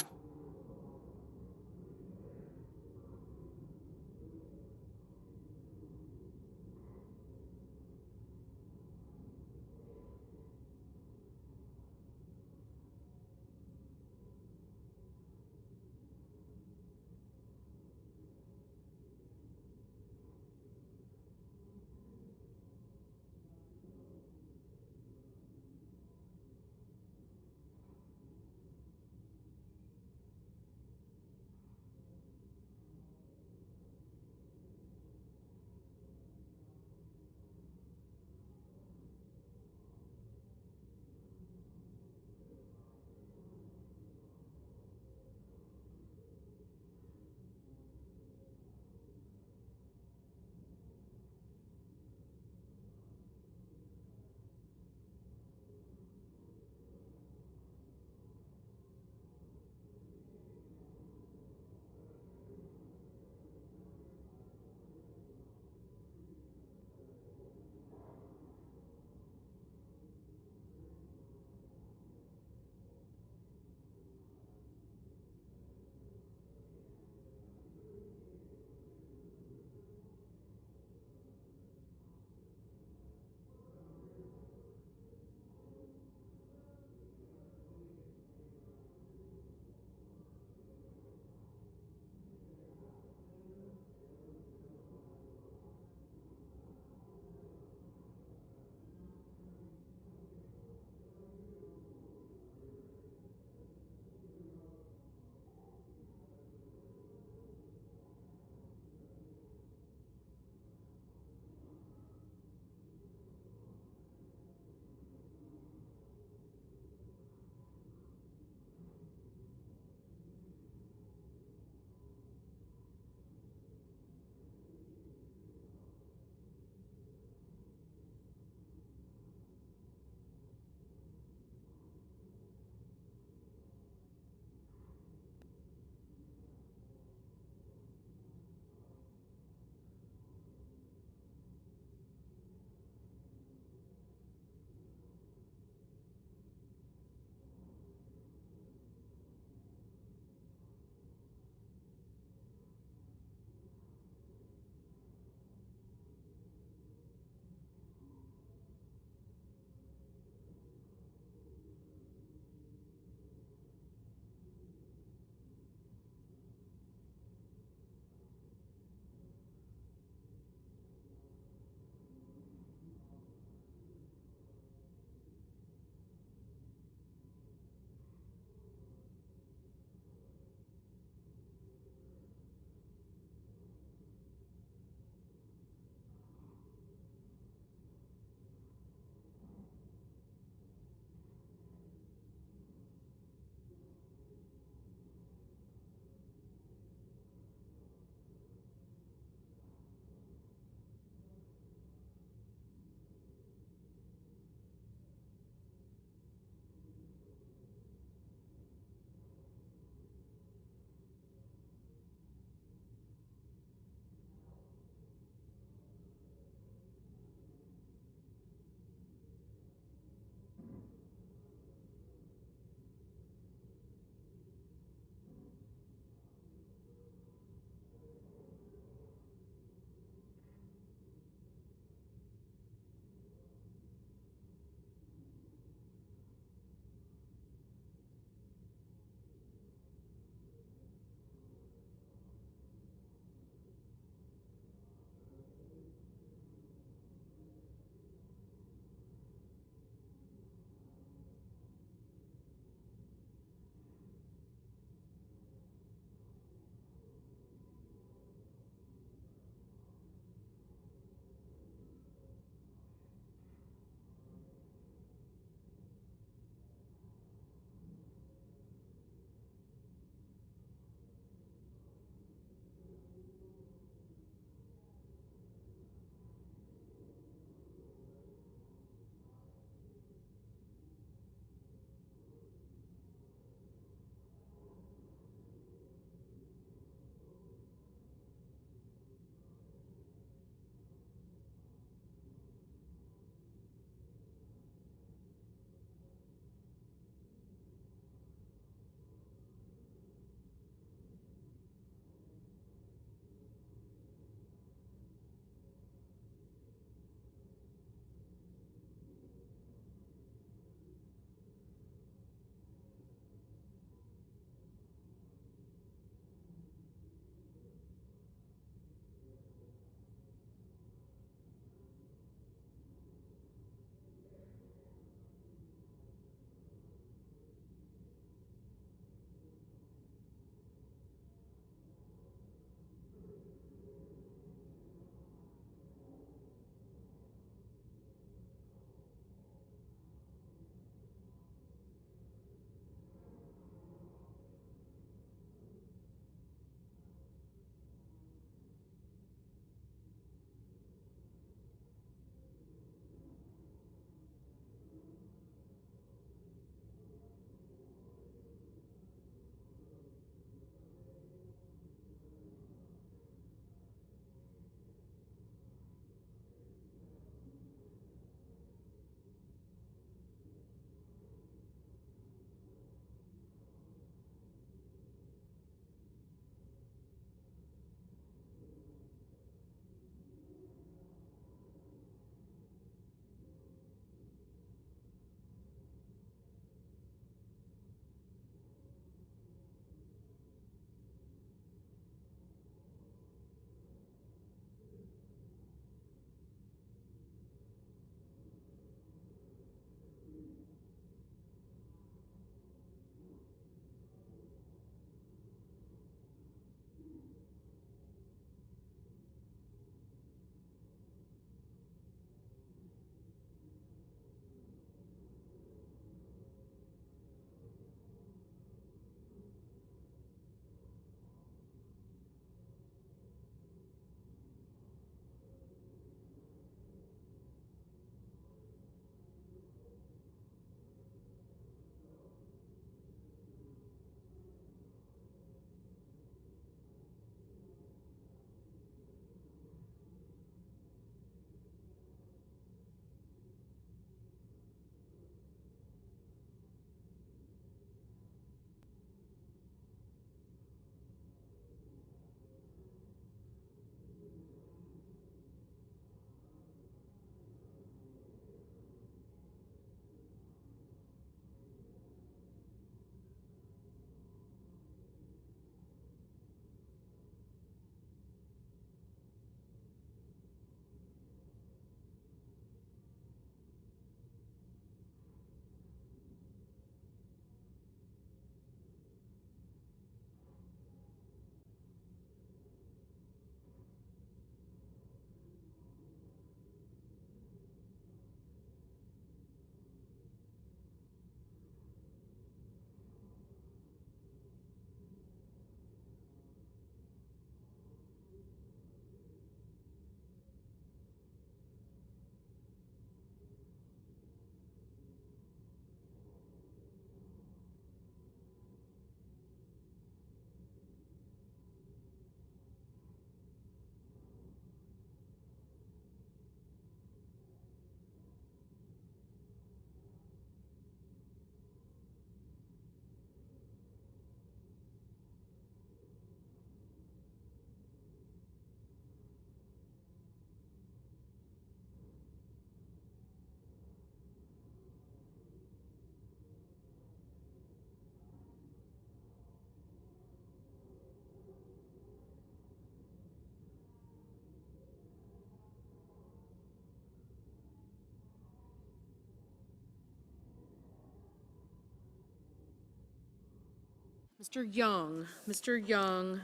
Mr. Young. Mr. Young,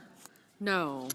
no.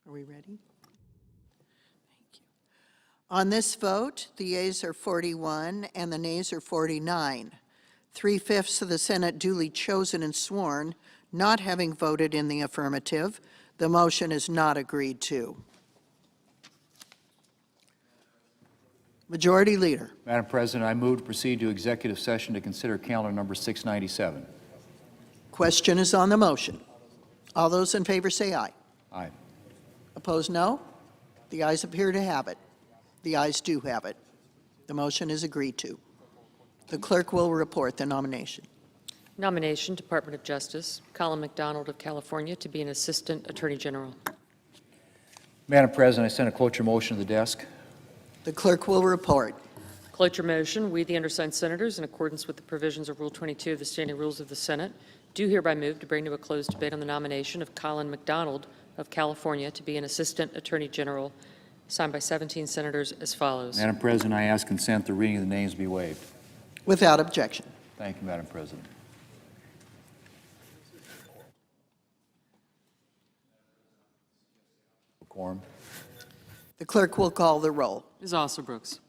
Are we ready? Thank you. On this vote, the yeas are 41 and the nays are 49. 3/5 of the Senate duly chosen and sworn, not having voted in the affirmative, the motion is not agreed to. Majority Leader. Madam President, I move to proceed to executive session to consider calendar number 697. Question is on the motion. All those in favor say aye. Aye. Opposed, no? The ayes appear to have it. The ayes do have it. The motion is agreed to. The clerk will report the nomination. Nomination, Department of Justice, Colin McDonald of California to be an Assistant Attorney General. Madam President, I send a cloture motion to the desk. The clerk will report. Cloture motion, we, the undersigned senators, in accordance with the provisions of Rule 22 of the Standing Rules of the Senate, do hereby move to bring to a closed debate on the nomination of Colin McDonald of California to be an Assistant Attorney General, signed by 17 senators as follows. Madam President, I ask consent the reading of the names be waived. Without objection. Thank you, Madam President. Quorum. The clerk will call the roll. Ms. Alsobrooks.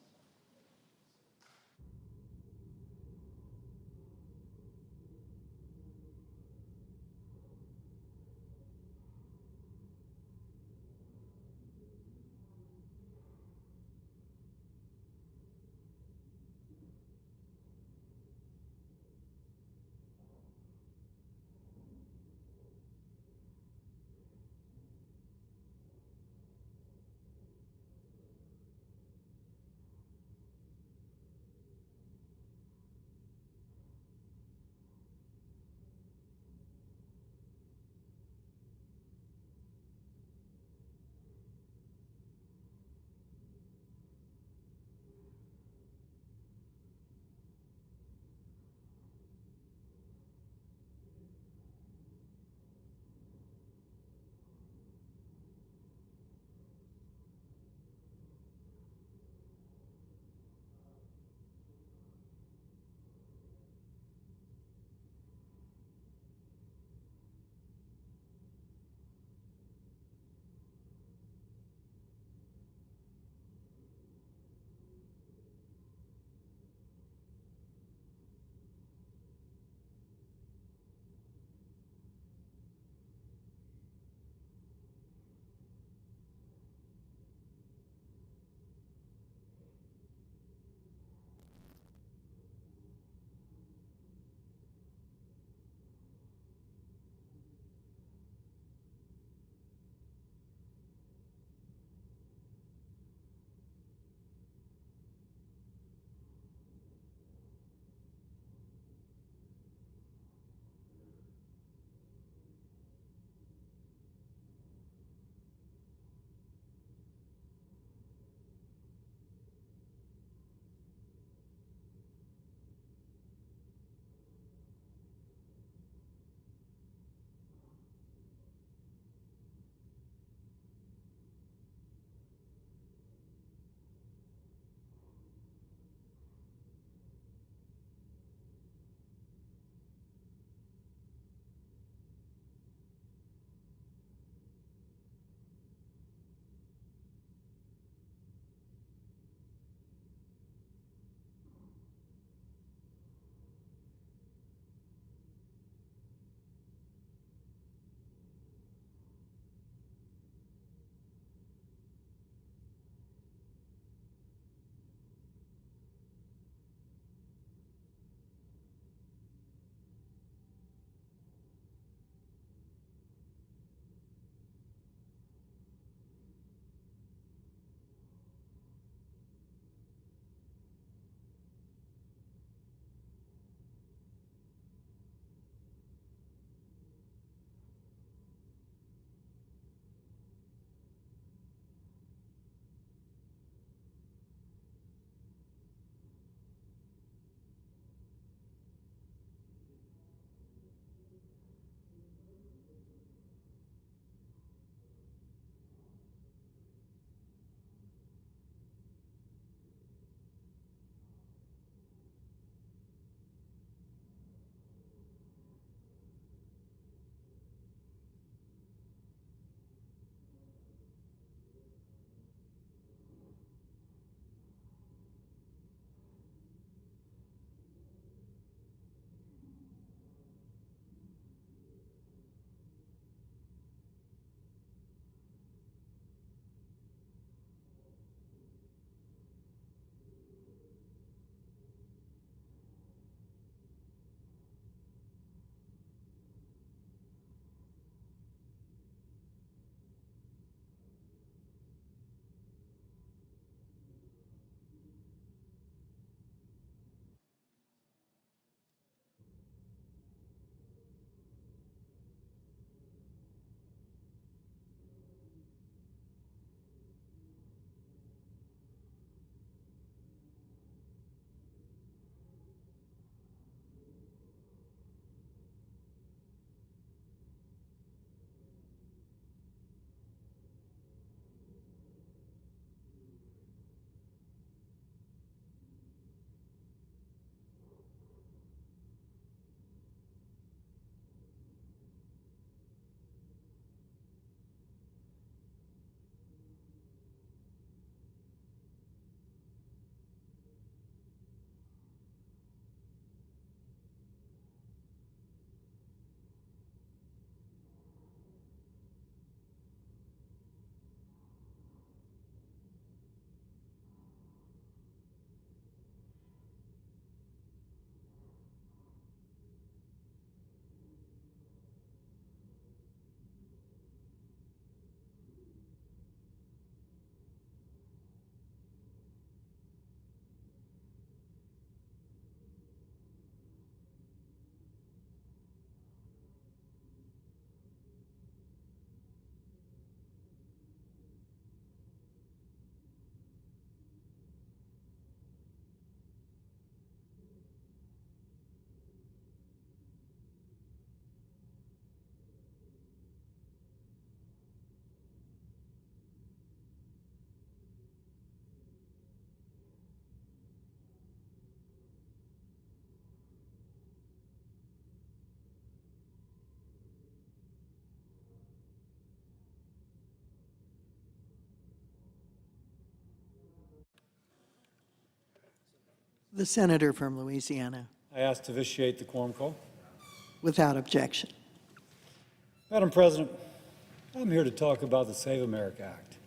The senator from Louisiana, I ask to vitiate the quorum call. without objection. Madam President, I'm here to talk about the Save America Act.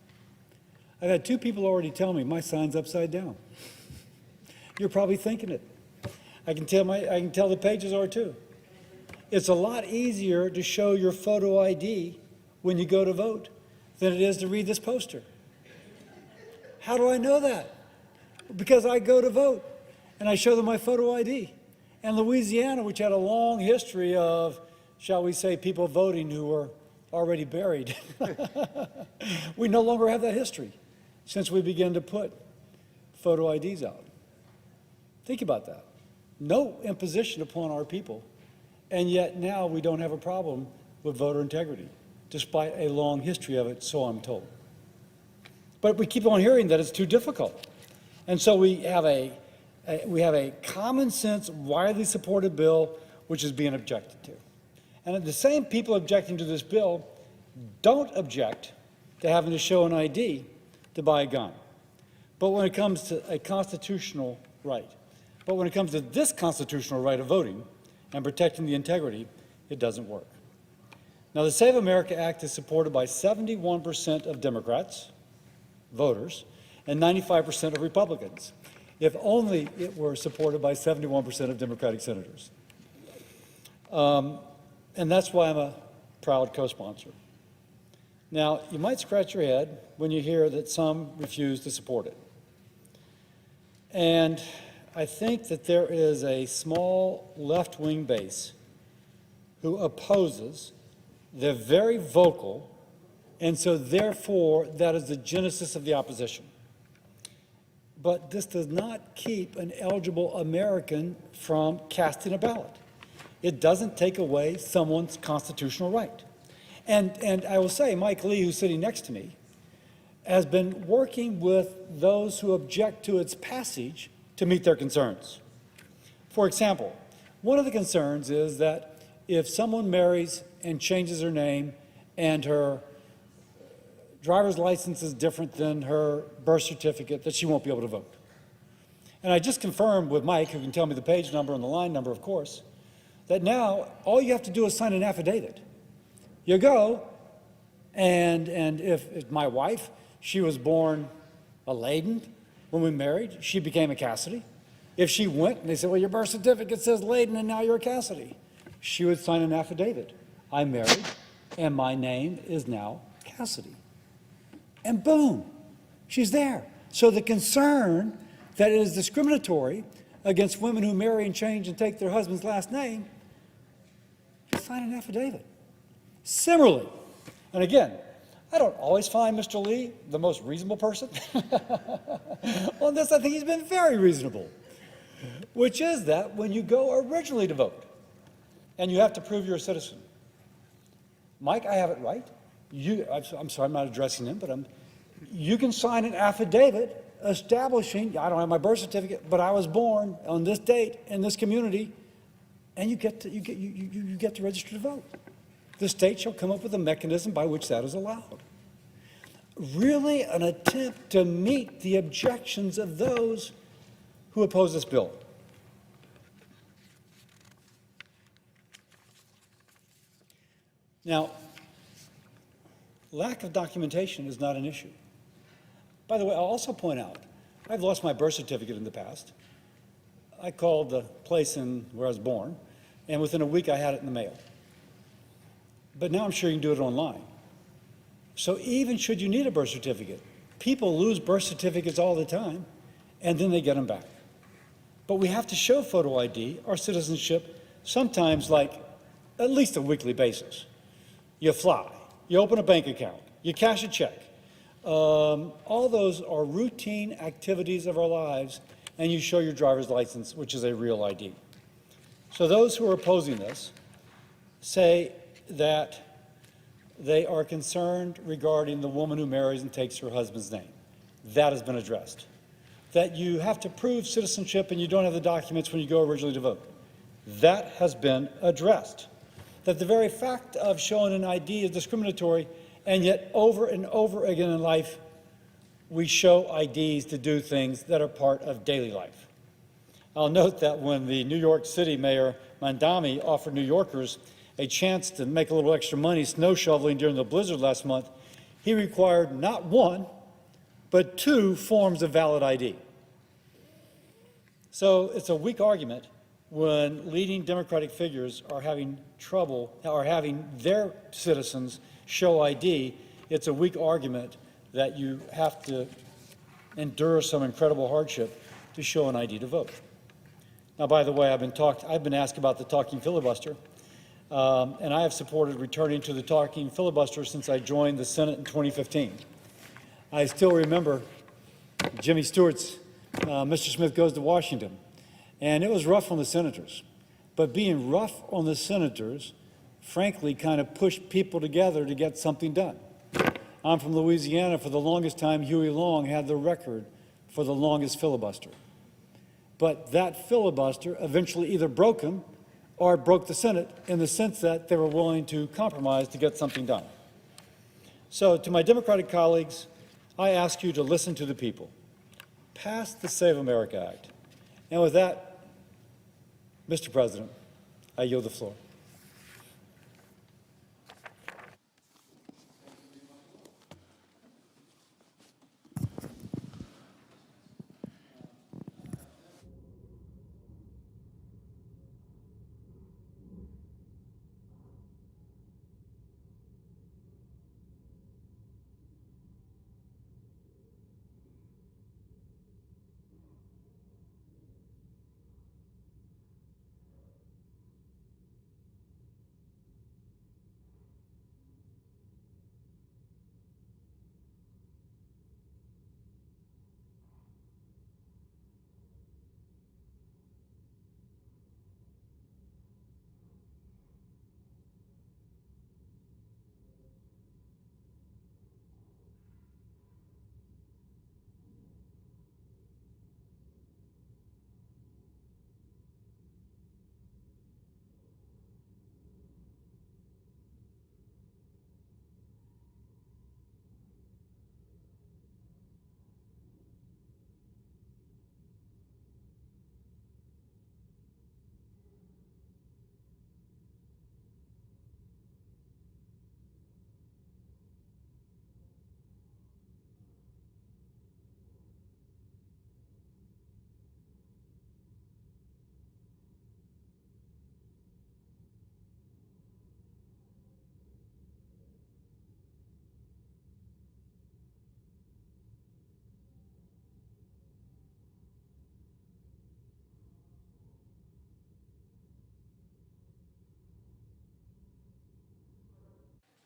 I've had two people already tell me my sign's upside down. You're probably thinking it. I can tell the pages are too. It's a lot easier to show your photo ID when you go to vote than it is to read this poster. How do I know that? Because I go to vote and I show them my photo ID. And Louisiana, which had a long history of, shall we say, people voting who were already buried, we no longer have that history since we began to put photo IDs out. Think about that. No imposition upon our people, and yet now we don't have a problem with voter integrity, despite a long history of it, so I'm told. But we keep on hearing that it's too difficult. And so we have a common sense, widely supported bill which is being objected to. And the same people objecting to this bill don't object to having to show an ID to buy a gun. But when it comes to a constitutional right, but when it comes to this constitutional right of voting and protecting the integrity, it doesn't work. Now, the Save America Act is supported by 71% of Democrats, voters, and 95% of Republicans. If only it were supported by 71% of Democratic senators. And that's why I'm a proud co-sponsor. Now, you might scratch your head when you hear that some refuse to support it. And I think that there is a small left-wing base who opposes. They're very vocal, and so therefore that is the genesis of the opposition. But this does not keep an eligible American from casting a ballot. It doesn't take away someone's constitutional right. And I will say, Mike Lee, who's sitting next to me, has been working with those who object to its passage to meet their concerns. For example, one of the concerns is that if someone marries and changes her name and her driver's license is different than her birth certificate, that she won't be able to vote. And I just confirmed with Mike, who can tell me the page number and the line number, of course, that now all you have to do is sign an affidavit. You go, and if my wife, she was born a Layden when we married, she became a Cassidy. If she went and they said, well, your birth certificate says Layden and now you're a Cassidy, she would sign an affidavit. I married, and my name is now Cassidy. And boom, she's there. So the concern that it is discriminatory against women who marry and change and take their husband's last name, you sign an affidavit. Similarly, and again, I don't always find Mr. Lee the most reasonable person. On this, I think he's been very reasonable, which is that when you go originally to vote, and you have to prove you're a citizen. Mike, I have it right. I'm sorry, I'm not addressing him, but you can sign an affidavit establishing, I don't have my birth certificate, but I was born on this date in this community, and you get to register to vote. The state shall come up with a mechanism by which that is allowed. Really an attempt to meet the objections of those who oppose this bill. Now, lack of documentation is not an issue. By the way, I'll also point out, I've lost my birth certificate in the past. I called the place where I was born, and within a week I had it in the mail. But now I'm sure you can do it online. So even should you need a birth certificate, people lose birth certificates all the time, and then they get them back. But we have to show photo ID or citizenship sometimes like at least a weekly basis. You fly, you open a bank account, you cash a check. All those are routine activities of our lives, and you show your driver's license, which is a real ID. So those who are opposing this say that they are concerned regarding the woman who marries and takes her husband's name. That has been addressed. That you have to prove citizenship and you don't have the documents when you go originally to vote. That has been addressed. That the very fact of showing an ID is discriminatory, and yet over and over again in life, we show IDs to do things that are part of daily life. I'll note that when the New York City Mayor Mandami offered New Yorkers a chance to make a little extra money snow shoveling during the blizzard last month, he required not one, but 2 forms of valid ID. So it's a weak argument when leading Democratic figures are having trouble, or having their citizens show ID. It's a weak argument that you have to endure some incredible hardship to show an ID to vote. Now, by the way, I've been asked about the talking filibuster, and I have supported returning to the talking filibuster since I joined the Senate in 2015. I still remember Jimmy Stewart's Mr. Smith Goes to Washington, and it was rough on the senators. But being rough on the senators, frankly, kind of pushed people together to get something done. I'm from Louisiana. For the longest time, Huey Long had the record for the longest filibuster. But that filibuster eventually either broke him or broke the Senate in the sense that they were willing to compromise to get something done. So to my Democratic colleagues, I ask you to listen to the people. Pass the Save America Act. And with that, Mr. President, I yield the floor.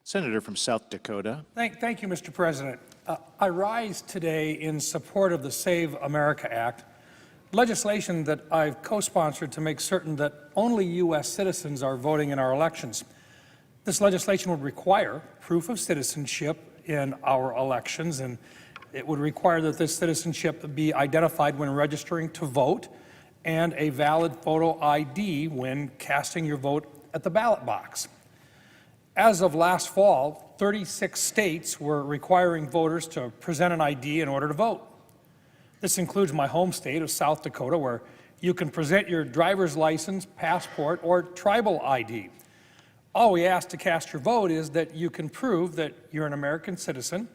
Senator from South Dakota. Thank you, Mr. President. I rise today in support of the Save America Act, legislation that I've co-sponsored to make certain that only U.S. citizens are voting in our elections. This legislation would require proof of citizenship in our elections, and it would require that this citizenship be identified when registering to vote and a valid photo ID when casting your vote at the ballot box. As of last fall, 36 states were requiring voters to present an ID in order to vote. This includes my home state of South Dakota, where you can present your driver's license, passport, or tribal ID. All we ask to cast your vote is that you can prove that you're an American citizen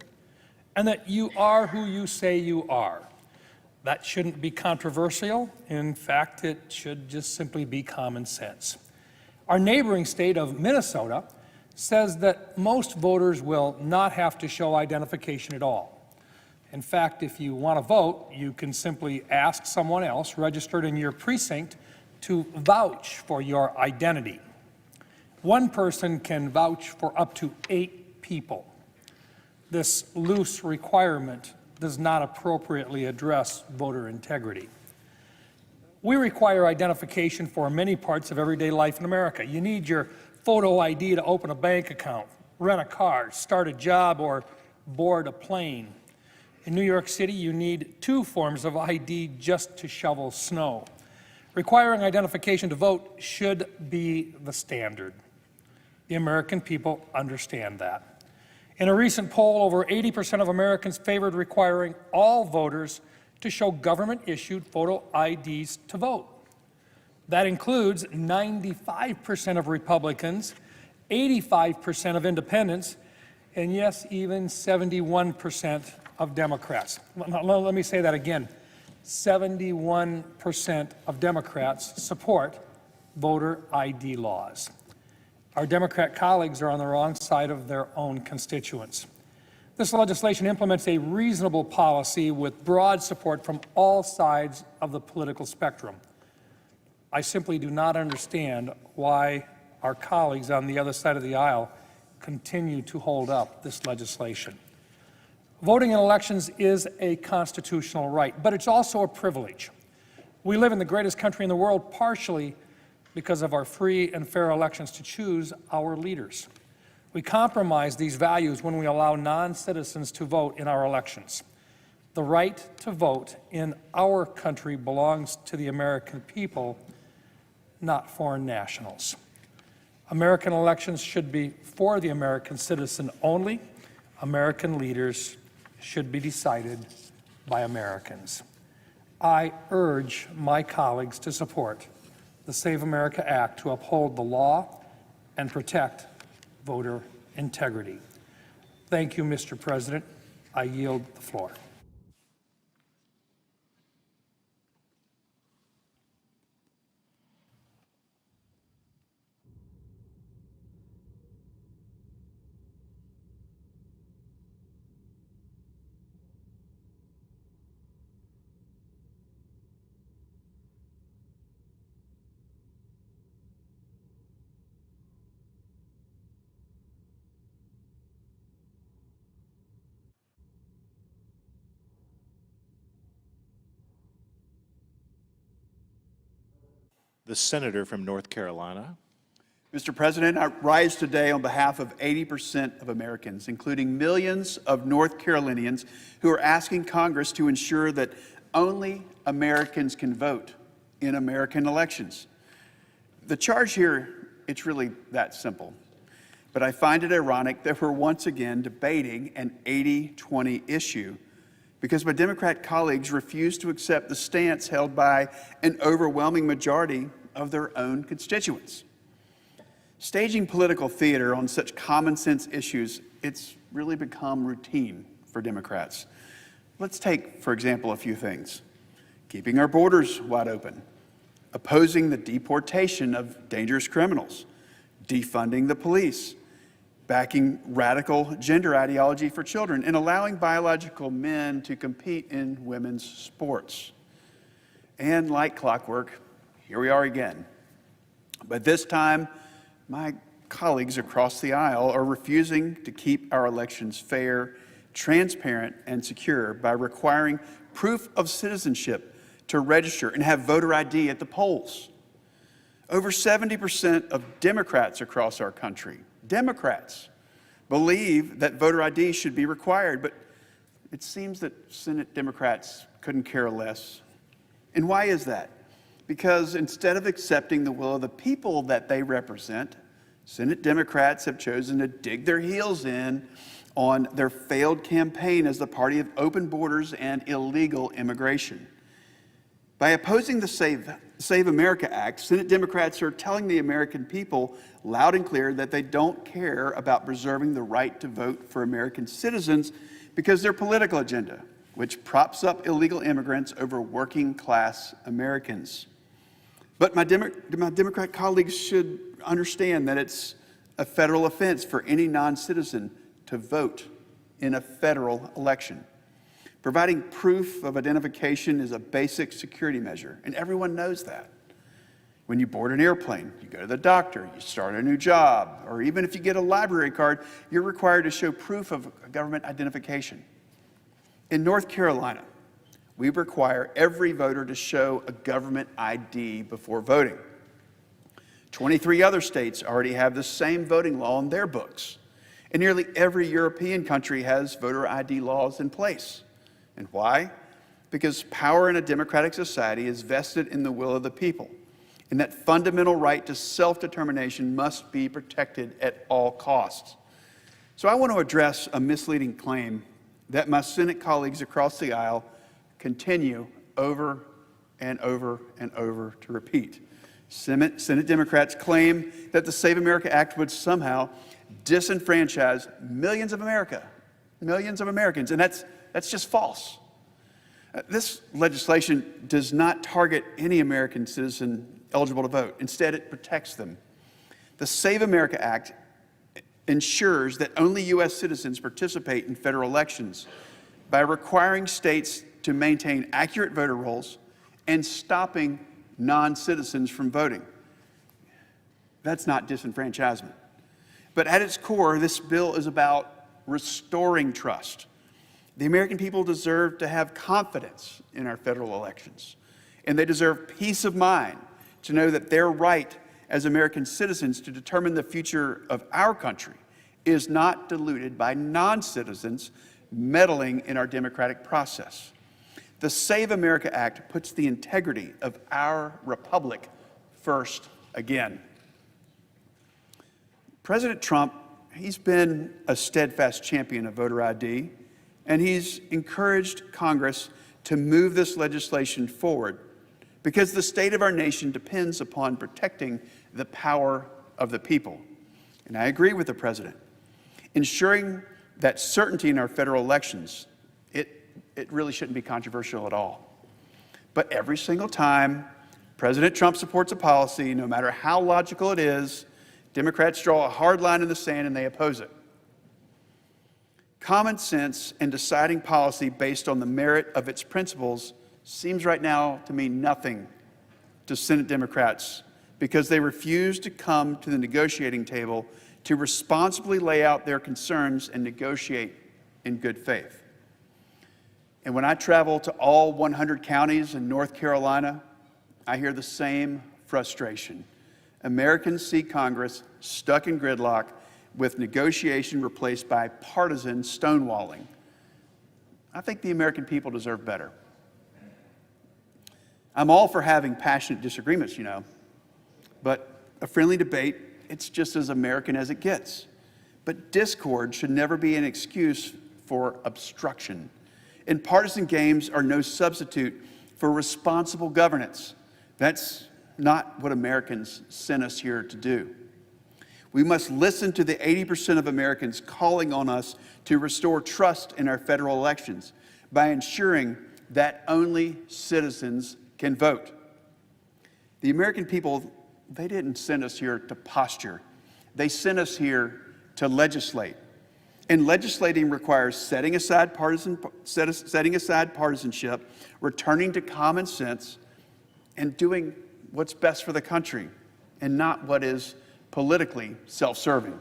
and that you are who you say you are. That shouldn't be controversial. In fact, it should just simply be common sense. Our neighboring state of Minnesota says that most voters will not have to show identification at all. In fact, if you want to vote, you can simply ask someone else registered in your precinct to vouch for your identity. One person can vouch for up to 8 people. This loose requirement does not appropriately address voter integrity. We require identification for many parts of everyday life in America. You need your photo ID to open a bank account, rent a car, start a job, or board a plane. In New York City, you need 2 forms of ID just to shovel snow. Requiring identification to vote should be the standard. The American people understand that. In a recent poll, over 80% of Americans favored requiring all voters to show government-issued photo IDs to vote. That includes 95% of Republicans, 85% of independents, and yes, even 71% of Democrats. Let me say that again. 71% of Democrats support voter ID laws. Our Democrat colleagues are on the wrong side of their own constituents. This legislation implements a reasonable policy with broad support from all sides of the political spectrum. I simply do not understand why our colleagues on the other side of the aisle continue to hold up this legislation. Voting in elections is a constitutional right, but it's also a privilege. We live in the greatest country in the world partially because of our free and fair elections to choose our leaders. We compromise these values when we allow non-citizens to vote in our elections. The right to vote in our country belongs to the American people, not foreign nationals. American elections should be for the American citizen only. American leaders should be decided by Americans. I urge my colleagues to support the Save America Act to uphold the law and protect voter integrity. Thank you, Mr. President. I yield the floor. The senator from North Carolina. Mr. President, I rise today on behalf of 80% of Americans, including millions of North Carolinians who are asking Congress to ensure that only Americans can vote in American elections. The charge here, it's really that simple. But I find it ironic that we're once again debating an 80-20 issue because my Democrat colleagues refuse to accept the stance held by an overwhelming majority of their own constituents. Staging political theater on such common sense issues, it's really become routine for Democrats. Let's take, for example, a few things. Keeping our borders wide open, opposing the deportation of dangerous criminals, defunding the police, backing radical gender ideology for children, and allowing biological men to compete in women's sports. And like clockwork, here we are again. But this time, my colleagues across the aisle are refusing to keep our elections fair, transparent, and secure by requiring proof of citizenship to register and have voter ID at the polls. Over 70% of Democrats across our country, Democrats, believe that voter ID should be required, but it seems that Senate Democrats couldn't care less. And why is that? Because instead of accepting the will of the people that they represent, Senate Democrats have chosen to dig their heels in on their failed campaign as the party of open borders and illegal immigration. By opposing the Save America Act, Senate Democrats are telling the American people loud and clear that they don't care about preserving the right to vote for American citizens because their political agenda, which props up illegal immigrants over working class Americans. But my Democrat colleagues should understand that it's a federal offense for any non-citizen to vote in a federal election. Providing proof of identification is a basic security measure, and everyone knows that. When you board an airplane, you go to the doctor, you start a new job, or even if you get a library card, you're required to show proof of government identification. In North Carolina, we require every voter to show a government ID before voting. 23 other states already have the same voting law in their books, and nearly every European country has voter ID laws in place. And why? Because power in a democratic society is vested in the will of the people, and that fundamental right to self-determination must be protected at all costs. So I want to address a misleading claim that my Senate colleagues across the aisle continue over and over and over to repeat. Senate Democrats claim that the Save America Act would somehow disenfranchise millions of Americans, and that's just false. This legislation does not target any American citizen eligible to vote. Instead, it protects them. The Save America Act ensures that only U.S. citizens participate in federal elections by requiring states to maintain accurate voter rolls and stopping non-citizens from voting. That's not disenfranchisement. But at its core, this bill is about restoring trust. The American people deserve to have confidence in our federal elections, and they deserve peace of mind to know that their right as American citizens to determine the future of our country is not diluted by non-citizens meddling in our democratic process. The Save America Act puts the integrity of our republic first again. President Trump, he's been a steadfast champion of voter ID, and he's encouraged Congress to move this legislation forward because the state of our nation depends upon protecting the power of the people. And I agree with the president. Ensuring that certainty in our federal elections, it really shouldn't be controversial at all. But every single time President Trump supports a policy, no matter how logical it is, Democrats draw a hard line in the sand and they oppose it. Common sense and deciding policy based on the merit of its principles seems right now to mean nothing to Senate Democrats because they refuse to come to the negotiating table to responsibly lay out their concerns and negotiate in good faith. And when I travel to all 100 counties in North Carolina, I hear the same frustration. Americans see Congress stuck in gridlock with negotiation replaced by partisan stonewalling. I think the American people deserve better. I'm all for having passionate disagreements, but a friendly debate, it's just as American as it gets. But discord should never be an excuse for obstruction. And partisan games are no substitute for responsible governance. That's not what Americans sent us here to do. We must listen to the 80% of Americans calling on us to restore trust in our federal elections by ensuring that only citizens can vote. The American people, they didn't send us here to posture. They sent us here to legislate. And legislating requires setting aside partisanship, returning to common sense, and doing what's best for the country and not what is politically self-serving.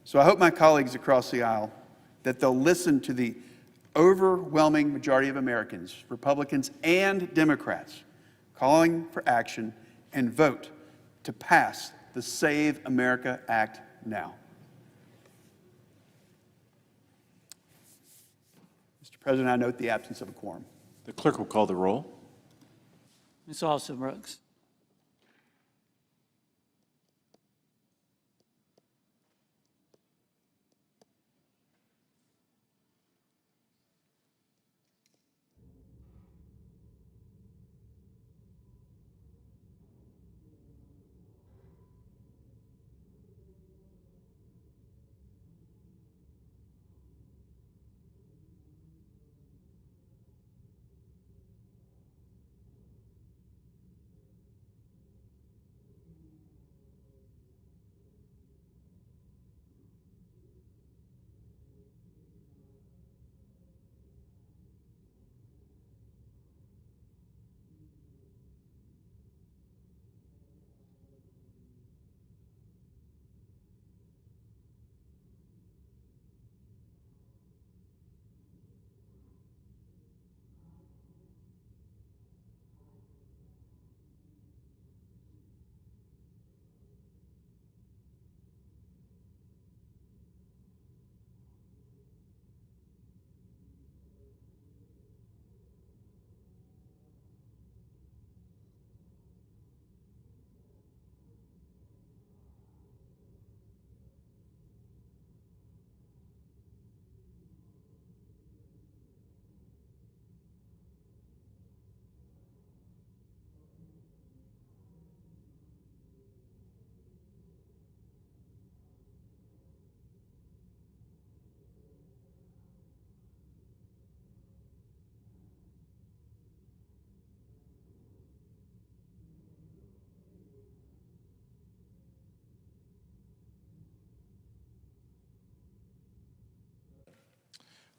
So I hope my colleagues across the aisle that they'll listen to the overwhelming majority of Americans, Republicans and Democrats, calling for action and vote to pass the Save America Act now. Mr. President, I note the absence of a quorum. The clerk will call the roll. Ms. Alston-Brooks.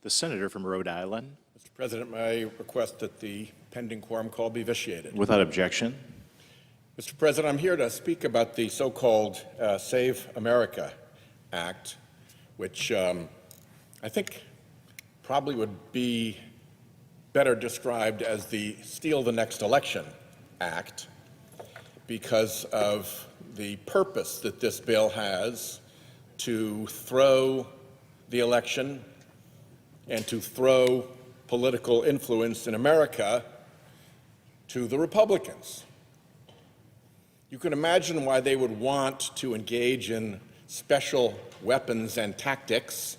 The senator from Rhode Island. Mr. President, may I request that the pending quorum call be vitiated? Without objection. Mr. President, I'm here to speak about the so-called Save America Act, which I think probably would be better described as the Steal the Next Election Act, because of the purpose that this bill has to throw the election and to throw political influence in America to the Republicans. You can imagine why they would want to engage in special weapons and tactics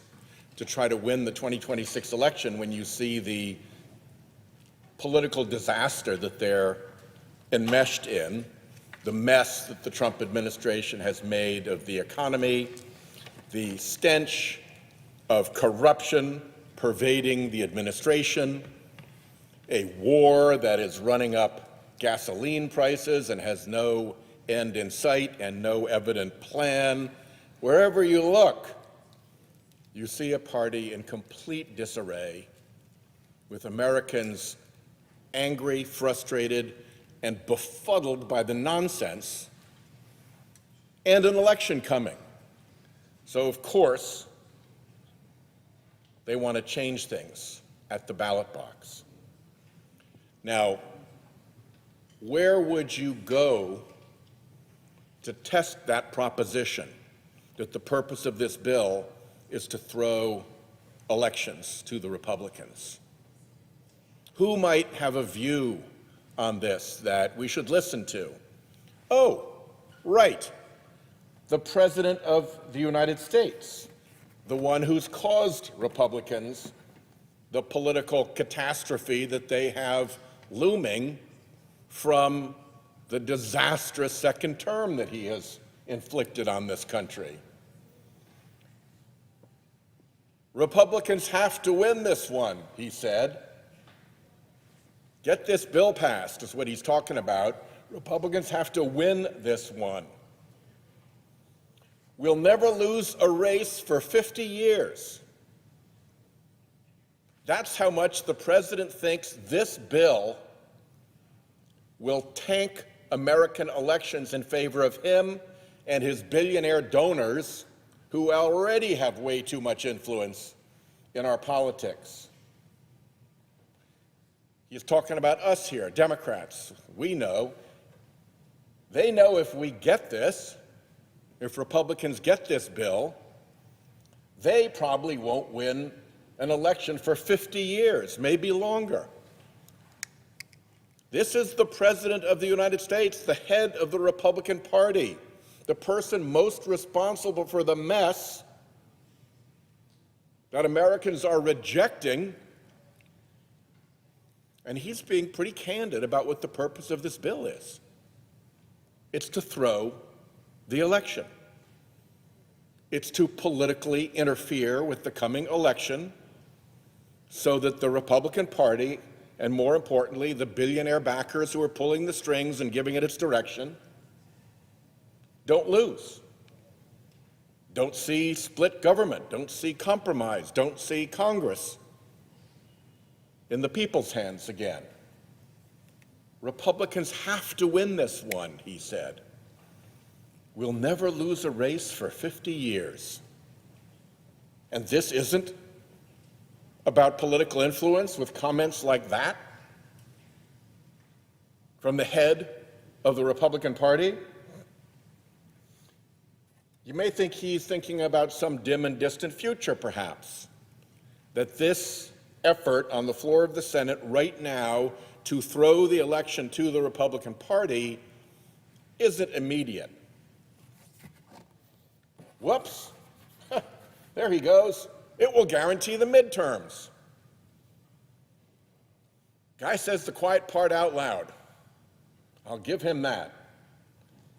to try to win the 2026 election when you see the political disaster that they're enmeshed in, the mess that the Trump administration has made of the economy, the stench of corruption pervading the administration, a war that is running up gasoline prices and has no end in sight and no evident plan. Wherever you look, you see a party in complete disarray, with Americans angry, frustrated, and befuddled by the nonsense, and an election coming. So, of course, they want to change things at the ballot box. Now, where would you go to test that proposition, that the purpose of this bill is to throw elections to the Republicans? Who might have a view on this that we should listen to? Oh, right, the President of the United States, the one who's caused Republicans the political catastrophe that they have looming from the disastrous second term that he has inflicted on this country. Republicans have to win this one, he said. Get this bill passed, is what he's talking about. Republicans have to win this one. We'll never lose a race for 50 years. That's how much the president thinks this bill will tank American elections in favor of him and his billionaire donors, who already have way too much influence in our politics. He's talking about us here, Democrats. We know. They know if we get this, if Republicans get this bill, they probably won't win an election for 50 years, maybe longer. This is the President of the United States, the head of the Republican Party, the person most responsible for the mess that Americans are rejecting. And he's being pretty candid about what the purpose of this bill is. It's to throw the election. It's to politically interfere with the coming election so that the Republican Party, and more importantly, the billionaire backers who are pulling the strings and giving it its direction, don't lose. Don't see split government. Don't see compromise. Don't see Congress in the people's hands again. Republicans have to win this one, he said. We'll never lose a race for 50 years. And this isn't about political influence with comments like that from the head of the Republican Party? You may think he's thinking about some dim and distant future, perhaps, that this effort on the floor of the Senate right now to throw the election to the Republican Party isn't immediate. Whoops, there he goes. It will guarantee the midterms. Guy says the quiet part out loud. I'll give him that.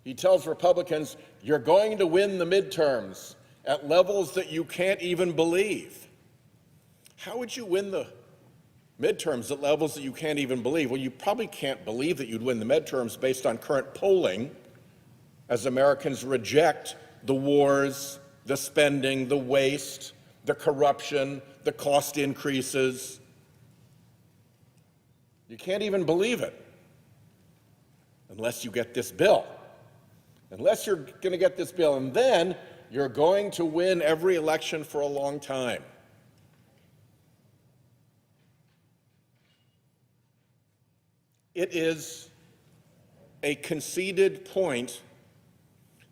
He tells Republicans, you're going to win the midterms at levels that you can't even believe. How would you win the midterms at levels that you can't even believe? Well, you probably can't believe that you'd win the midterms based on current polling, as Americans reject the wars, the spending, the waste, the corruption, the cost increases. You can't even believe it unless you get this bill. Unless you're going to get this bill, and then you're going to win every election for a long time. It is a conceded point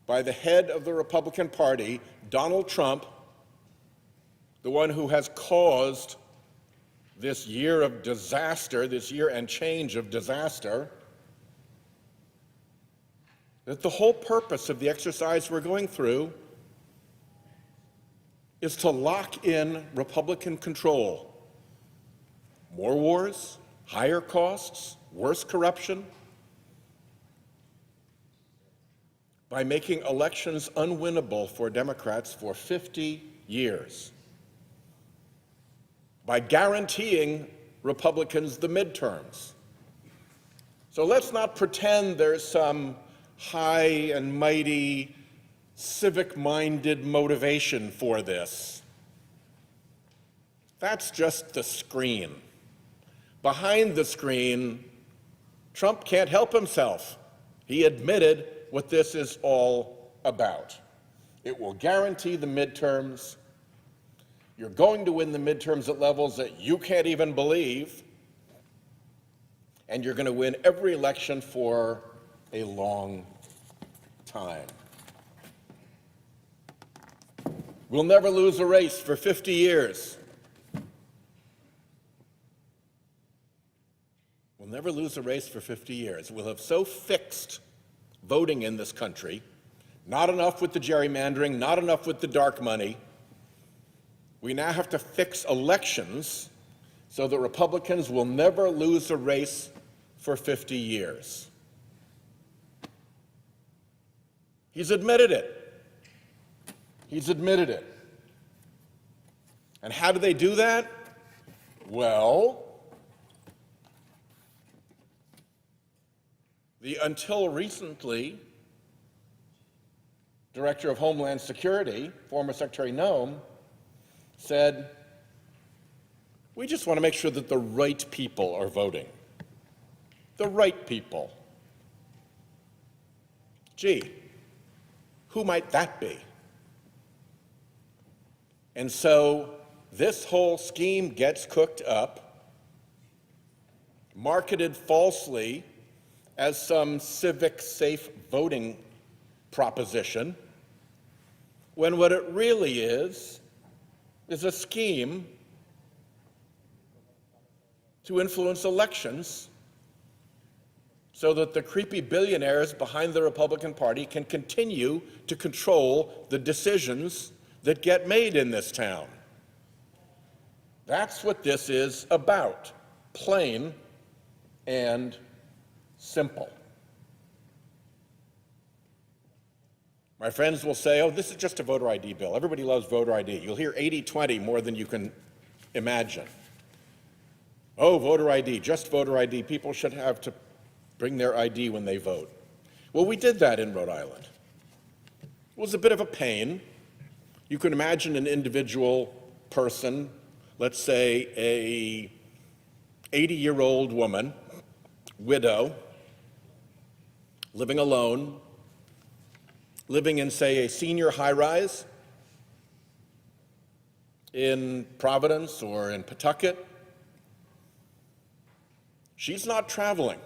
by the head of the Republican Party, Donald Trump, the one who has caused this year of disaster, this year and change of disaster, that the whole purpose of the exercise we're going through is to lock in Republican control. More wars, higher costs, worse corruption, by making elections unwinnable for Democrats for 50 years, by guaranteeing Republicans the midterms. So let's not pretend there's some high and mighty, civic-minded motivation for this. That's just the screen. Behind the screen, Trump can't help himself. He admitted what this is all about. It will guarantee the midterms. You're going to win the midterms at levels that you can't even believe, and you're going to win every election for a long time. We'll never lose a race for 50 years. We'll never lose a race for 50 years. We'll have so fixed voting in this country, not enough with the gerrymandering, not enough with the dark money. We now have to fix elections so that Republicans will never lose a race for 50 years. He's admitted it. He's admitted it. And how do they do that? Well, the until recently Director of Homeland Security, former Secretary Noem, said, we just want to make sure that the right people are voting. The right people. Gee, who might that be? And so this whole scheme gets cooked up, marketed falsely as some civic safe voting proposition, when what it really is a scheme to influence elections so that the creepy billionaires behind the Republican Party can continue to control the decisions that get made in this town. That's what this is about, plain and simple. My friends will say, oh, this is just a voter ID bill. Everybody loves voter ID. You'll hear 80-20 more than you can imagine. Oh, voter ID, just voter ID. People should have to bring their ID when they vote. Well, we did that in Rhode Island. It was a bit of a pain. You can imagine an individual person, let's say a 80-year-old woman, widow, living alone, living in, say, a senior high-rise in Providence or in Pawtucket. She's not traveling.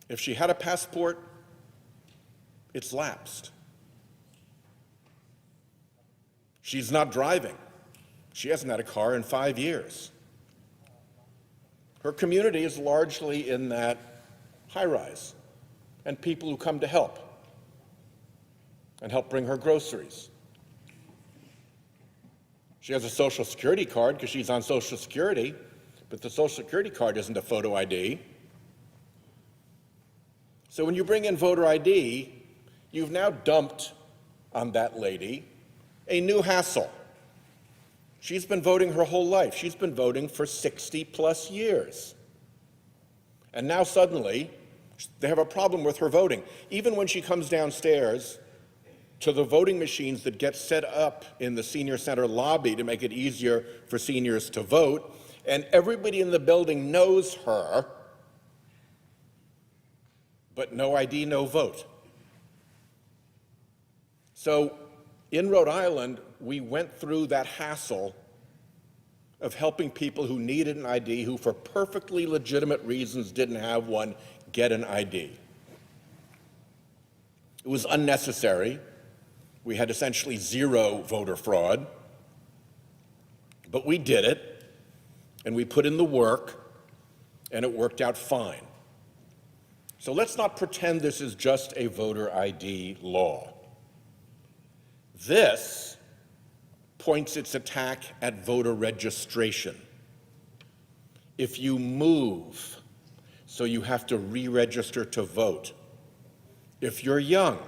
If she had a passport, it's lapsed. She's not driving. She hasn't had a car in 5 years. Her community is largely in that high-rise, and people who come to help and help bring her groceries. She has a Social Security card because she's on Social Security, but the Social Security card isn't a photo ID. So when you bring in voter ID, you've now dumped on that lady a new hassle. She's been voting her whole life. She's been voting for 60-plus years. And now suddenly, they have a problem with her voting. Even when she comes downstairs to the voting machines that get set up in the senior center lobby to make it easier for seniors to vote, and everybody in the building knows her, but no ID, no vote. So in Rhode Island, we went through that hassle of helping people who needed an ID, who for perfectly legitimate reasons didn't have one, get an ID. It was unnecessary. We had essentially zero voter fraud, but we did it, and we put in the work, and it worked out fine. So let's not pretend this is just a voter ID law. This points its attack at voter registration. If you move, so you have to re-register to vote. If you're young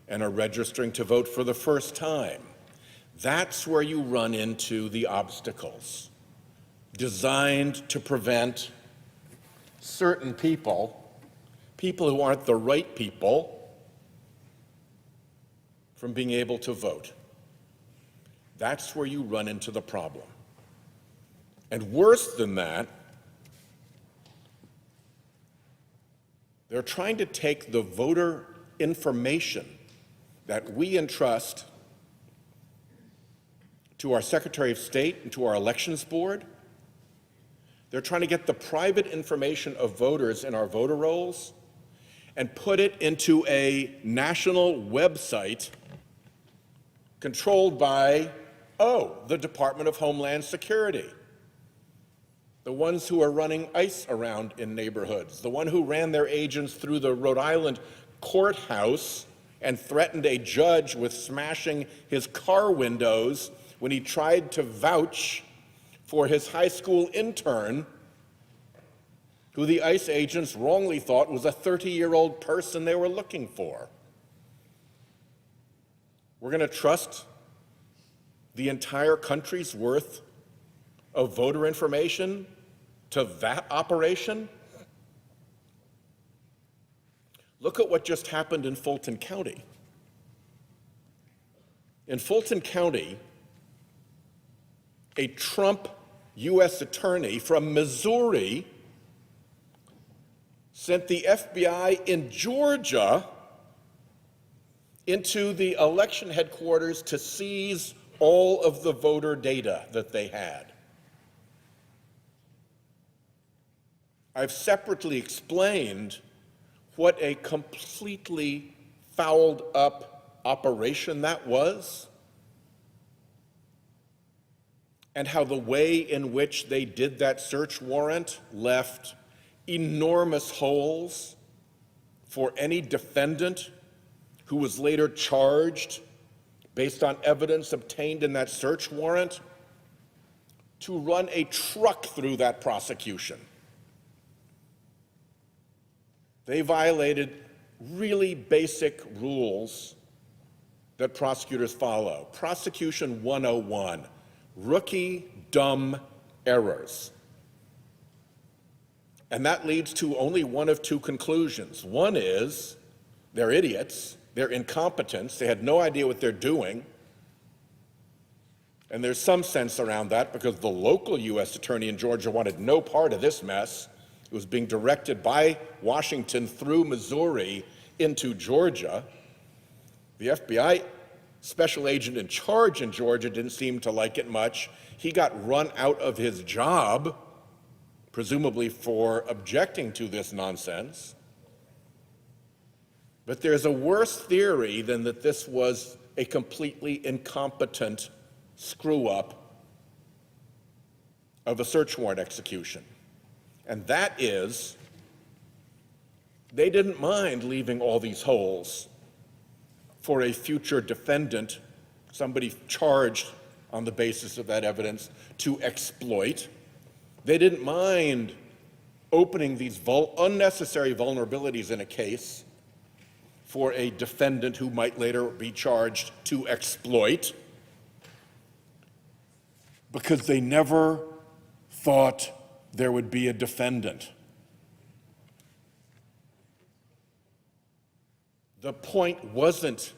and are registering to vote for the first time, that's where you run into the obstacles designed to prevent certain people who aren't the right people, from being able to vote. That's where you run into the problem. And worse than that, they're trying to take the voter information that we entrust to our Secretary of State and to our Elections Board. They're trying to get the private information of voters in our voter rolls and put it into a national website controlled by, the Department of Homeland Security. The ones who are running ICE around in neighborhoods, the one who ran their agents through the Rhode Island courthouse and threatened a judge with smashing his car windows when he tried to vouch for his high school intern, who the ICE agents wrongly thought was a 30-year-old person they were looking for. We're going to trust the entire country's worth of voter information to that operation? Look at what just happened in Fulton County. In Fulton County, a Trump U.S. attorney from Missouri sent the FBI in Georgia into the election headquarters to seize all of the voter data that they had. I've separately explained what a completely fouled up operation that was, and how the way in which they did that search warrant left enormous holes for any defendant who was later charged based on evidence obtained in that search warrant to run a truck through that prosecution. They violated really basic rules that prosecutors follow. Prosecution 101, rookie dumb errors. And that leads to only one of two conclusions. One is they're idiots, they're incompetents, they had no idea what they're doing. And there's some sense around that because the local U.S. attorney in Georgia wanted no part of this mess. It was being directed by Washington through Missouri into Georgia. The FBI special agent in charge in Georgia didn't seem to like it much. He got run out of his job, presumably for objecting to this nonsense. But there's a worse theory than that this was a completely incompetent screw-up of a search warrant execution. And that is, they didn't mind leaving all these holes for a future defendant, somebody charged on the basis of that evidence, to exploit. They didn't mind opening these unnecessary vulnerabilities in a case for a defendant who might later be charged to exploit, because they never thought there would be a defendant. The point wasn't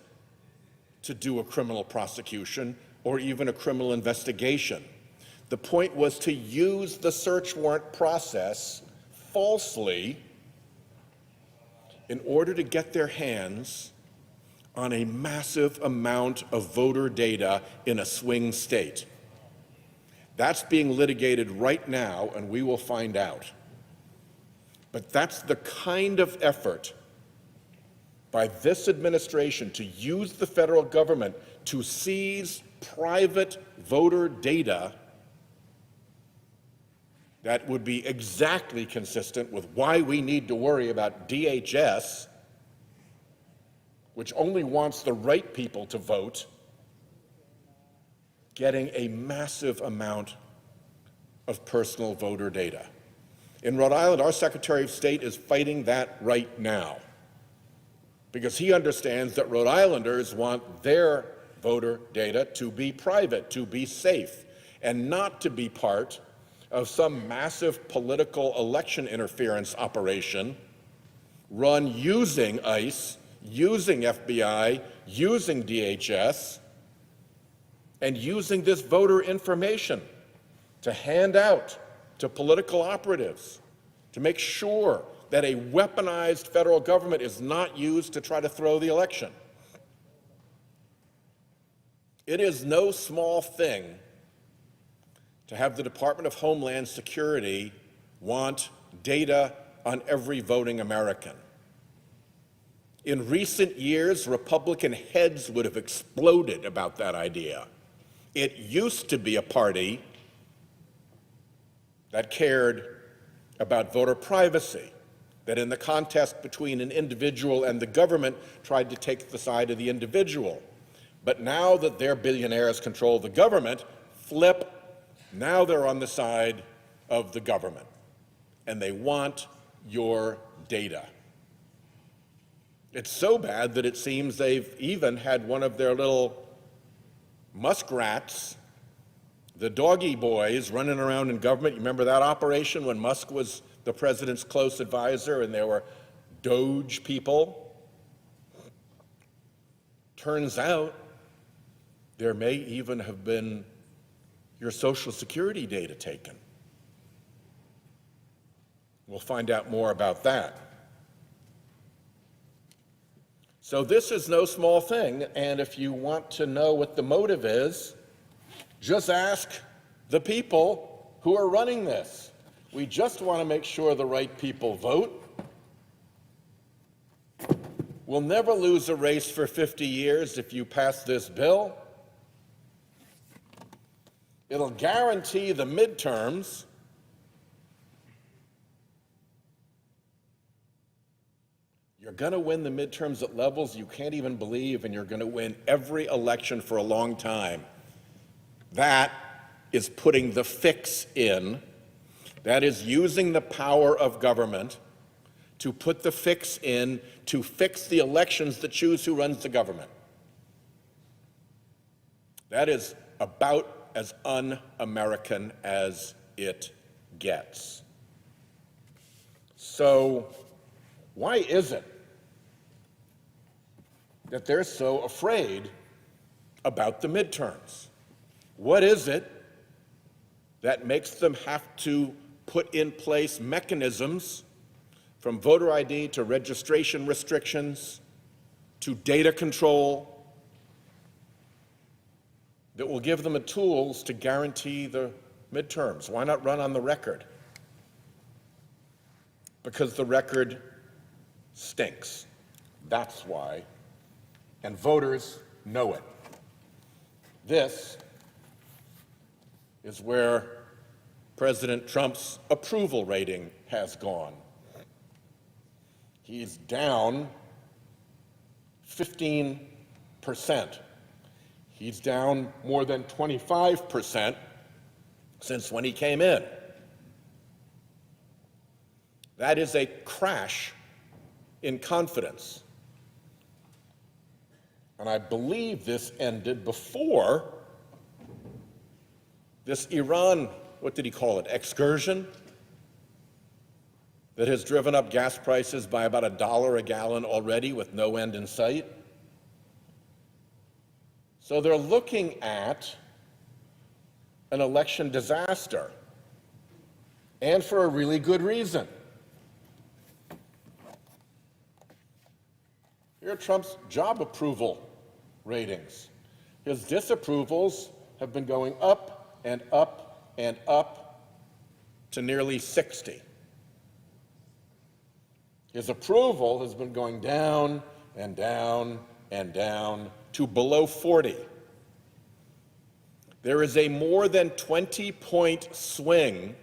to do a criminal prosecution or even a criminal investigation. The point was to use the search warrant process falsely in order to get their hands on a massive amount of voter data in a swing state. That's being litigated right now, and we will find out. But that's the kind of effort by this administration to use the federal government to seize private voter data that would be exactly consistent with why we need to worry about DHS, which only wants the right people to vote, getting a massive amount of personal voter data. In Rhode Island, our Secretary of State is fighting that right now because he understands that Rhode Islanders want their voter data to be private, to be safe, and not to be part of some massive political election interference operation run using ICE, using FBI, using DHS, and using this voter information to hand out to political operatives to make sure that a weaponized federal government is not used to try to throw the election. It is no small thing to have the Department of Homeland Security want data on every voting American. In recent years, Republican heads would have exploded about that idea. It used to be a party that cared about voter privacy, that in the contest between an individual and the government tried to take the side of the individual. But now that their billionaires control the government, flip, now they're on the side of the government, and they want your data. It's so bad that it seems they've even had one of their little muskrats, the doggy boys, running around in government. You remember that operation when Musk was the president's close advisor and there were Doge people? Turns out there may even have been your Social Security data taken. We'll find out more about that. So this is no small thing, and if you want to know what the motive is, just ask the people who are running this. We just want to make sure the right people vote. We'll never lose a race for 50 years if you pass this bill. It'll guarantee the midterms. You're going to win the midterms at levels you can't even believe, and you're going to win every election for a long time. That is putting the fix in. That is using the power of government to put the fix in to fix the elections that choose who runs the government. That is about as un-American as it gets. So, why is it that they're so afraid about the midterms? What is it that makes them have to put in place mechanisms from voter ID to registration restrictions to data control that will give them the tools to guarantee the midterms? Why not run on the record? Because the record stinks. That's why. And voters know it. This is where President Trump's approval rating has gone. He's down 15%. He's down more than 25% since when he came in. That is a crash in confidence. And I believe this ended before this Iran, what did he call it, excursion, that has driven up gas prices by about $1 a gallon already with no end in sight. So they're looking at an election disaster, and for a really good reason. Here are Trump's job approval ratings. His disapprovals have been going up and up and up to nearly 60. His approval has been going down and down and down to below 40. There is a more than 20-point swing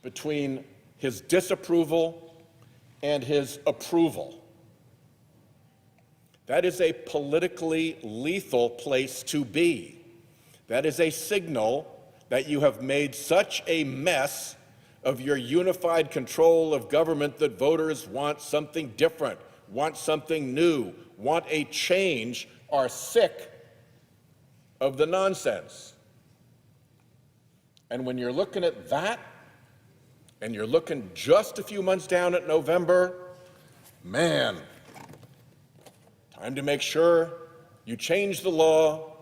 between his disapproval and his approval. That is a politically lethal place to be. That is a signal that you have made such a mess of your unified control of government that voters want something different, want something new, want a change, are sick of the nonsense. And when you're looking at that, and you're looking just a few months down at November, man, time to make sure you change the law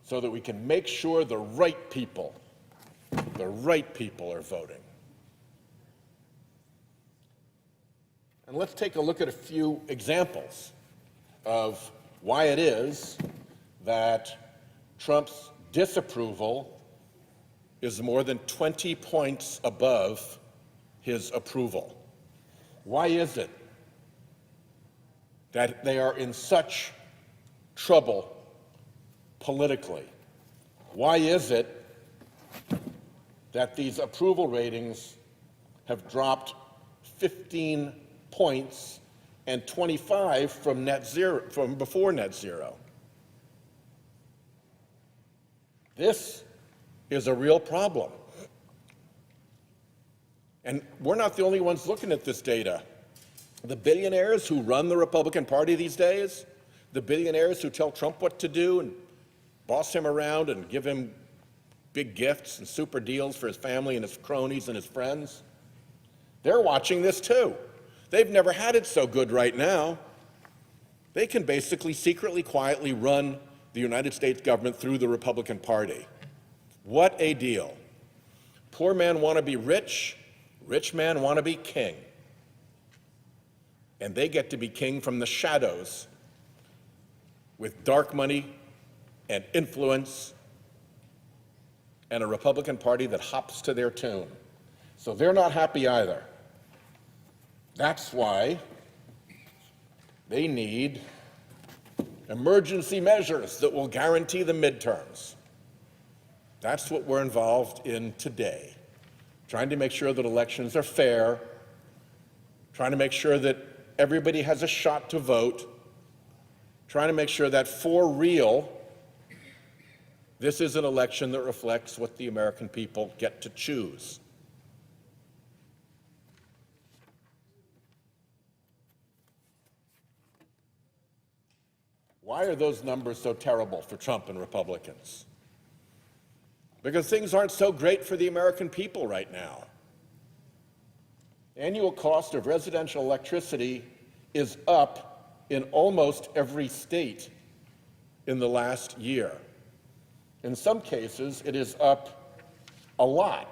so that we can make sure the right people are voting. And let's take a look at a few examples of why it is that Trump's disapproval is more than 20 points above his approval. Why is it that they are in such trouble politically? Why is it that these approval ratings have dropped 15 points and 25 from before net zero? This is a real problem. And we're not the only ones looking at this data. The billionaires who run the Republican Party these days, the billionaires who tell Trump what to do and boss him around and give him big gifts and super deals for his family and his cronies and his friends, they're watching this too. They've never had it so good right now. They can basically secretly, quietly run the United States government through the Republican Party. What a deal. Poor man want to be rich, rich man want to be king. And they get to be king from the shadows with dark money and influence and a Republican Party that hops to their tune. So they're not happy either. That's why they need emergency measures that will guarantee the midterms. That's what we're involved in today, trying to make sure that elections are fair, trying to make sure that everybody has a shot to vote, trying to make sure that for real, this is an election that reflects what the American people get to choose. Why are those numbers so terrible for Trump and Republicans? Because things aren't so great for the American people right now. Annual cost of residential electricity is up in almost every state in the last year. In some cases, it is up a lot.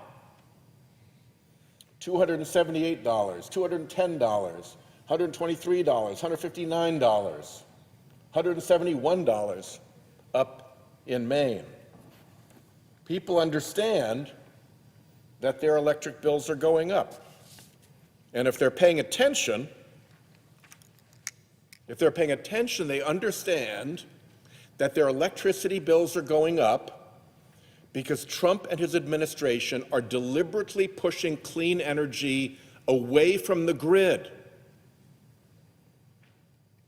$278, $210, $123, $159, $171 up in Maine. People understand that their electric bills are going up. And if they're paying attention, they understand that their electricity bills are going up because Trump and his administration are deliberately pushing clean energy away from the grid.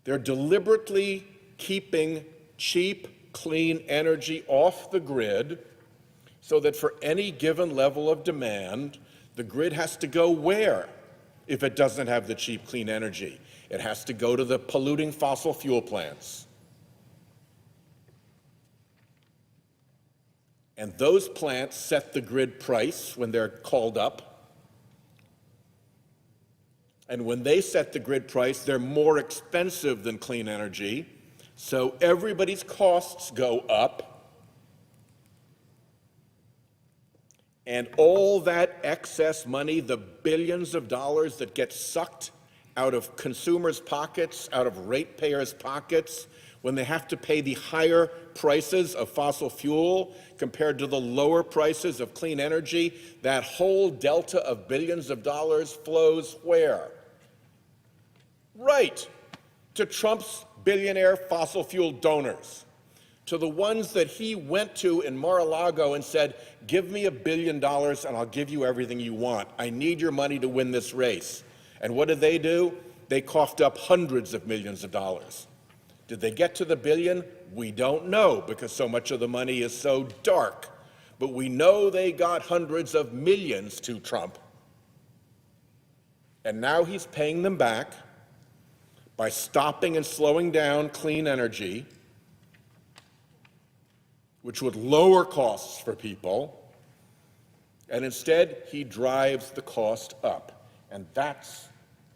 They're deliberately keeping cheap, clean energy off the grid so that for any given level of demand, the grid has to go where if it doesn't have the cheap, clean energy? It has to go to the polluting fossil fuel plants. And those plants set the grid price when they're called up. And when they set the grid price, they're more expensive than clean energy. So everybody's costs go up, and all that excess money, the billions of dollars that get sucked out of consumers' pockets, out of ratepayers' pockets, when they have to pay the higher prices of fossil fuel compared to the lower prices of clean energy, that whole delta of billions of dollars flows where? Right, to Trump's billionaire fossil fuel donors, to the ones that he went to in Mar-a-Lago and said, give me $1 billion and I'll give you everything you want. I need your money to win this race. And what did they do? They coughed up hundreds of millions of dollars. Did they get to the billion? We don't know because so much of the money is so dark. But we know they got hundreds of millions to Trump. And now he's paying them back by stopping and slowing down clean energy, which would lower costs for people. And instead, he drives the cost up. And that's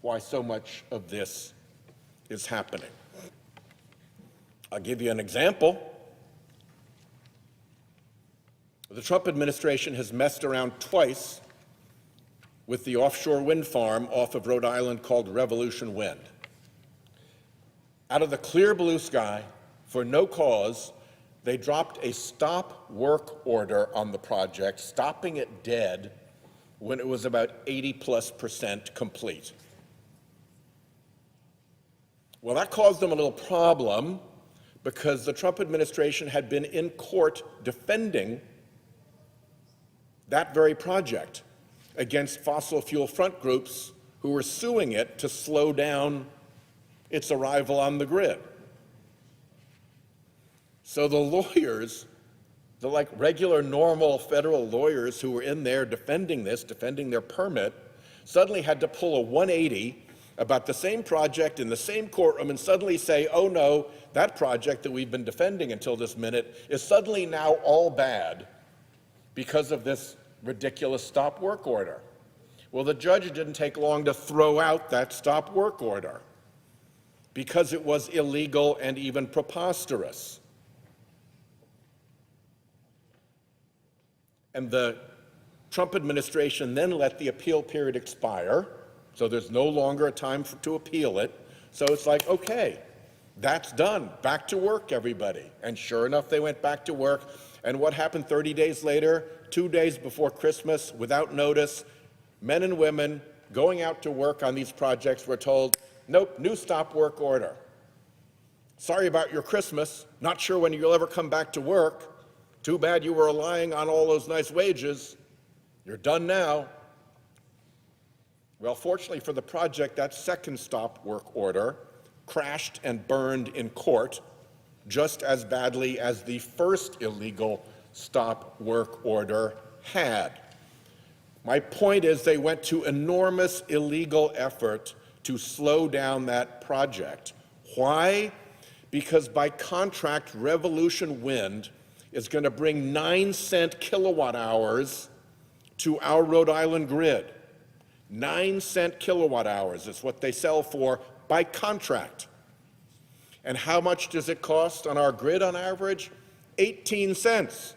why so much of this is happening. I'll give you an example. The Trump administration has messed around twice with the offshore wind farm off of Rhode Island called Revolution Wind. Out of the clear blue sky, for no cause, they dropped a stop work order on the project, stopping it dead when it was about 80+% complete. Well, that caused them a little problem because the Trump administration had been in court defending that very project against fossil fuel front groups who were suing it to slow down its arrival on the grid. So the lawyers, the like regular, normal federal lawyers who were in there defending this, defending their permit, suddenly had to pull a 180 about the same project in the same courtroom and suddenly say, oh no, that project that we've been defending until this minute is suddenly now all bad because of this ridiculous stop work order. Well, the judge didn't take long to throw out that stop work order because it was illegal and even preposterous. And the Trump administration then let the appeal period expire, so there's no longer a time to appeal it. So it's like, okay, that's done. Back to work, everybody. And sure enough, they went back to work. And what happened 30 days later, 2 days before Christmas, without notice, men and women going out to work on these projects were told, nope, new stop work order. Sorry about your Christmas. Not sure when you'll ever come back to work. Too bad you were relying on all those nice wages. You're done now. Well, fortunately for the project, that second stop work order crashed and burned in court just as badly as the first illegal stop work order had. My point is they went to enormous illegal effort to slow down that project. Why? Because by contract, Revolution Wind is going to bring 9-cent kilowatt hours to our Rhode Island grid. 9-cent kilowatt hours is what they sell for by contract. And how much does it cost on our grid on average? 18 cents.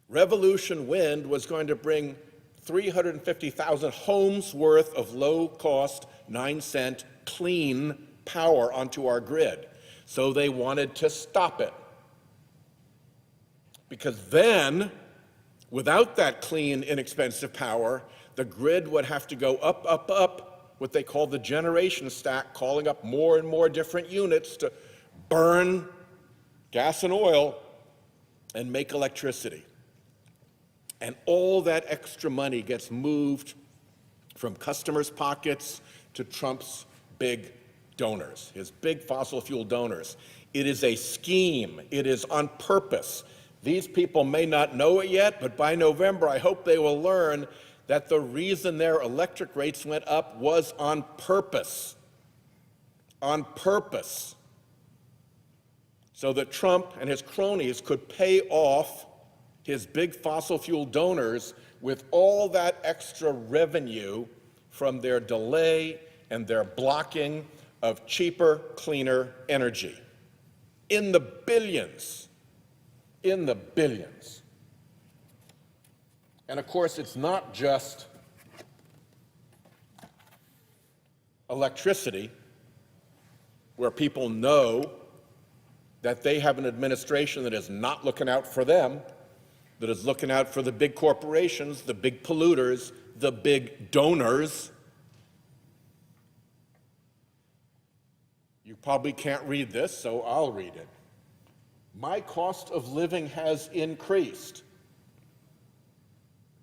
Revolution Wind was going to bring 350,000 homes worth of low-cost, 9-cent clean power onto our grid. So they wanted to stop it. Because then, without that clean, inexpensive power, the grid would have to go up, up, up, what they call the generation stack, calling up more and more different units to burn gas and oil and make electricity. And all that extra money gets moved from customers' pockets to Trump's big donors, his big fossil fuel donors. It is a scheme. It is on purpose. These people may not know it yet, but by November, I hope they will learn that the reason their electric rates went up was on purpose. On purpose. So that Trump and his cronies could pay off his big fossil fuel donors with all that extra revenue from their delay and their blocking of cheaper, cleaner energy. In the billions. In the billions. And of course, it's not just electricity, where people know that they have an administration that is not looking out for them, that is looking out for the big corporations, the big polluters, the big donors. You probably can't read this, so I'll read it. My cost of living has increased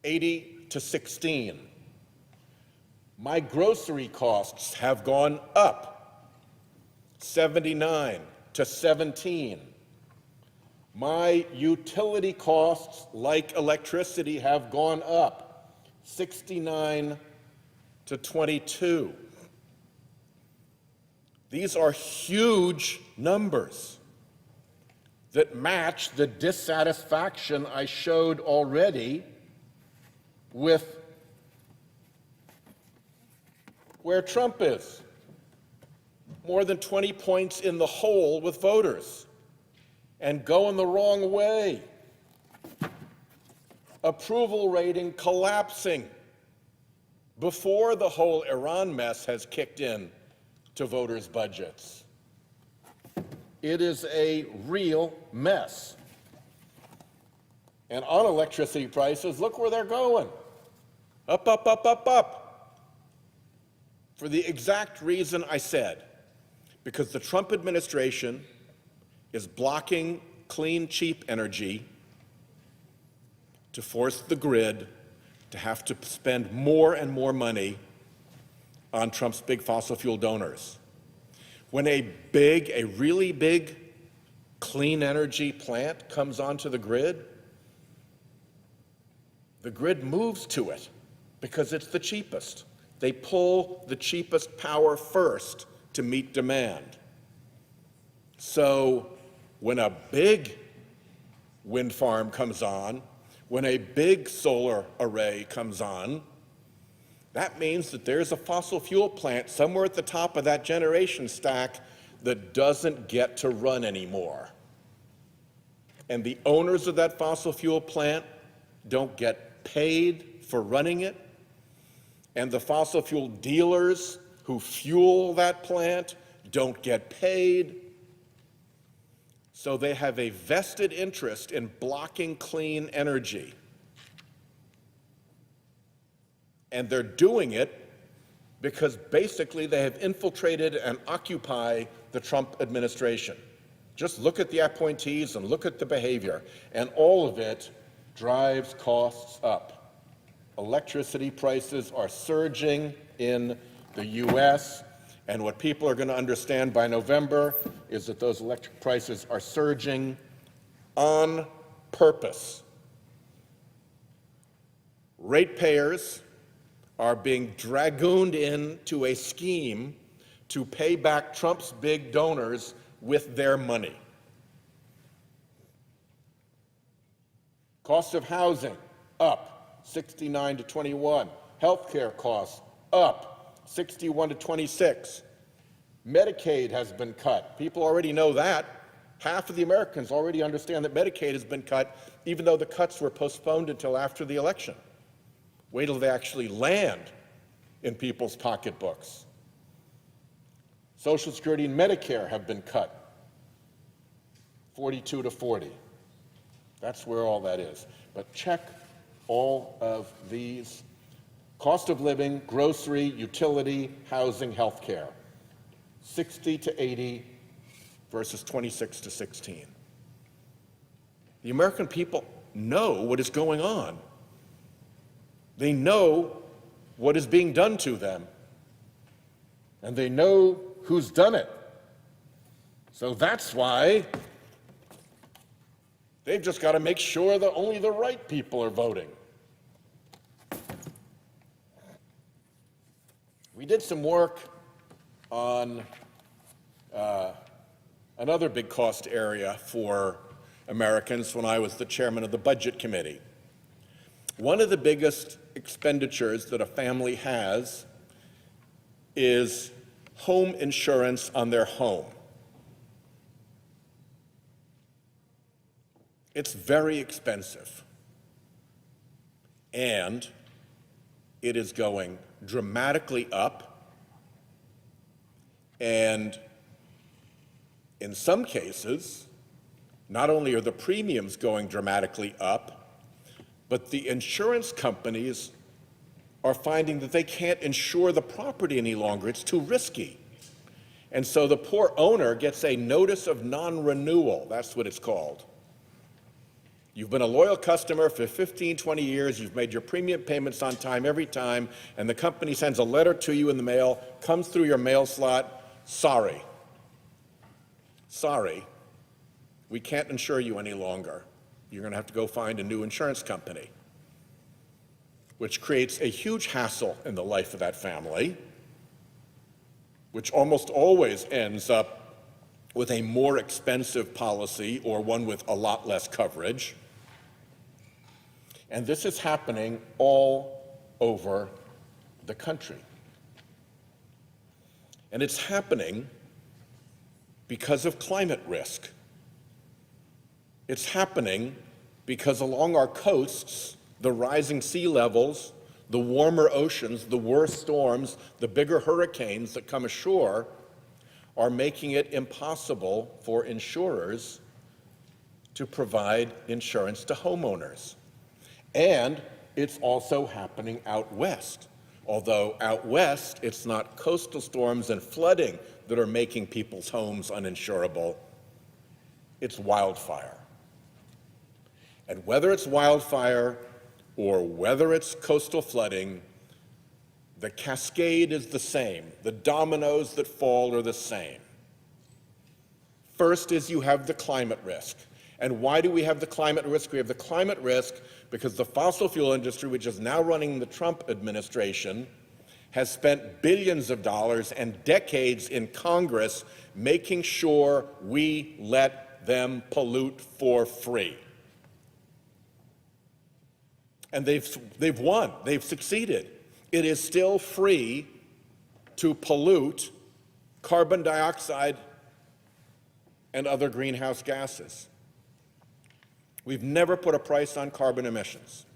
80 to 16. My grocery costs have gone up 79 to 17. My utility costs, like electricity, have gone up 69 to 22. These are huge numbers that match the dissatisfaction I showed already with where Trump is. More than 20 points in the hole with voters and going the wrong way. Approval rating collapsing before the whole Iran mess has kicked in to voters' budgets. It is a real mess. And on electricity prices, look where they're going. Up, up, up, up, up. For the exact reason I said, because the Trump administration is blocking clean, cheap energy to force the grid to have to spend more and more money on Trump's big fossil fuel donors. When a really big clean energy plant comes onto the grid moves to it because it's the cheapest. They pull the cheapest power first to meet demand. So when a big wind farm comes on, when a big solar array comes on, that means that there's a fossil fuel plant somewhere at the top of that generation stack that doesn't get to run anymore. And the owners of that fossil fuel plant don't get paid for running it, and the fossil fuel dealers who fuel that plant don't get paid. So they have a vested interest in blocking clean energy. And they're doing it because basically they have infiltrated and occupy the Trump administration. Just look at the appointees and look at the behavior, and all of it drives costs up. Electricity prices are surging in the U.S., and what people are going to understand by November is that those electric prices are surging on purpose. Ratepayers are being dragooned into a scheme to pay back Trump's big donors with their money. Cost of housing up 69 to 21. Healthcare costs up 61 to 26. Medicaid has been cut. People already know that. Half of the Americans already understand that Medicaid has been cut, even though the cuts were postponed until after the election. Wait till they actually land in people's pocketbooks. Social Security and Medicare have been cut 42 to 40. That's where all that is. But check all of these. Cost of living, grocery, utility, housing, health care. 60 to 80 versus 26 to 16. The American people know what is going on. They know what is being done to them, and they know who's done it. So that's why they've just got to make sure that only the right people are voting. We did some work on another big cost area for Americans when I was the chairman of the Budget Committee. One of the biggest expenditures that a family has is home insurance on their home. It's very expensive, and it is going dramatically up, and in some cases, not only are the premiums going dramatically up, but the insurance companies are finding that they can't insure the property any longer. It's too risky. And so the poor owner gets a notice of non-renewal. That's what it's called. You've been a loyal customer for 15, 20 years. You've made your premium payments on time every time, and the company sends a letter to you in the mail, comes through your mail slot. Sorry. Sorry. We can't insure you any longer. You're going to have to go find a new insurance company, which creates a huge hassle in the life of that family, which almost always ends up with a more expensive policy or one with a lot less coverage. And this is happening all over the country. And it's happening because of climate risk. It's happening because along our coasts, the rising sea levels, the warmer oceans, the worse storms, the bigger hurricanes that come ashore are making it impossible for insurers to provide insurance to homeowners. And it's also happening out west. Although out west, it's not coastal storms and flooding that are making people's homes uninsurable, it's wildfire. And whether it's wildfire or whether it's coastal flooding, the cascade is the same. The dominoes that fall are the same. First is you have the climate risk. And why do we have the climate risk? We have the climate risk because the fossil fuel industry, which is now running the Trump administration, has spent billions of dollars and decades in Congress making sure we let them pollute for free. And they've won, they've succeeded. It is still free to pollute carbon dioxide and other greenhouse gases. We've never put a price on carbon emissions.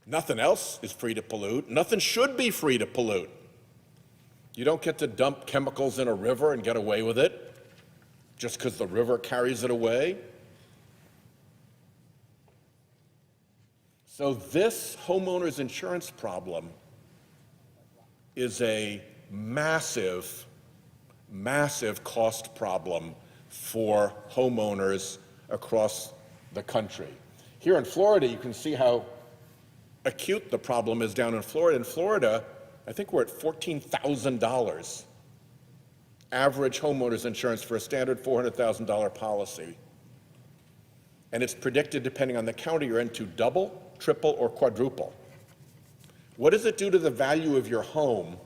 Nothing else is free to pollute. Nothing should be free to pollute. You don't get to dump chemicals in a river and get away with it just because the river carries it away. So this homeowners insurance problem is a massive, massive cost problem for homeowners across the country. Here in Florida, you can see how acute the problem is down in Florida. In Florida, I think we're at $14,000 average homeowners insurance for a standard $400,000 policy. And it's predicted, depending on the county you're in, to double, triple, or quadruple. What does it do to the value of your home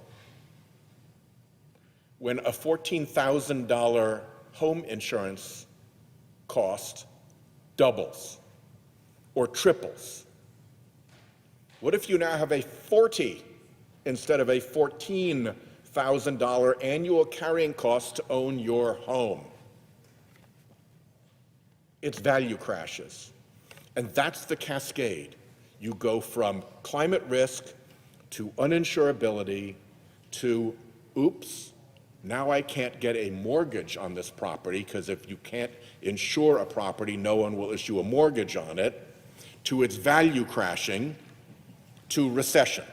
when a $14,000 home insurance cost doubles or triples? What if you now have a $40,000 instead of a $14,000 annual carrying cost to own your home? Its value crashes. And that's the cascade. You go from climate risk to uninsurability to, oops, now I can't get a mortgage on this property because if you can't insure a property, no one will issue a mortgage on it, to its value crashing, to recession.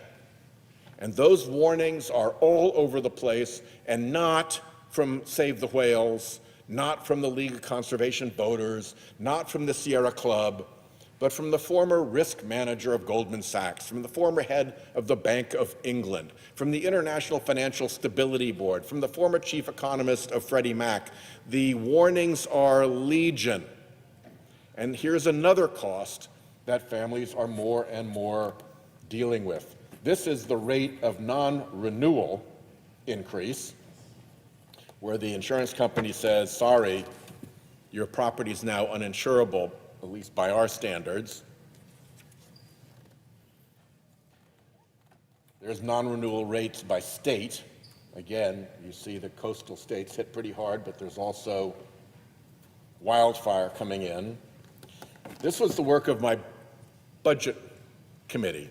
And those warnings are all over the place, and not from Save the Whales, not from the League of Conservation Voters, not from the Sierra Club, but from the former risk manager of Goldman Sachs, from the former head of the Bank of England, from the International Financial Stability Board, from the former chief economist of Freddie Mac. The warnings are legion. And here's another cost that families are more and more dealing with. This is the rate of non-renewal increase, where the insurance company says, sorry, your property is now uninsurable, at least by our standards. There's non-renewal rates by state. Again, you see the coastal states hit pretty hard, but there's also wildfire coming in. This was the work of my budget committee.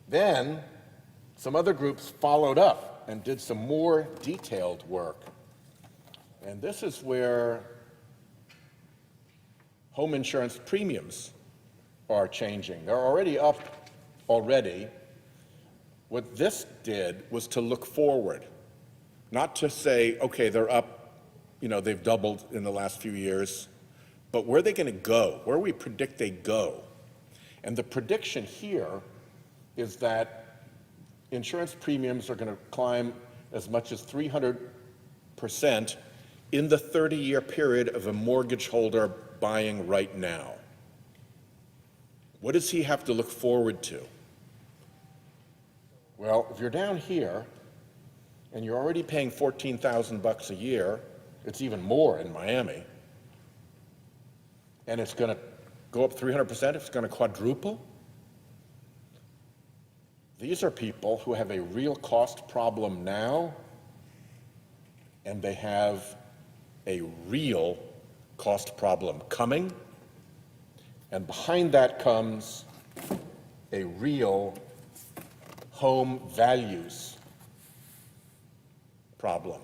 Then some other groups followed up and did some more detailed work. And this is where home insurance premiums are changing. They're already up already. What this did was to look forward, not to say, okay, they're up, they've doubled in the last few years, but where are they going to go? Where we predict they go? And the prediction here is that insurance premiums are going to climb as much as 300% in the 30-year period of a mortgage holder buying right now. What does he have to look forward to? Well, if you're down here and you're already paying $14,000 a year, it's even more in Miami, and it's going to go up 300%, it's going to quadruple. These are people who have a real cost problem now, and they have a real cost problem coming, and behind that comes a real home values problem.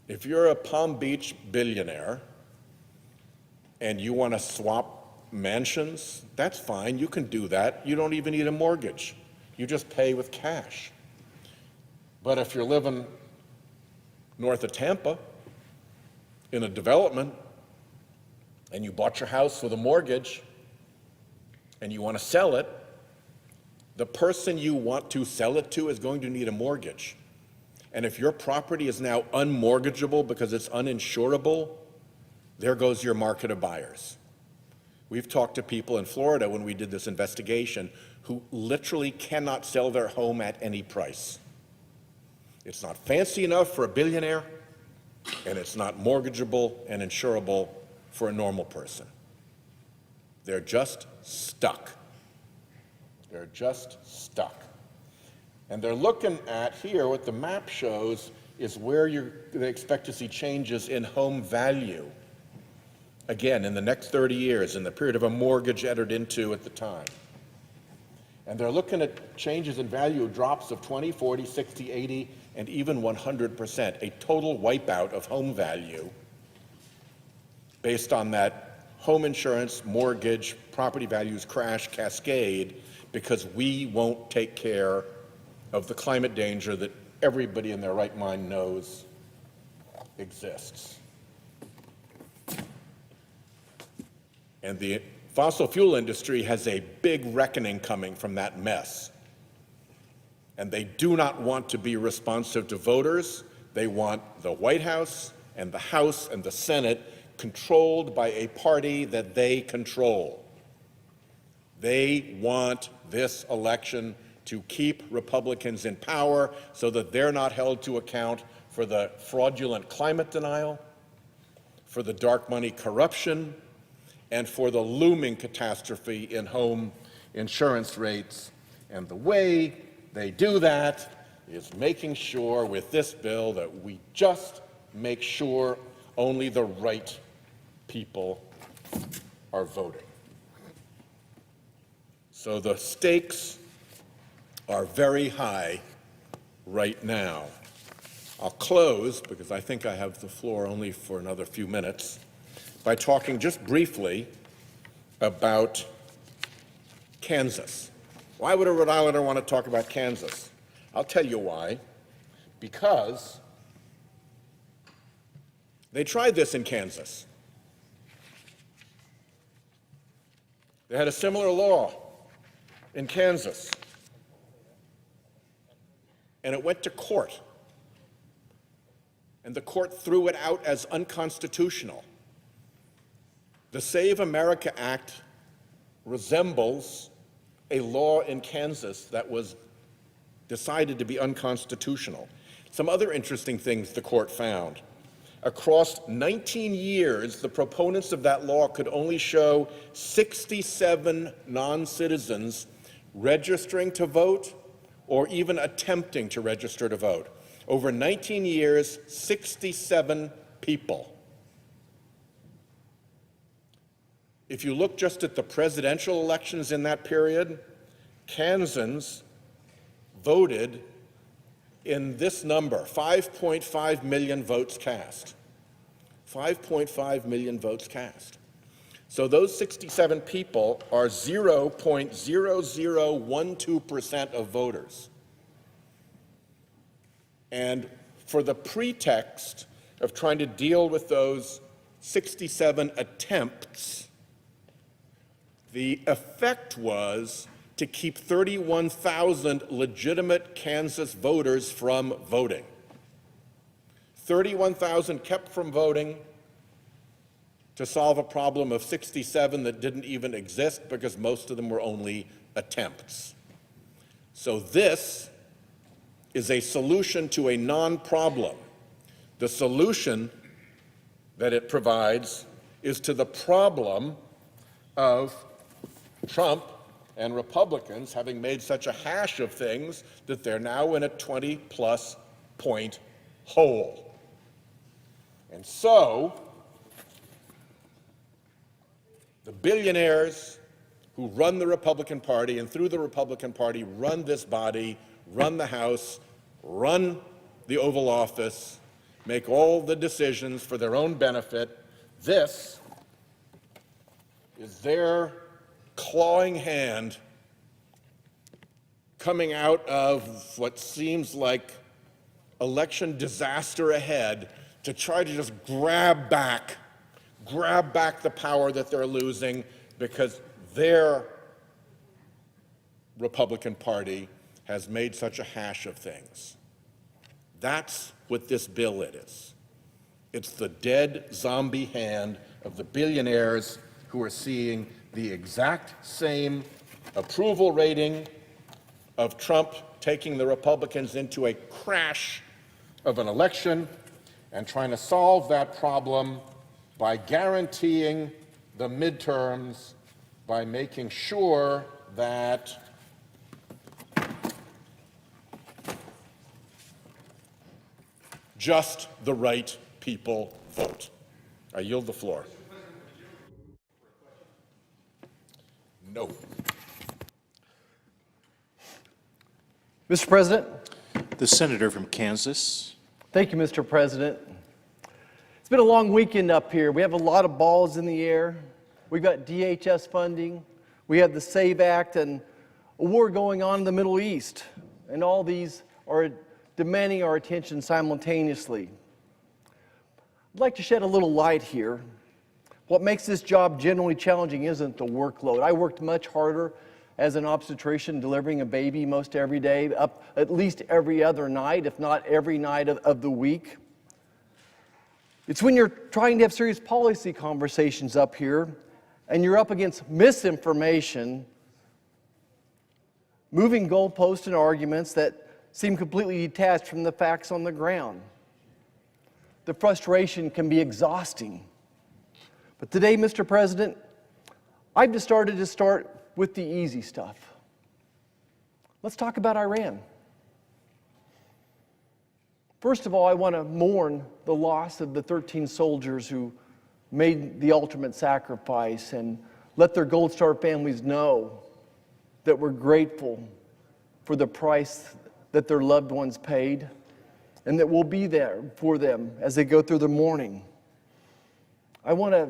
If you're a Palm Beach billionaire and you want to swap mansions, that's fine, you can do that. You don't even need a mortgage. You just pay with cash. But if you're living north of Tampa in a development and you bought your house with a mortgage and you want to sell it, the person you want to sell it to is going to need a mortgage. And if your property is now unmortgageable because it's uninsurable, there goes your market of buyers. We've talked to people in Florida when we did this investigation who literally cannot sell their home at any price. It's not fancy enough for a billionaire, and it's not mortgageable and insurable for a normal person. They're just stuck. They're just stuck. And they're looking at here, what the map shows is where they expect to see changes in home value. Again, in the next 30 years, in the period of a mortgage entered into at the time. And they're looking at changes in value, drops of 20, 40, 60, 80, and even 100%, a total wipeout of home value based on that home insurance, mortgage, property values crash cascade because we won't take care of the climate danger that everybody in their right mind knows exists. And the fossil fuel industry has a big reckoning coming from that mess. And they do not want to be responsive to voters. They want the White House and the House and the Senate controlled by a party that they control. They want this election to keep Republicans in power so that they're not held to account for the fraudulent climate denial, for the dark money corruption, and for the looming catastrophe in home insurance rates. And the way they do that is making sure with this bill that we just make sure only the right people are voting. So the stakes are very high right now. I'll close, because I think I have the floor only for another few minutes, by talking just briefly about Kansas. Why would a Rhode Islander want to talk about Kansas? I'll tell you why. Because they tried this in Kansas. They had a similar law in Kansas, and it went to court, and the court threw it out as unconstitutional. The Save America Act resembles a law in Kansas that was decided to be unconstitutional. Some other interesting things the court found. Across 19 years, the proponents of that law could only show 67 non-citizens registering to vote or even attempting to register to vote. Over 19 years, 67 people. If you look just at the presidential elections in that period, Kansans voted in this number, 5.5 million votes cast. 5.5 million votes cast. So those 67 people are 0.0012% of voters. And for the pretext of trying to deal with those 67 attempts, the effect was to keep 31,000 legitimate Kansas voters from voting. 31,000 kept from voting to solve a problem of 67 that didn't even exist because most of them were only attempts. So this is a solution to a non-problem. The solution that it provides is to the problem of Trump and Republicans having made such a hash of things that they're now in a 20-plus point hole. And so, the billionaires who run the Republican Party and through the Republican Party run this body, run the House, run the Oval Office, make all the decisions for their own benefit. This is their clawing hand coming out of what seems like election disaster ahead to try to just grab back the power that they're losing because their Republican Party has made such a hash of things. That's what this bill is. It's the dead zombie hand of the billionaires who are seeing the exact same approval rating of Trump taking the Republicans into a crash of an election and trying to solve that problem by guaranteeing the midterms, by making sure that just the right people vote. I yield the floor. No. Mr. President. The senator from Kansas. Thank you, Mr. President. It's been a long weekend up here. We have a lot of balls in the air. We've got DHS funding. We have the SAVE Act and a war going on in the Middle East. And all these are demanding our attention simultaneously. I'd like to shed a little light here. What makes this job generally challenging isn't the workload. I worked much harder as an obstetrician delivering a baby most every day, up at least every other night, if not every night of the week. It's when you're trying to have serious policy conversations up here and you're up against misinformation, moving goalposts and arguments that seem completely detached from the facts on the ground. The frustration can be exhausting. But today, Mr. President, I've decided to start with the easy stuff. Let's talk about Iran. First of all, I want to mourn the loss of the 13 soldiers who made the ultimate sacrifice and let their Gold Star families know that we're grateful for the price that their loved ones paid and that we'll be there for them as they go through the mourning. I want to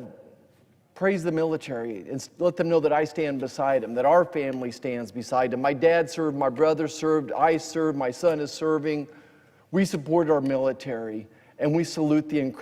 praise the military and let them know that I stand beside them, that our family stands beside them. My dad served, my brother served, I served, my son is serving. We support our military, and we salute the incredible